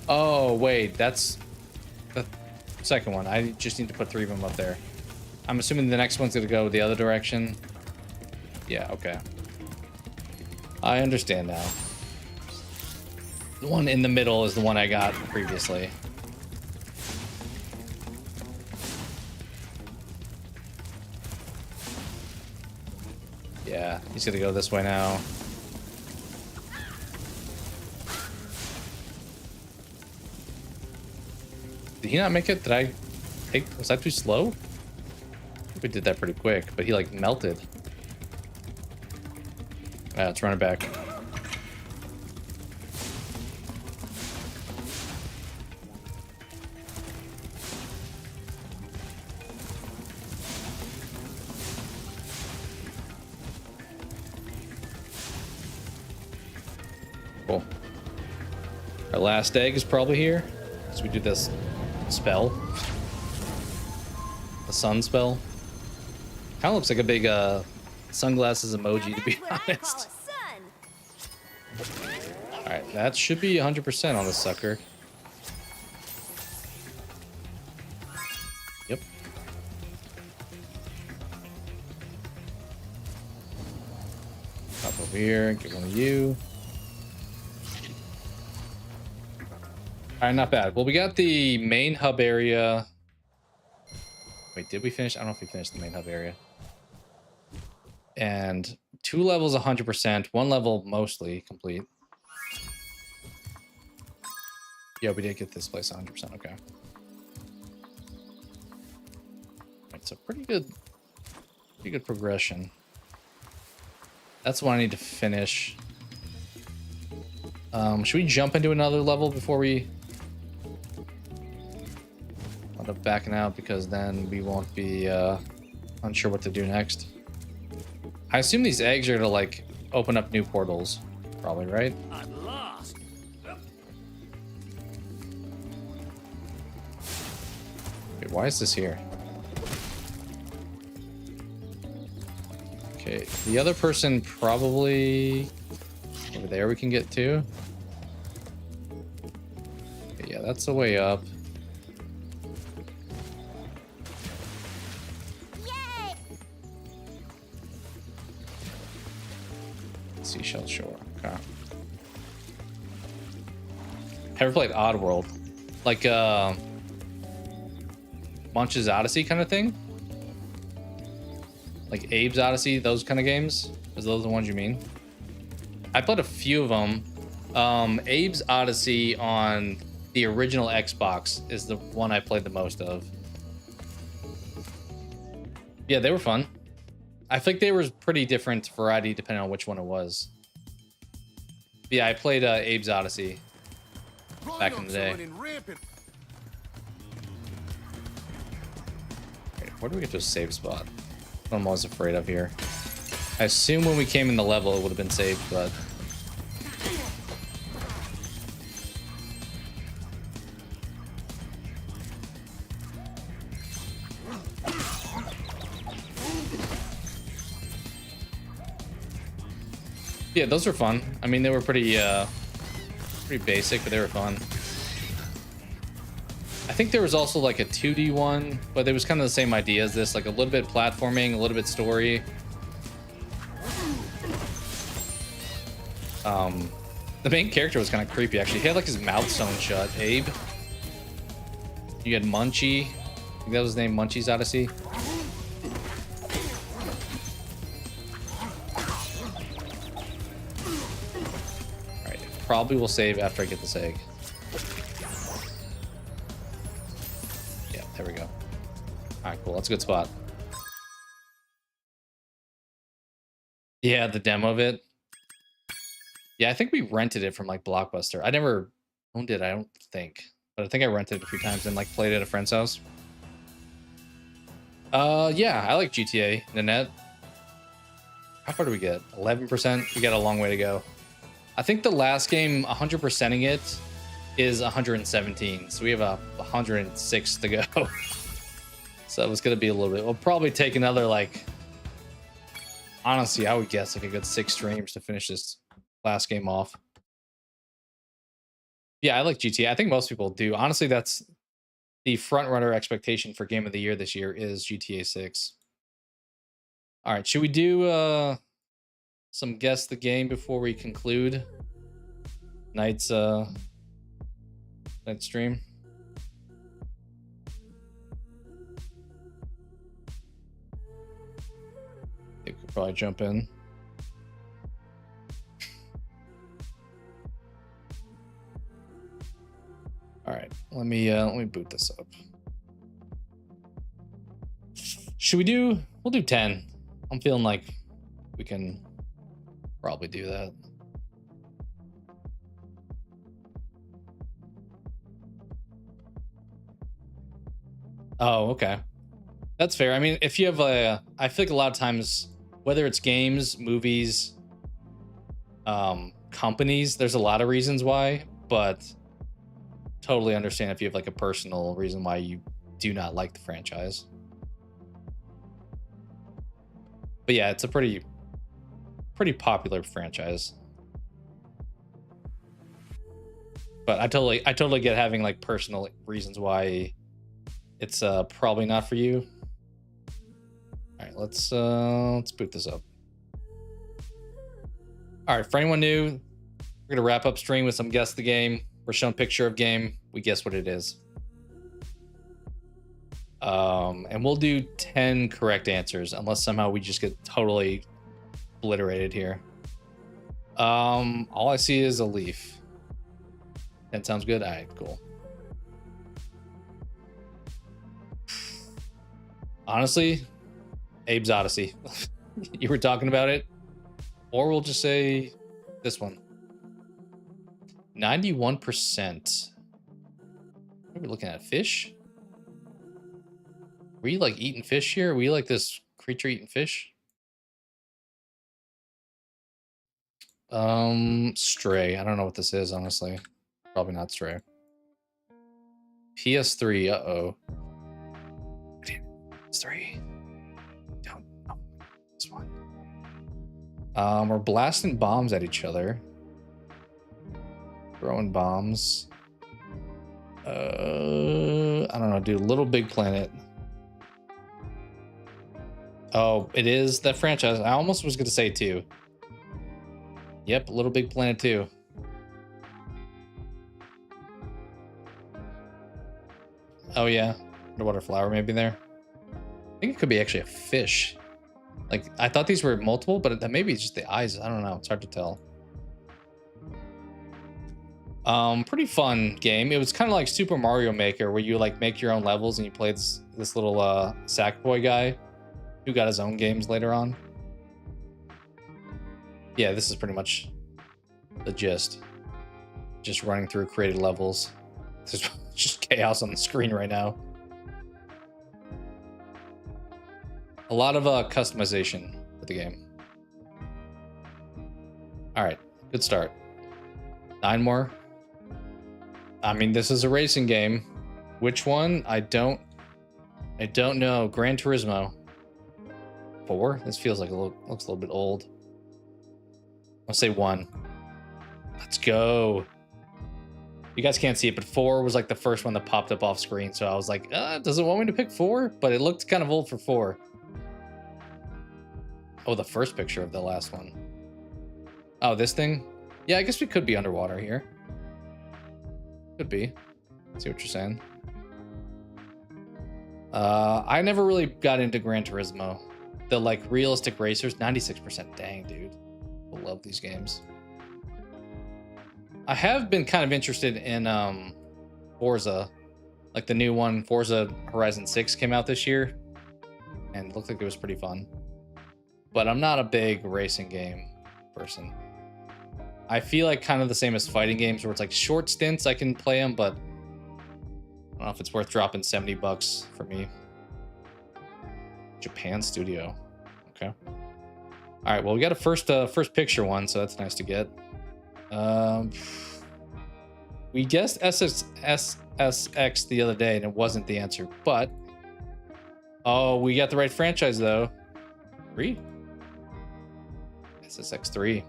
Oh, wait, that's the second one. I just need to put 3 of them up there. I'm assuming the next one's gonna go the other direction. Yeah, okay. I understand now. The one in the middle is the one I got previously. Yeah, he's gonna go this way now. Did he not make it? Did I take... Was that too slow? I think we did that pretty quick, but he like melted. Let's run it back. Cool. Our last egg is probably here. So we do this spell. The sun spell. Kind of looks like a big sunglasses emoji, to be honest. Alright, that should be 100% on this sucker. Yep. Hop over here, get one of you. Alright, not bad. Well, we got the main hub area. Wait, did we finish? I don't know if we finished the main hub area. And 2 levels 100%, 1 level mostly complete. Yeah, we did get this place 100%, okay. It's a pretty good progression. That's what I need to finish. Should we jump into another level before we end up backing out, because then we won't be unsure what to do next. I assume these eggs are gonna like open up new portals, probably, right? At last. Wait, why is this here? Okay, the other person probably over there we can get to. Okay, yeah, that's the way up. Seashell Shore. Okay. Ever played Oddworld? Like Munch's Odyssey kind of thing? Like Abe's Odyssey, those kind of games? Is those the ones you mean? I played a few of them. Abe's Odyssey on the original Xbox is the one I played the most of. Yeah, they were fun. I think they were pretty different variety depending on which one it was. Yeah, I played Abe's Odyssey back in the day. Okay, where do we get to a save spot? What I'm always afraid of here. I assume when we came in the level it would have been saved, but... yeah, those were fun. I mean, they were pretty basic, but they were fun. I think there was also like a 2D one, but it was kind of the same idea as this, like a little bit platforming, a little bit story. The main character was kind of creepy, actually. He had like his mouth sewn shut. Abe. You had Munchie. I think that was his name, Munchie's Odyssey. Alright, probably will save after I get this egg. Yeah, there we go. Alright, cool. That's a good spot. Yeah, the demo of it. Yeah, I think we rented it from like Blockbuster. I never owned it, I don't think. But I think I rented it a few times and like played it at a friend's house. Yeah, I like GTA, Nanette. How far do we get? 11%? We got a long way to go. I think the last game, 100%ing it, is 117. So we have a 106 to go. So it's going to be a little bit. We'll probably take another, like... honestly, I would guess like a good 6 streams to finish this last game off. Yeah, I like GTA. I think most people do. Honestly, that's the front runner expectation for game of the year this year is GTA 6. All right, should we do some guess the game before we conclude night's stream? You could probably jump in. All right, let me boot this up. Should we do? We'll do 10. I'm feeling like we can probably do that. Oh, okay. That's fair. I mean, if you have I feel like a lot of times, whether it's games, movies, companies, there's a lot of reasons why, but totally understand if you have like a personal reason why you do not like the franchise. But yeah, it's a pretty popular franchise. But I totally get having like personal reasons why it's probably not for you. All right, let's boot this up. All right, for anyone new, we're gonna wrap up stream with some guess the game. We're shown picture of game. We guess what it is. And we'll do 10 correct answers unless somehow we just get totally obliterated here. All I see is a leaf. That sounds good. All right, cool. Honestly, Abe's Odyssey. You were talking about it, or we'll just say this one. 91%. Are we looking at fish? Were you like eating fish here? Were you like this creature eating fish? Stray. I don't know what this is, honestly. Probably not Stray. PS3. Uh-oh. Damn. It's 3. Don't. Oh, this one. We're blasting bombs at each other. Throwing bombs. I don't know, dude. Little Big Planet. Oh, it is that franchise. I almost was going to say 2. Yep, Little Big Planet 2. Oh yeah, underwater flower maybe there. I think it could be actually a fish. Like, I thought these were multiple, but that maybe it's just the eyes. I don't know. It's hard to tell. Pretty fun game. It was kind of like Super Mario Maker, where you like make your own levels and you play this little Sackboy guy who got his own games later on. Yeah, this is pretty much the gist. Just running through created levels. There's just chaos on the screen right now. A lot of customization for the game. All right, good start. 9 more. I mean, this is a racing game. Which one? I don't know. Gran Turismo 4. This feels like looks a little bit old. I'll say 1. Let's go. You guys can't see it, but 4 was like the first one that popped up off screen. So I was like, does it want me to pick 4? But it looked kind of old for 4. Oh, the first picture of the last one. Oh, this thing? Yeah, I guess we could be underwater here. Could be. See what you're saying. I never really got into Gran Turismo. The like realistic racers, 96%. Dang, dude. I love these games. I have been kind of interested in Forza. Like the new one, Forza Horizon 6 came out this year. And it looked like it was pretty fun. But I'm not a big racing game person. I feel like kind of the same as fighting games where it's like short stints I can play them, but I don't know if it's worth dropping $70 for me. Japan studio. Okay. All right, well, we got a first picture one, so that's nice to get. We guessed SSX the other day and it wasn't the answer, but oh, we got the right franchise though. 3? SSX 3.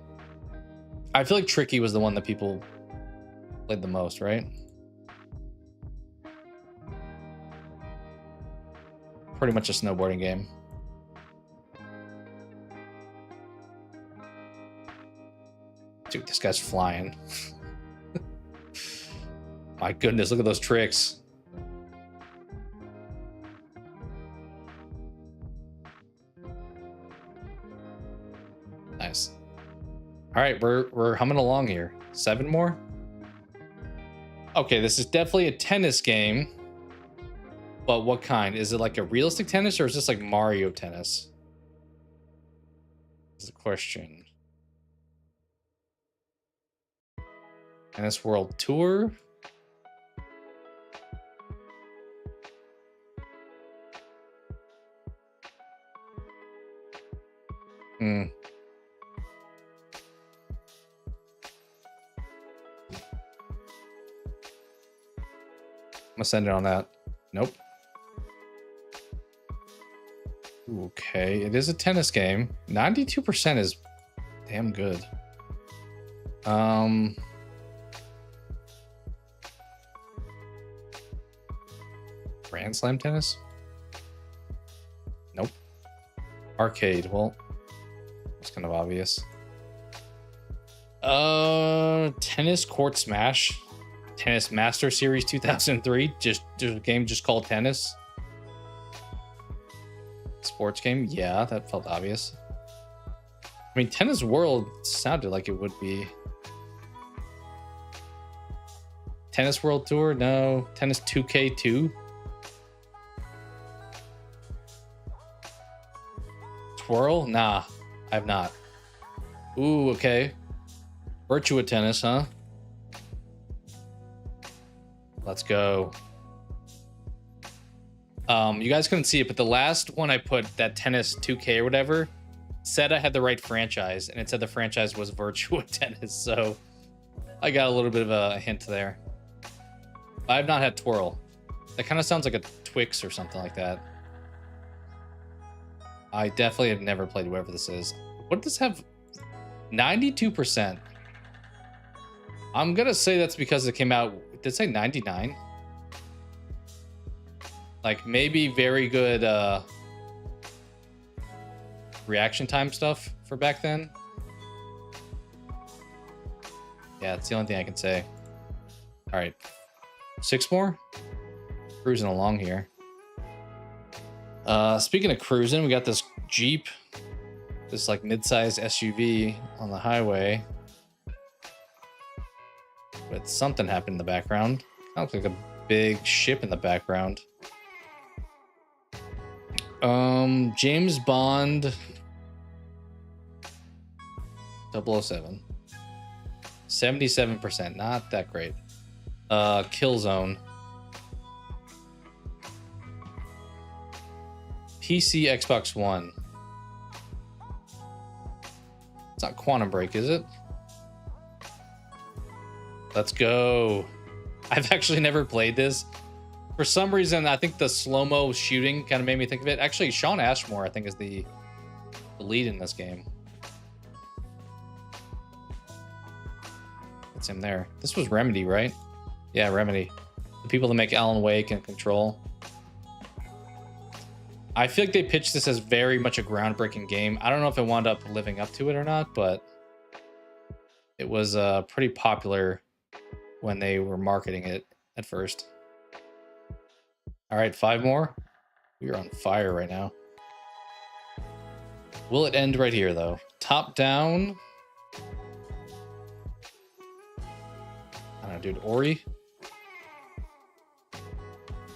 I feel like Tricky was the one that people played the most, right? Pretty much a snowboarding game. Dude, this guy's flying. My goodness, look at those tricks. Nice. All right, we're humming along here. 7 more. Okay, this is definitely a tennis game. But what kind? Is it like a realistic tennis or is this like Mario tennis? Is the question. Tennis World Tour. I'm gonna send it on that. Nope. Okay, it is a tennis game. 92% is damn good. Grand Slam tennis? Nope. Arcade, well, it's kind of obvious. Tennis Court Smash. Tennis Master Series 2003. Just a game just called tennis. Sports game? Yeah, that felt obvious. I mean, Tennis World sounded like it would be. Tennis World Tour? No. Tennis 2K2? Twirl? Nah, I have not. Ooh, okay. Virtua Tennis, huh? Let's go. You guys couldn't see it, but the last one I put, that Tennis 2K or whatever, said I had the right franchise, and it said the franchise was Virtua Tennis, so I got a little bit of a hint there. I have not had Twirl. That kind of sounds like a Twix or something like that. I definitely have never played whoever this is. What does this have? 92%. I'm gonna say that's because it came out. Did it say 99? Like maybe very good reaction time stuff for back then. Yeah, it's the only thing I can say. All right, 6 more. Cruising along here. Speaking of cruising, we got this Jeep, this like mid-sized SUV on the highway. But something happened in the background. Looks like a big ship in the background. James Bond 007. 77%, not that great. Killzone. PC, Xbox One. It's not Quantum Break, is it? Let's go. I've actually never played this. For some reason, I think the slow-mo shooting kind of made me think of it. Actually, Sean Ashmore, I think, is the lead in this game. It's him there. This was Remedy, right? Yeah, Remedy. The people that make Alan Wake and Control. I feel like they pitched this as very much a groundbreaking game. I don't know if it wound up living up to it or not, but it was pretty popular when they were marketing it at first. All right, 5 more. We are on fire right now. Will it end right here, though? Top down. I don't know, dude. Ori?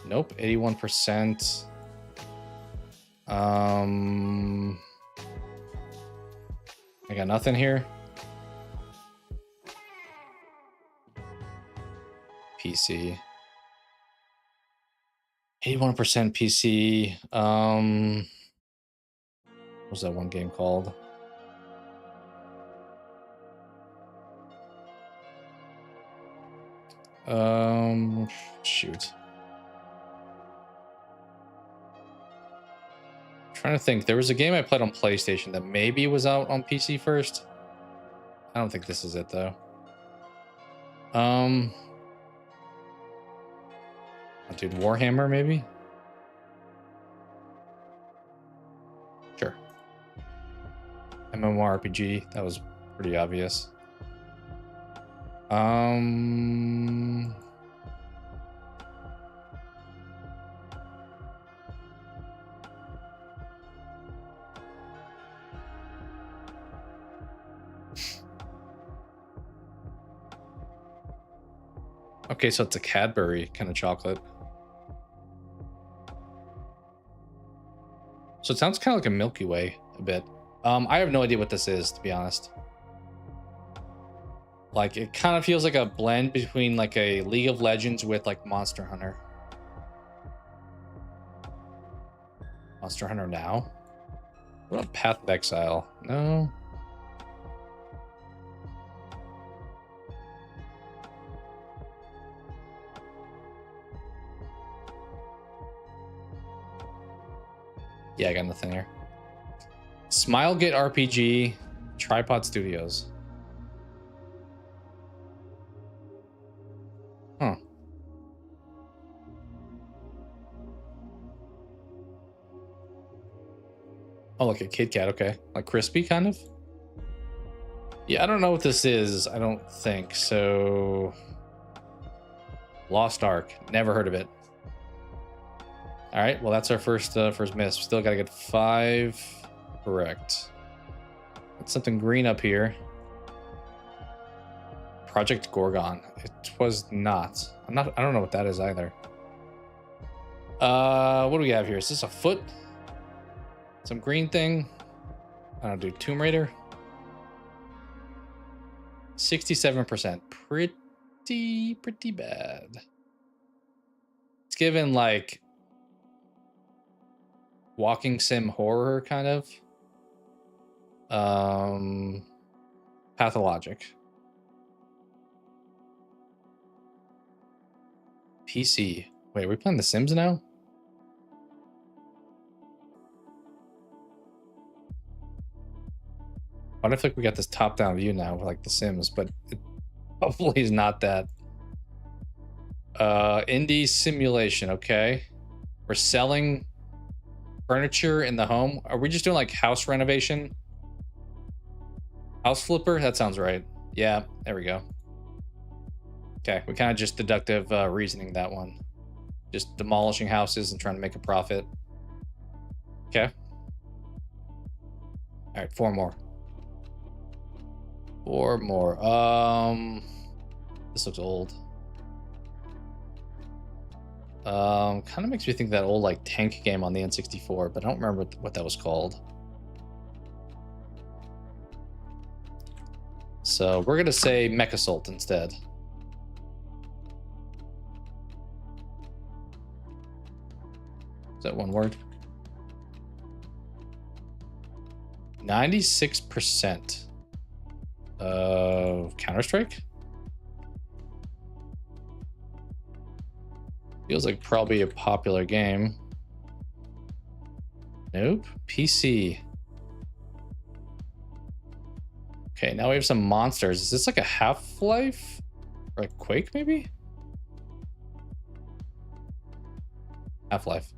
Nope, 81%. I got nothing here. PC. 81% PC. What was that one game called? Shoot. Trying to think. There was a game I played on PlayStation that maybe was out on PC first. I don't think this is it though. Dude, Warhammer maybe? Sure. MMORPG, that was pretty obvious. Okay, so it's a Cadbury kind of chocolate. So it sounds kind of like a Milky Way a bit. I have no idea what this is, to be honest. Like, it kind of feels like a blend between like a League of Legends with like Monster Hunter. Monster Hunter now? What about Path of Exile? No. Yeah, I got nothing here. Smilegate RPG, Tripod Studios. Huh. Oh, like a Kit Kat, okay. Like crispy, kind of? Yeah, I don't know what this is, I don't think. So... Lost Ark. Never heard of it. All right, well, that's our first miss. Still got to get 5 correct. That's something green up here. Project Gorgon. It was not. I don't know what that is either. What do we have here? Is this a foot? Some green thing? I don't know, dude. Tomb Raider? 67%. Pretty bad. It's given like walking sim horror kind of. Pathologic. PC. Wait, are we playing The Sims now? What if like we got this top-down view now, like The Sims, but it hopefully is not that. Indie simulation, okay. We're selling furniture in the home. Are we just doing like house renovation? House flipper? That sounds right. Yeah, there we go. Okay, we kind of just deductive reasoning that one. Just demolishing houses and trying to make a profit. Okay. All right, 4 more. 4 more. This looks old. Kind of makes me think that old like tank game on the N64, but I don't remember what that was called. So we're gonna say Mechasult instead. Is that one word? 96% of Counter-Strike? Feels like probably a popular game. Nope. PC. Okay, now we have some monsters. Is this like a Half-Life? Or a Quake, maybe? Half-Life.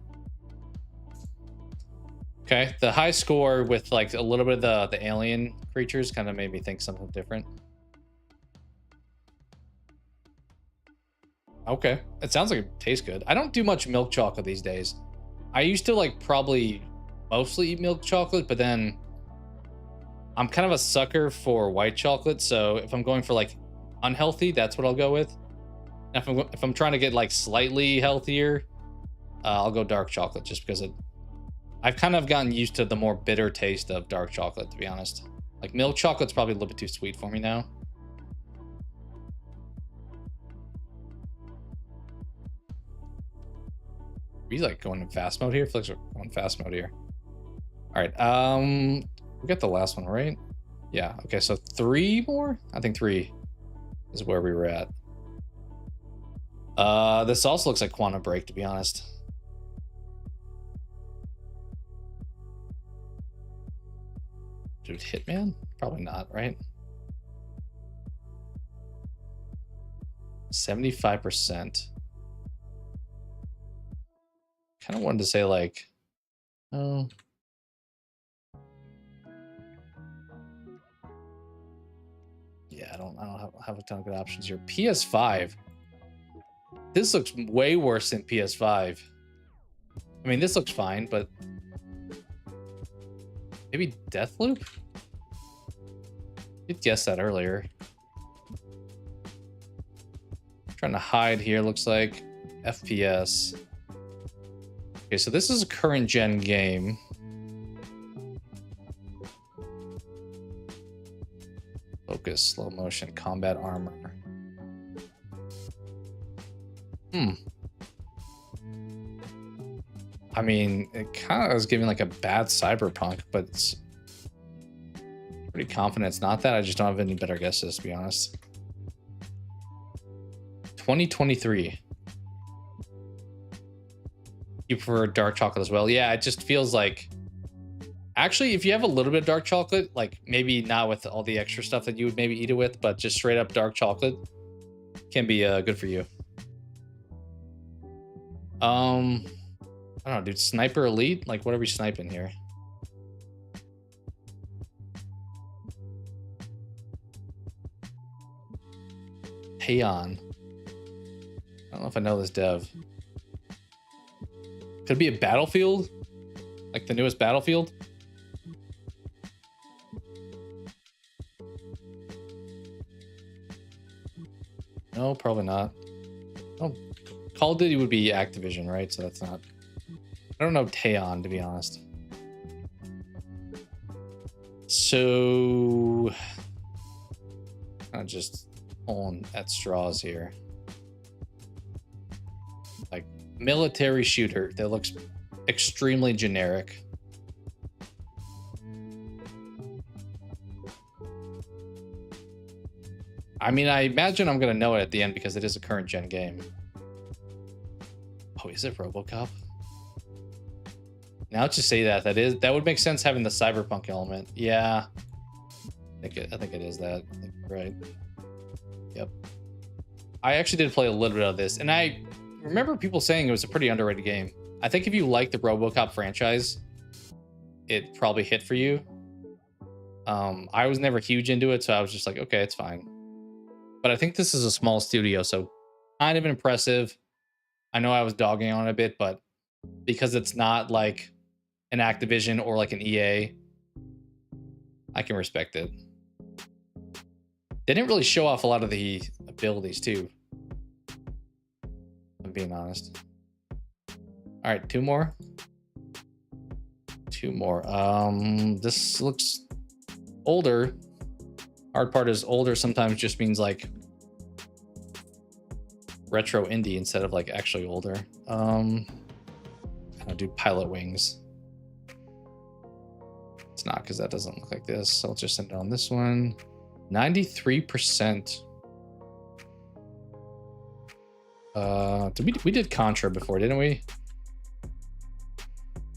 Okay, the high score with like a little bit of the alien creatures kind of made me think something different. Okay, it sounds like it tastes good. I don't do much milk chocolate these days. I used to like probably mostly eat milk chocolate, but then I'm kind of a sucker for white chocolate. So if I'm going for like unhealthy, that's what I'll go with. And if I'm trying to get like slightly healthier, I'll go dark chocolate just because I've kind of gotten used to the more bitter taste of dark chocolate, to be honest. Like milk chocolate's probably a little bit too sweet for me now. We like going in fast mode here. I feel like we're going fast mode here. All right, we got the last one, right? Yeah, okay, so 3 more? I think 3 is where we were at. This also looks like Quantum Break, to be honest. Dude, Hitman? Probably not, right? 75%. Kind of wanted to say like, oh. Yeah, I don't have a ton of good options here. PS5. This looks way worse than PS5. I mean, this looks fine, but maybe Deathloop? You'd guess that earlier. Trying to hide here, looks like. FPS. Okay, so this is a current gen game. Focus, slow motion, combat armor. I mean, it kind of is giving like a bad Cyberpunk, but it's pretty confident it's not that. I just don't have any better guesses, to be honest. 2023. You prefer dark chocolate as well? Yeah, it just feels like... Actually, if you have a little bit of dark chocolate, like maybe not with all the extra stuff that you would maybe eat it with, but just straight up dark chocolate can be good for you. I don't know, dude. Sniper Elite? Like, what are we sniping here? Heian. I don't know if I know this dev. Could it be a Battlefield? Like the newest Battlefield? No, probably not. Oh, Call of Duty would be Activision, right? So that's not... I don't know Heian, to be honest. So... I'm just pulling at straws here. Like, military shooter that looks extremely generic. I mean, I imagine I'm gonna know it at the end because it is a current gen game. Oh, is it RoboCop? Now to say that that would make sense having the cyberpunk element. Yeah, I think it is that. I think you're right. Yep. I actually did play a little bit of this, and I remember people saying it was a pretty underrated game. I think if you like the RoboCop franchise, it probably hit for you. I was never huge into it, so I was just like, okay, it's fine. But I think this is a small studio, so kind of impressive. I know I was dogging on it a bit, but because it's not like an Activision or like an EA, I can respect it. They didn't really show off a lot of the abilities too, I'm being honest. All right, two more. This looks older. Hard part is older sometimes just means like retro indie instead of like actually older. I'll do Pilot Wings. It's not, because that doesn't look like this, so I'll just send it on this one. 93%. We did Contra before, didn't we?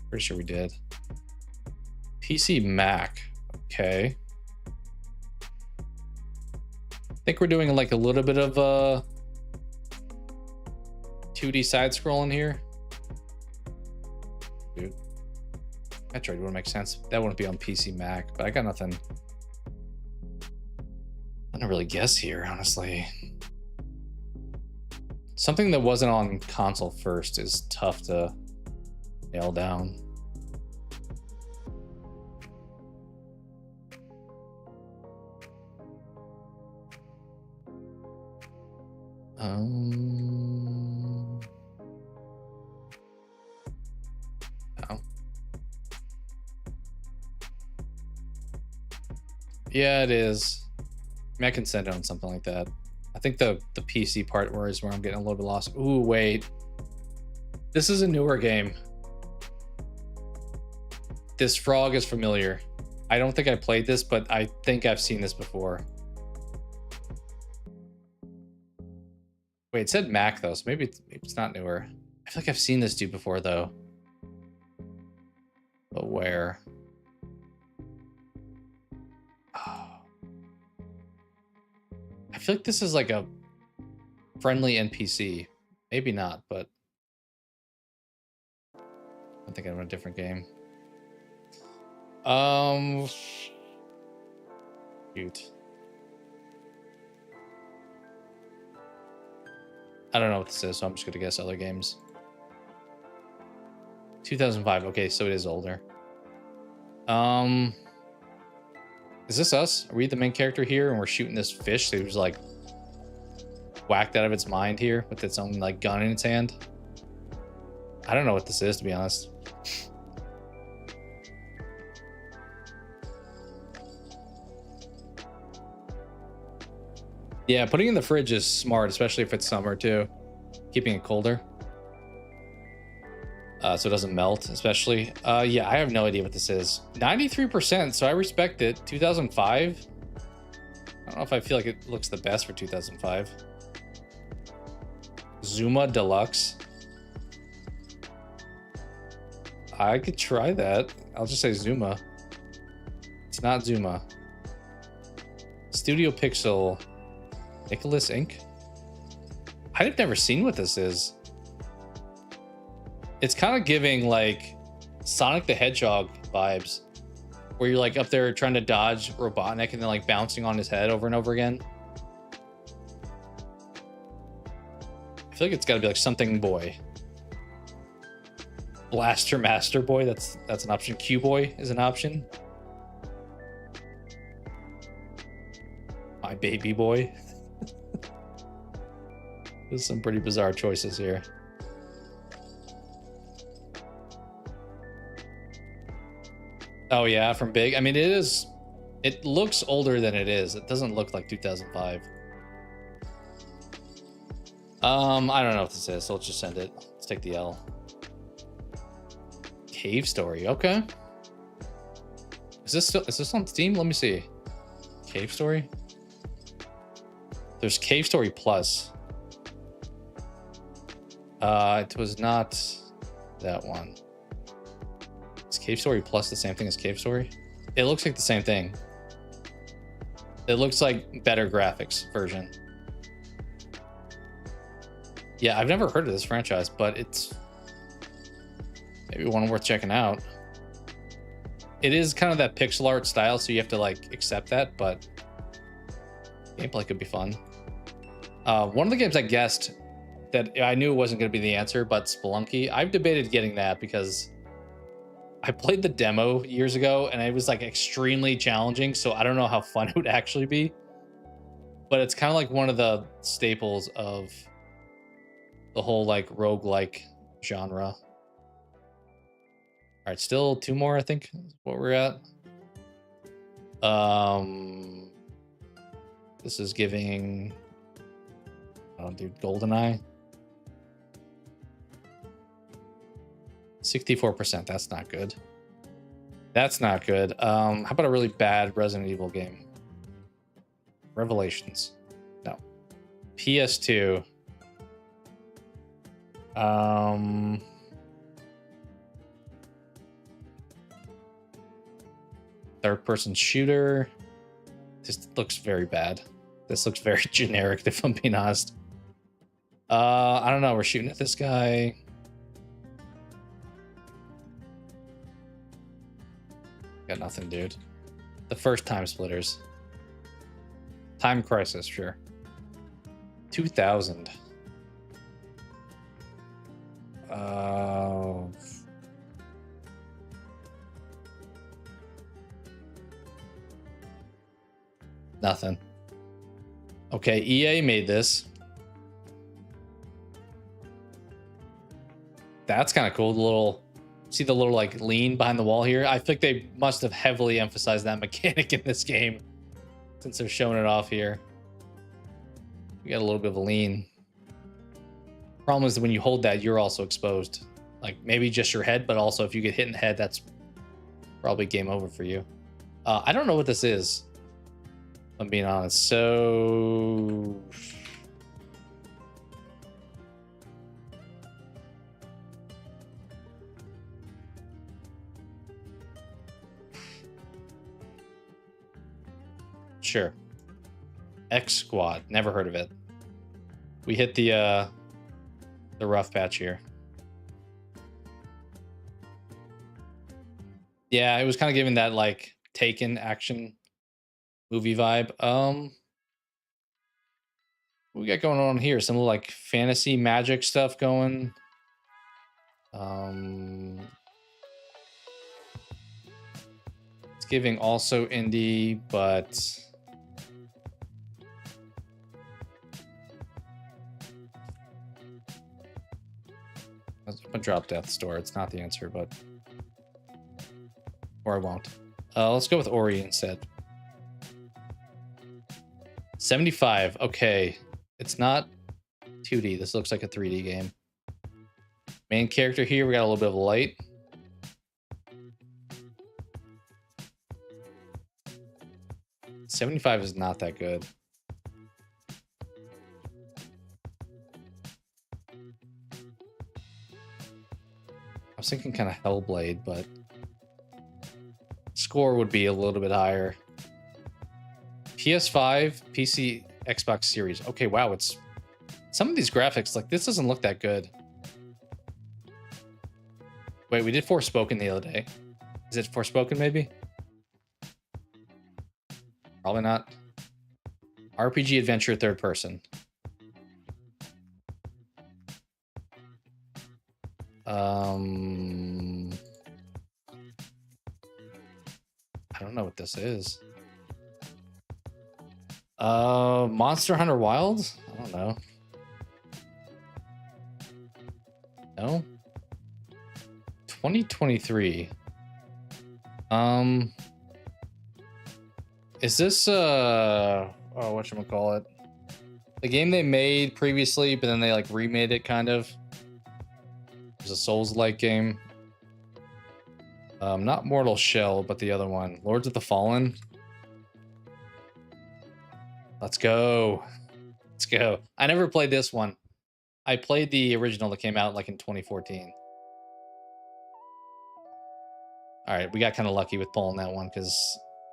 Pretty sure we did. PC Mac. Okay. I think we're doing like a little bit of 2D side scrolling here. Dude. Metroid wouldn't make sense. That wouldn't be on PC Mac, but I got nothing. I don't really guess here, honestly. Something that wasn't on console first is tough to nail down. No. Yeah, it is. I mean, I can send it on something like that. I think the PC part is where I'm getting a little bit lost. Ooh, wait. This is a newer game. This frog is familiar. I don't think I played this, but I think I've seen this before. Wait, it said Mac though, so maybe it's not newer. I feel like I've seen this dude before though. But where? Oh. I feel like this is like a friendly NPC. Maybe not, but I think I'm in a different game. Shoot. I don't know what this is, so I'm just gonna guess other games. 2005. Okay, so it is older. Is this us? Are we the main character here, and we're shooting this fish who's like whacked out of its mind here with its own like gun in its hand? I don't know what this is, to be honest. Yeah, putting it in the fridge is smart, especially if it's summer too. Keeping it colder. So it doesn't melt, especially. Yeah, I have no idea what this is. 93%, so I respect it. 2005. I don't know if I feel like it looks the best for 2005. Zuma Deluxe. I could try that. I'll just say Zuma. It's not Zuma. Studio Pixel. Nicholas Inc. I've never seen what this is. It's kind of giving like Sonic the Hedgehog vibes, where you're like up there trying to dodge Robotnik and then like bouncing on his head over and over again. I feel like it's got to be like something boy. Blaster Master Boy, that's an option. Q Boy is an option. My Baby Boy. There's some pretty bizarre choices here. Oh yeah, from Big. I mean, it looks older than it is. It doesn't look like 2005. I don't know what this is, so let's just send it. Let's take the L. Cave Story, okay. Is this on Steam? Let me see. Cave Story? There's Cave Story Plus. It was not that one. Is Cave Story Plus the same thing as Cave Story? It looks like the same thing. It looks like better graphics version. Yeah, I've never heard of this franchise, but it's maybe one worth checking out. It is kind of that pixel art style, so you have to like accept that, but gameplay could be fun. One of the games I guessed that I knew it wasn't going to be the answer, but Spelunky. I've debated getting that because I played the demo years ago and it was like extremely challenging. So I don't know how fun it would actually be. But it's kind of like one of the staples of the whole like roguelike genre. All right, still 2 more, I think, is what we're at. This is giving, oh, dude, GoldenEye. 64%. That's not good. That's not good. How about a really bad Resident Evil game? Revelations. No. PS2. Third-person shooter. This looks very bad. This looks very generic, if I'm being honest. I don't know. We're shooting at this guy. Got nothing, dude. The first Time Splitters. Time Crisis, sure. 2000. Nothing. Okay, EA made this. That's kind of cool. The little, see the little like lean behind the wall here? I think they must have heavily emphasized that mechanic in this game since they're showing it off here. We got a little bit of a lean. Problem is that when you hold that, you're also exposed. Like maybe just your head, but also if you get hit in the head, that's probably game over for you. I don't know what this is, if I'm being honest. So sure. X Squad, never heard of it. We hit the rough patch here. Yeah, it was kind of giving that like Taken action movie vibe. What we got going on here? Some like fantasy magic stuff going. It's giving also indie, but I drop Death Store. It's not the answer, but or I won't. Let's go with Ori instead. 75. Okay, it's not 2D. This looks like a 3D game. Main character here. We got a little bit of light. $75 is not that good. I was thinking kind of Hellblade, but score would be a little bit higher. PS5, PC, Xbox Series. Okay, wow, it's some of these graphics, like this doesn't look that good. Wait, we did Forspoken the other day. Is it Forspoken maybe? Probably not. RPG adventure third person. I don't know what this is. Monster Hunter Wilds? I don't know. No? 2023. Is this oh, whatchamacallit? The game they made previously, but then they like remade it kind of. It was a Souls-like game. Not Mortal Shell, but the other one. Lords of the Fallen. Let's go. Let's go. I never played this one. I played the original that came out like in 2014. All right, we got kind of lucky with pulling that one because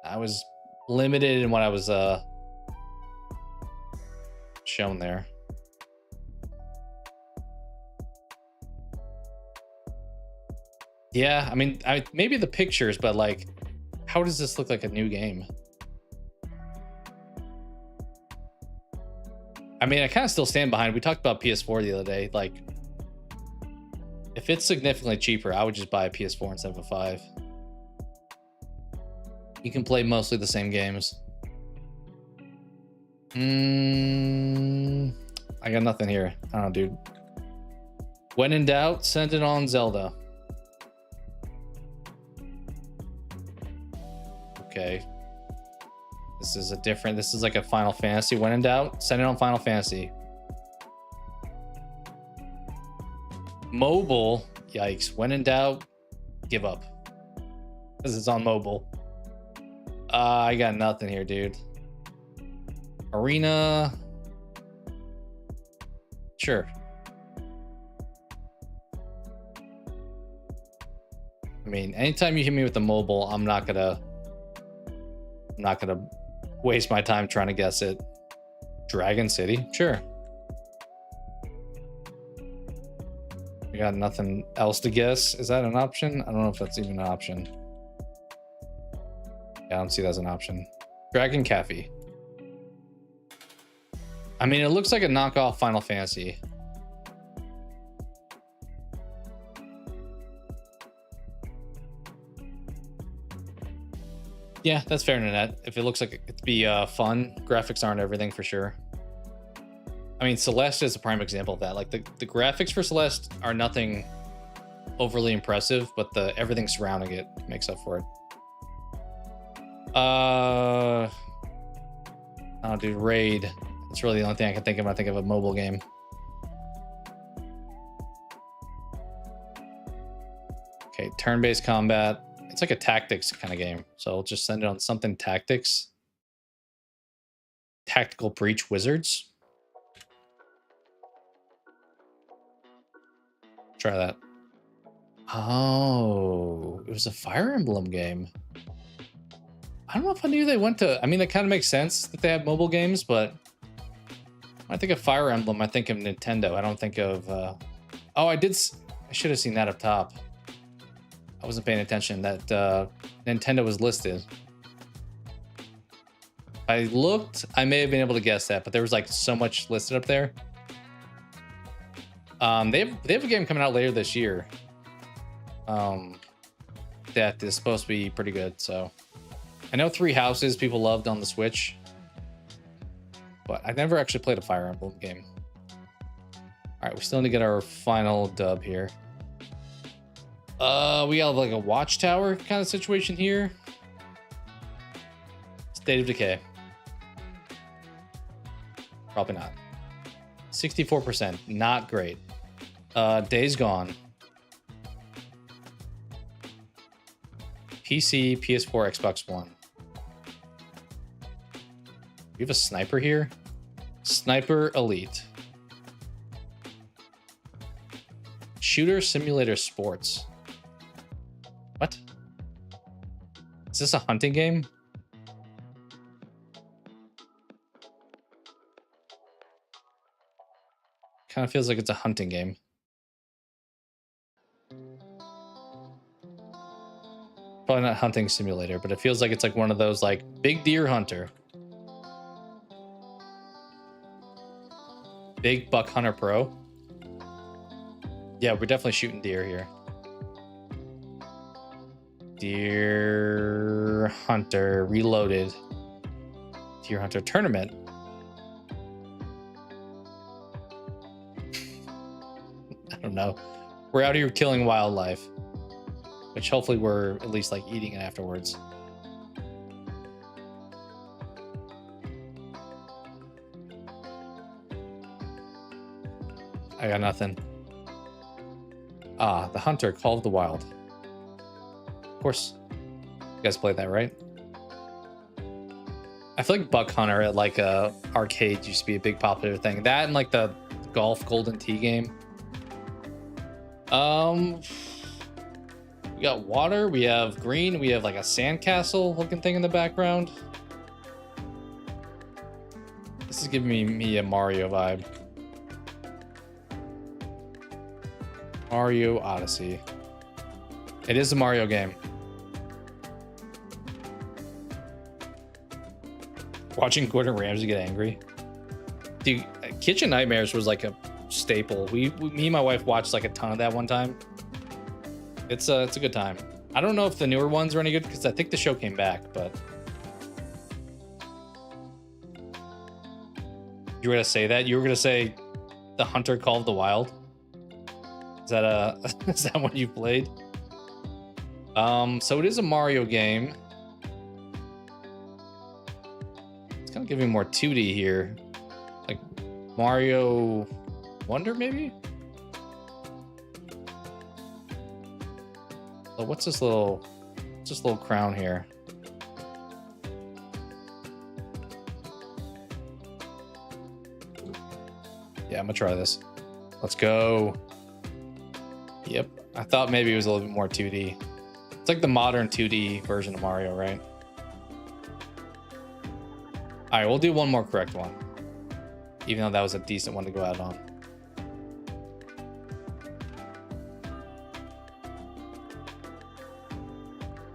I was limited in what I was shown there. Yeah, I mean, maybe the pictures, but like, how does this look like a new game? mean, I kind of still stand behind. We talked about PS4 the other day. Like, if it's significantly cheaper, I would just buy a PS4 instead of a 5. You can play mostly the same games. I got nothing here. I don't know, dude. When in doubt, send it on Zelda. Okay. This is like a Final Fantasy. When in doubt, send it on Final Fantasy. Mobile, yikes. When in doubt, give up. Because it's on mobile. I got nothing here, dude. Arena. Sure. I mean, anytime you hit me with the mobile, I'm not gonna waste my time trying to guess it. Dragon City, sure. I got nothing else to guess. Is that an option? I don't know if that's even an option. Yeah, I don't see that as an option. Dragon Cafe. I mean, it looks like a knockoff Final Fantasy. Yeah, that's fair internet. If it looks like it'd be fun, graphics aren't everything for sure. I mean, Celeste is a prime example of that. Like the graphics for Celeste are nothing overly impressive, but everything surrounding it makes up for it. Oh, dude, Raid. That's really the only thing I can think of when I think of a mobile game. Okay, turn-based combat. It's like a tactics kind of game. So I'll just send it on something tactics. Tactical Breach Wizards. Try that. Oh, it was a Fire Emblem game. I don't know if I knew they went to... I mean, that kind of makes sense that they have mobile games, but... When I think of Fire Emblem, I think of Nintendo. I don't think of... Oh, I should have seen that up top. I wasn't paying attention that Nintendo was listed. I looked, I may have been able to guess that, but there was like so much listed up there. They have a game coming out later this year. That is supposed to be pretty good. So I know Three Houses people loved on the Switch, but I never actually played a Fire Emblem game. All right, we still need to get our final dub here. We have like a watchtower kind of situation here. State of Decay. Probably not. 64%, not great. Days Gone. PC, PS4, Xbox One. We have a sniper here. Sniper Elite. Shooter Simulator Sports. What? Is this a hunting game? Kind of feels like it's a hunting game. Probably not hunting simulator, but it feels like it's like one of those like Big Deer Hunter. Big Buck Hunter Pro. Yeah, we're definitely shooting deer here. Deer Hunter Reloaded. Deer Hunter Tournament. I don't know. We're out here killing wildlife, which hopefully we're at least like eating it afterwards. I got nothing. Ah, The Hunter, Call of the Wild. Of course, you guys played that, right? I feel like Buck Hunter at like arcades used to be a big popular thing. That and like the golf Golden Tee game. We got water, we have green, we have like a sandcastle looking thing in the background. This is giving me a Mario vibe. Mario Odyssey. It is a Mario game. Watching Gordon Ramsay get angry. Dude, Kitchen Nightmares was like a staple. Me and my wife watched like a ton of that one time. It's a good time. I don't know if the newer ones are any good because I think the show came back, but you were gonna say that? You were gonna say The Hunter Call of the Wild? Is that is that what you played? So it is a Mario game. It's kind of giving more 2D here. Like Mario Wonder, maybe? So what's this little crown here? Yeah, I'm gonna try this. Let's go. Yep, I thought maybe it was a little bit more 2D. It's like the modern 2D version of Mario, right? All right, we'll do one more correct one, even though that was a decent one to go out on.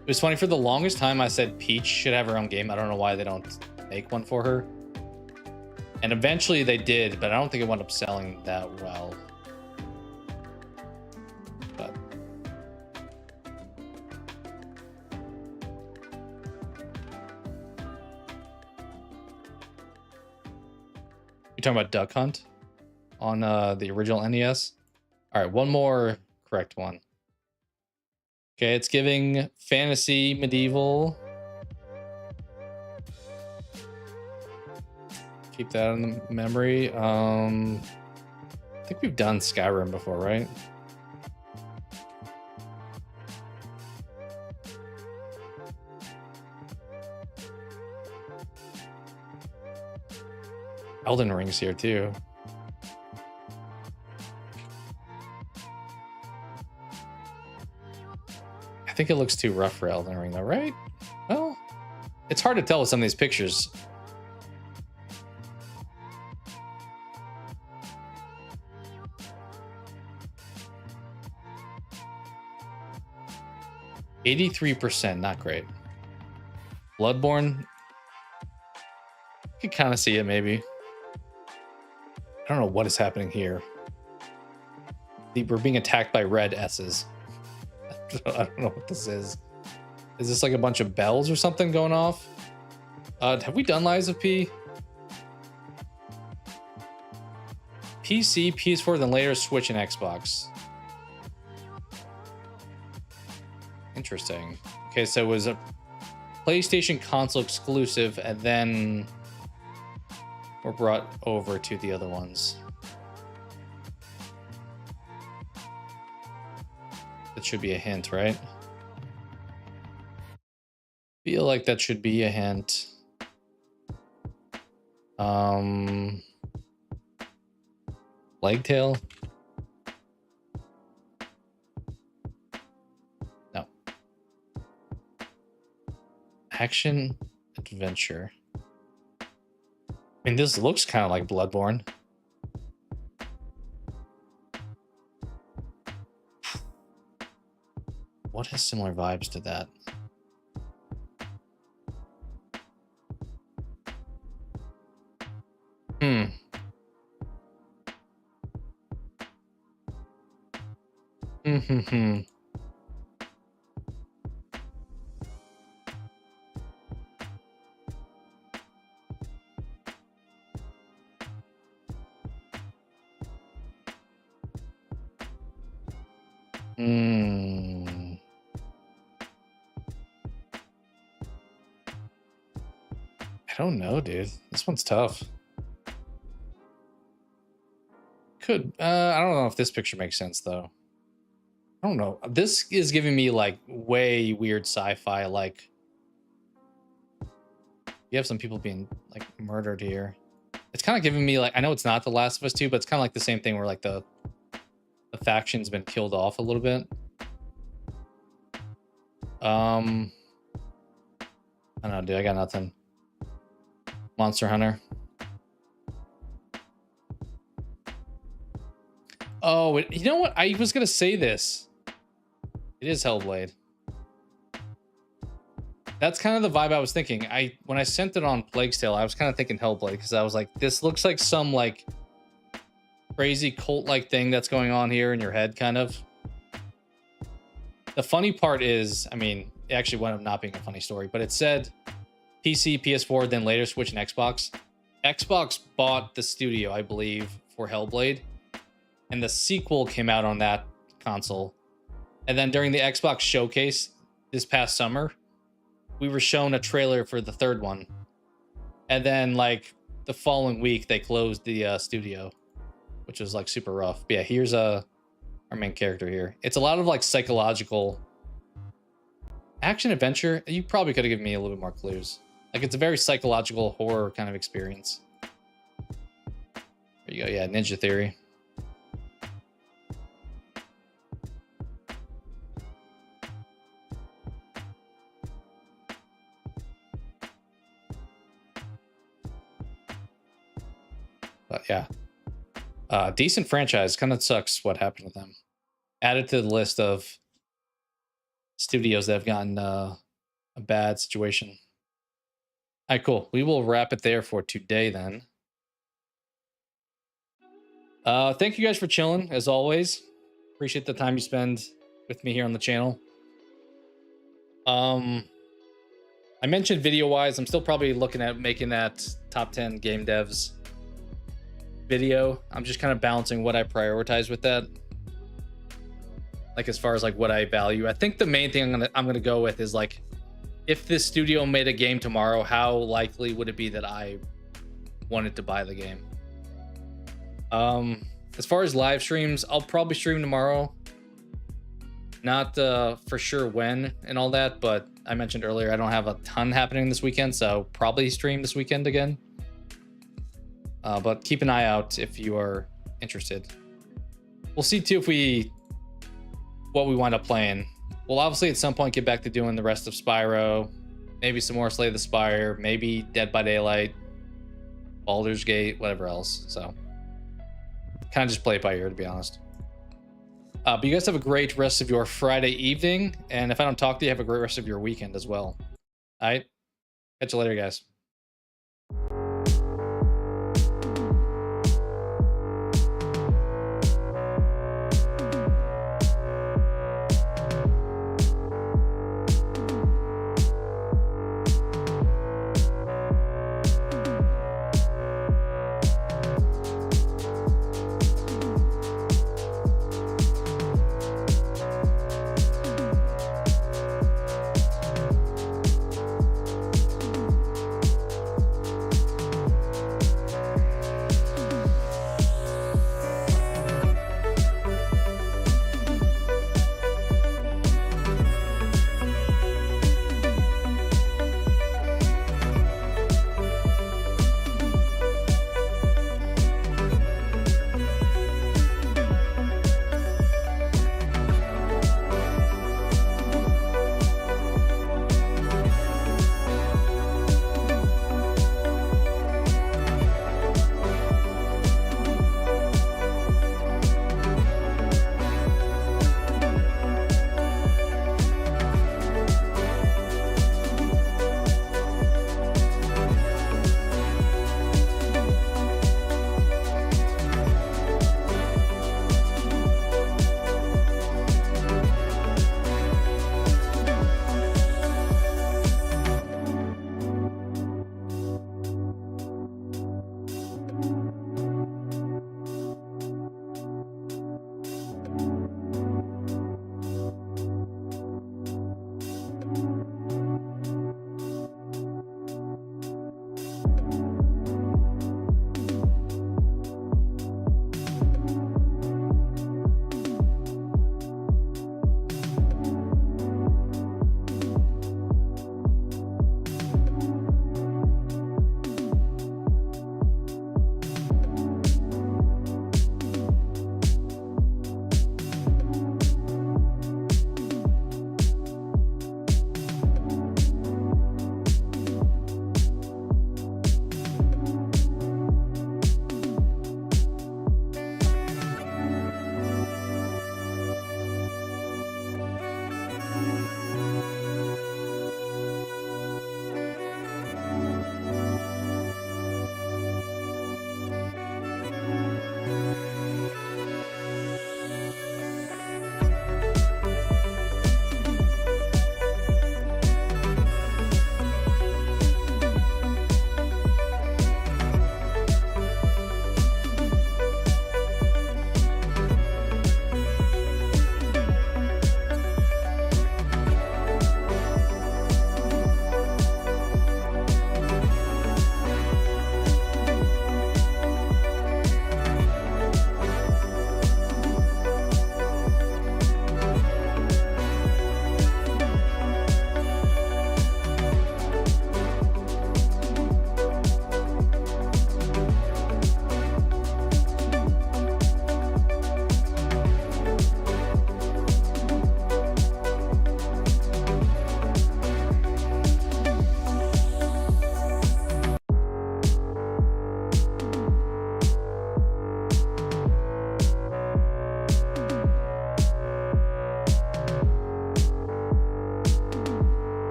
It was funny, for the longest time I said Peach should have her own game. I don't know why they don't make one for her. And eventually they did, but I don't think it wound up selling that well. But you're talking about Duck Hunt on the original NES? All right, one more correct one. Okay, it's giving fantasy, medieval. Keep that in the memory. I think we've done Skyrim before, right? Elden Ring's here too. I think it looks too rough for Elden Ring though, right? Well, it's hard to tell with some of these pictures. %, not great. Bloodborne, you can kind of see it maybe. I don't know what is happening here. We're being attacked by red S's. I don't know what this is. Is this like a bunch of bells or something going off? Have we done Lies of P? PC, PS4, then later Switch and Xbox. Interesting. Okay, so it was a PlayStation console exclusive, and then were brought over to the other ones. That should be a hint, right? Feel like that should be a hint. Plague Tale? No. Action adventure. I mean, this looks kind of like Bloodborne. What has similar vibes to that? I don't know, dude. This one's tough. I don't know if this picture makes sense though. I don't know. This is giving me like way weird sci-fi. Like, you have some people being like murdered here. It's kind of giving me like, I know it's not The Last of Us 2, but it's kind of like the same thing where like the faction's been killed off a little bit. I don't know, dude. I got nothing. Monster Hunter. Oh, you know what? I was gonna say this. It is Hellblade. That's kind of the vibe I was thinking. When I sent it on Plague's Tale, I was kind of thinking Hellblade because I was like, this looks like some like crazy cult-like thing that's going on here in your head, kind of. The funny part is, I mean, it actually wound up not being a funny story, but it said PC, PS4, then later Switch and Xbox. Xbox bought the studio, I believe, for Hellblade, and the sequel came out on that console. And then during the Xbox showcase this past summer, we were shown a trailer for the third one. And then, like, the following week, they closed the studio, which was, like, super rough. But yeah, here's our main character here. It's a lot of, like, psychological action-adventure. You probably could have given me a little bit more clues. Like, it's a very psychological horror kind of experience. There you go. Yeah, Ninja Theory. But yeah, decent franchise. Kind of sucks what happened to them. Added to the list of studios that have gotten a bad situation. All right, cool. We will wrap it there for today then. Thank you guys for chilling, as always. Appreciate the time you spend with me here on the channel. I mentioned video-wise, I'm still probably looking at making that top 10 game devs video. I'm just kind of balancing what I prioritize with that. Like, as far as like what I value. I think the main thing I'm gonna go with is like, if this studio made a game tomorrow, how likely would it be that I wanted to buy the game? As far as live streams, I'll probably stream tomorrow. Not for sure when and all that, but I mentioned earlier I don't have a ton happening this weekend, so probably stream this weekend again. But keep an eye out if you are interested. We'll see too if what we wind up playing. We'll obviously at some point get back to doing the rest of Spyro, maybe some more Slay the Spire, maybe Dead by Daylight, Baldur's Gate, whatever else. So kind of just play it by ear, to be honest. But you guys have a great rest of your Friday evening, and if I don't talk to you, have a great rest of your weekend as well. All right, catch you later, guys.